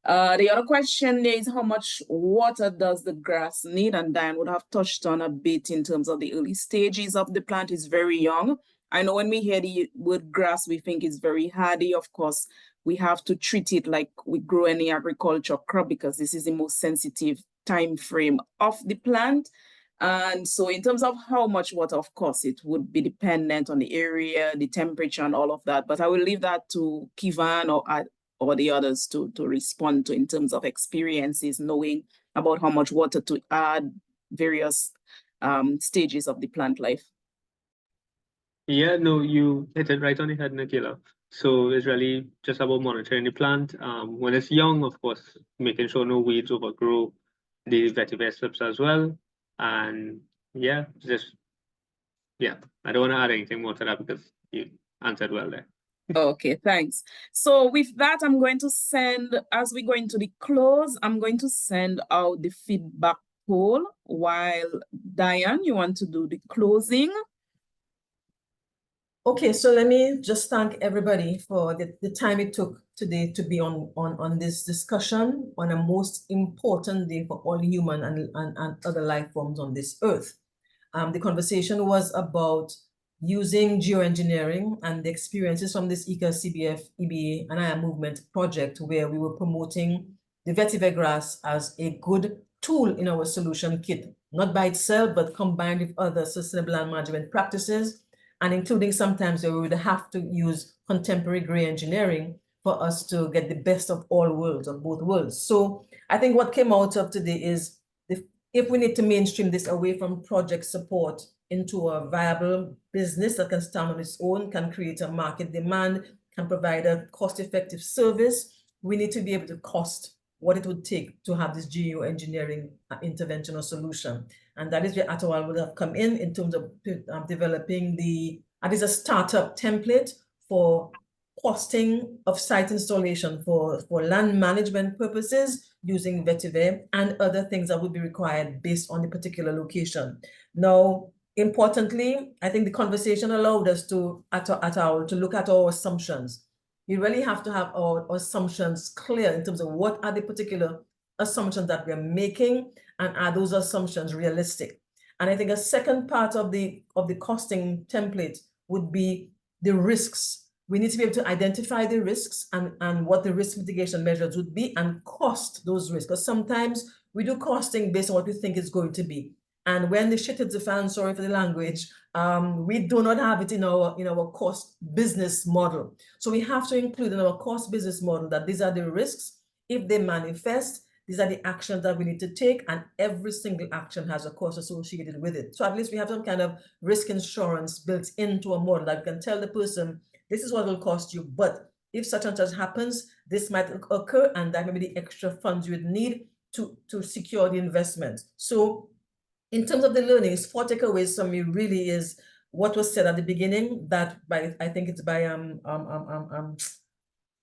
A: The other question is, how much water does the grass need? And Diane would have touched on a bit in terms of the early stages of the plant. Is very young. I know when we hear the word grass, we think it's very hardy. Of course, we have to treat it like we grow any agriculture crop, because this is the most sensitive time frame of the plant. And so in terms of how much water, of course, it would be dependent on the area, the temperature and all of that. But I will leave that to Kevan or the others to respond to in terms of experiences, knowing about how much water to add, various stages of the plant life.
F: Yeah, no, you hit it right on the head, Nikila. So it's really just about monitoring the plant. When it's young, of course, making sure no weeds overgrow the vetiver slips as well. And I don't want to add anything more to that because you answered well there.
A: Okay, thanks. So with that, I'm going to send, as we go into the close, I'm going to send out the feedback poll while Diane, you want to do the closing?
B: Okay, so let me just thank everybody for the time it took today to be on this discussion on a most important day for all human and other life forms on this earth. The conversation was about using geoengineering and the experiences from this IICA, CBF, EbA, and IAMovement project, where we were promoting the vetiver grass as a good tool in our solution kit, not by itself, but combined with other sustainable land management practices, and including sometimes where we would have to use contemporary gray engineering for us to get the best of all worlds, of both worlds. So I think what came out of today is if we need to mainstream this away from project support into a viable business that can stand on its own, can create a market demand, can provide a cost-effective service, we need to be able to cost what it would take to have this geoengineering intervention or solution. And that is where Ataul would have come in terms of developing at least a startup template for costing of site installation for land management purposes using vetiver and other things that would be required based on the particular location. Now, importantly, I think the conversation allowed us to look at our assumptions. You really have to have our assumptions clear in terms of what are the particular assumptions that we're making, and are those assumptions realistic? And I think a second part of the costing template would be the risks. We need to be able to identify the risks and what the risk mitigation measures would be and cost those risks. Because sometimes we do costing based on what we think it's going to be. And when the shit hits the fan, sorry for the language, we do not have it in our cost business model. So we have to include in our cost business model that these are the risks. If they manifest, these are the actions that we need to take, and every single action has a cost associated with it. So at least we have some kind of risk insurance built into a model that can tell the person, this is what it will cost you, but if such and such happens, this might occur, and that may be the extra funds you would need to secure the investment. So in terms of the learnings, 4 takeaways from me really is what was said at the beginning, that I think it's by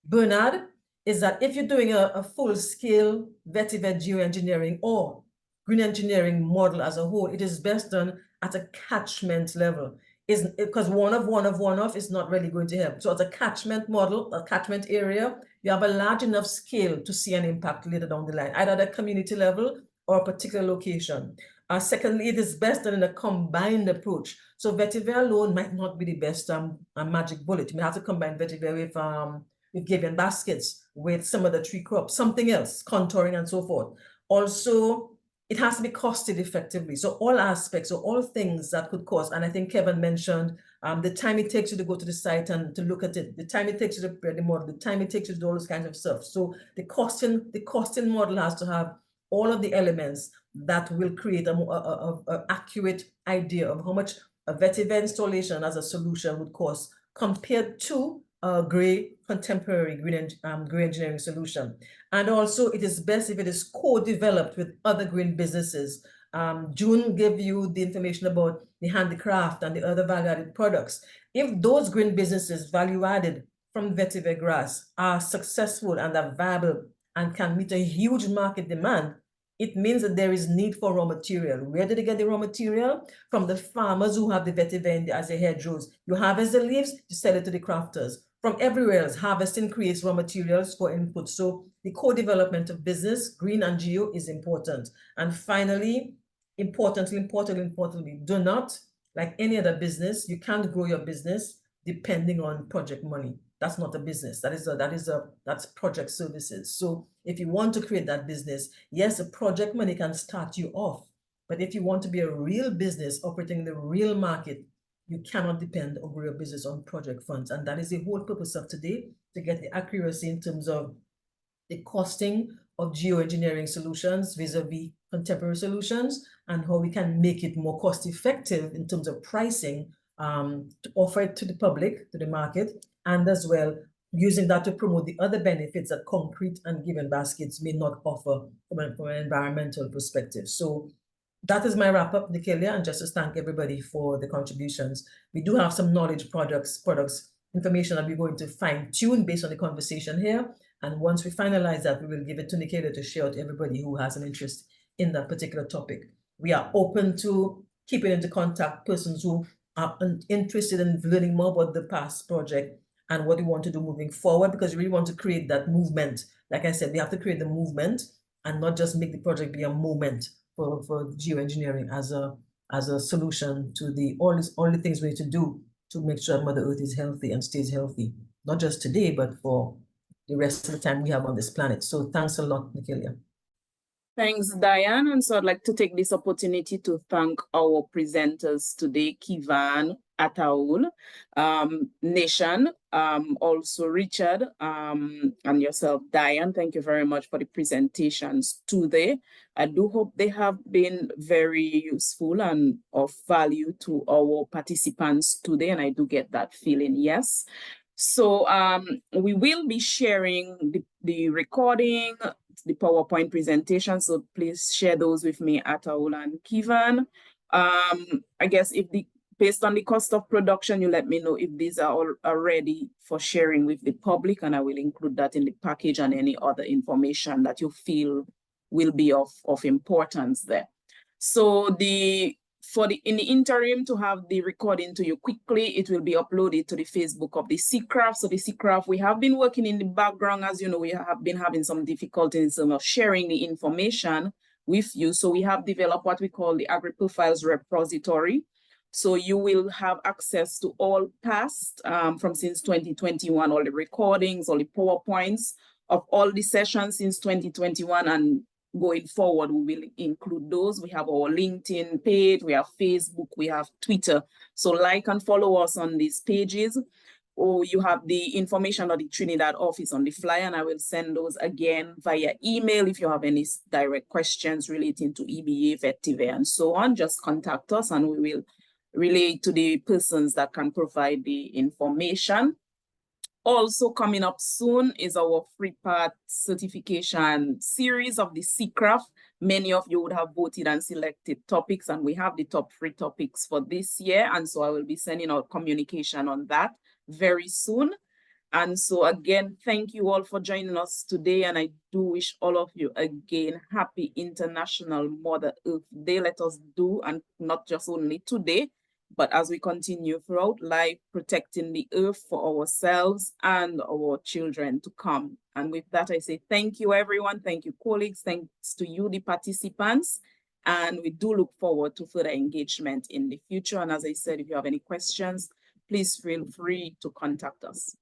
B: Bernard, is that if you're doing a full-scale vetiver geoengineering or green engineering model as a whole, it is best done at a catchment level. is because one of is not really going to help. So as a catchment model, a catchment area, you have a large enough scale to see an impact later down the line, either at a community level or a particular location. Secondly, it is best done in a combined approach. So vetiver alone might not be the best magic bullet. You may have to combine vetiver with given baskets, with some of the tree crops, something else, contouring and so forth. Also, it has to be costed effectively. So all aspects or all things that could cost, and I think Kevan mentioned the time it takes you to go to the site and to look at it, the time it takes you to prepare the model, the time it takes you to do all those kinds of stuff. So the costing model has to have all of the elements that will create a accurate idea of how much a vetiver installation as a solution would cost compared to a gray contemporary green engineering solution. And also it is best if it is co-developed with other green businesses. June gave you the information about the handicraft and the other value-added products. If those green businesses value-added from vetiver grass are successful and are viable and can meet a huge market demand, it means that there is need for raw material. Where did they get the raw material? From the farmers who have the vetiver as a hedgerows. You harvest the leaves, you sell it to the crafters. From everywhere else, harvesting creates raw materials for input. So the co-development of business, green and geo, is important. And finally, importantly, do not, like any other business, you can't grow your business depending on project money. That's not a business. That's project services. So if you want to create that business, yes, the project money can start you off. But if you want to be a real business operating in the real market, you cannot depend or grow your business on project funds. And that is the whole purpose of today, to get the accuracy in terms of the costing of geoengineering solutions vis-a-vis contemporary solutions, and how we can make it more cost effective in terms of pricing to offer it to the public, to the market, and as well using that to promote the other benefits that concrete and given baskets may not offer from an environmental perspective. So that is my wrap up, Nikelia, and just to thank everybody for the contributions. We do have some knowledge products information that we're going to fine tune based on the conversation here. And once we finalize that, we will give it to Nikelia to share to everybody who has an interest in that particular topic. We are open to keeping into contact persons who are interested in learning more about the past project and what we want to do moving forward, because we really want to create that movement. Like I said, we have to create the movement and not just make the project be a moment for geoengineering as a solution to all the things we need to do to make sure Mother Earth is healthy and stays healthy, not just today, but for the rest of the time we have on this planet. So thanks a lot, Nikelia.
A: Thanks, Diane. And so I'd like to take this opportunity to thank our presenters today, Kevan, Ataul, Nation, also Richard, and yourself, Diane. Thank you very much for the presentations today. I do hope they have been very useful and of value to our participants today, and I do get that feeling, yes. So we will be sharing the recording, the PowerPoint presentation, so please share those with me, Ataul and Kevan. I guess based on the cost of production, you let me know if these are all ready for sharing with the public, and I will include that in the package and any other information that you feel will be of importance there. So in the interim, to have the recording to you quickly, it will be uploaded to the Facebook of the CCRAF. So the CCRAF, we have been working in the background. As you know, we have been having some difficulties in terms of sharing the information with you. So we have developed what we call the Agriprofiles repository. So you will have access to all past, from since 2021, all the recordings, all the PowerPoints of all the sessions since 2021, and going forward, we will include those. We have our LinkedIn page, we have Facebook, we have Twitter. So like and follow us on these pages, or you have the information of the Trinidad office on the flyer, and I will send those again via email. If you have any direct questions relating to EbA, vetiver, and so on, just contact us and we will relay to the persons that can provide the information. Also coming up soon is our three-part certification series of the CCRAF. Many of you would have voted and selected topics, and we have the top 3 topics for this year. And so I will be sending out communication on that very soon. And so again, thank you all for joining us today. And I do wish all of you again, happy International Mother Earth Day. Let us do, and not just only today, but as we continue throughout life, protecting the earth for ourselves and our children to come. And with that, I say thank you, everyone. Thank you, colleagues. Thanks to you, the participants. And we do look forward to further engagement in the future. And as I said, if you have any questions, please feel free to contact us.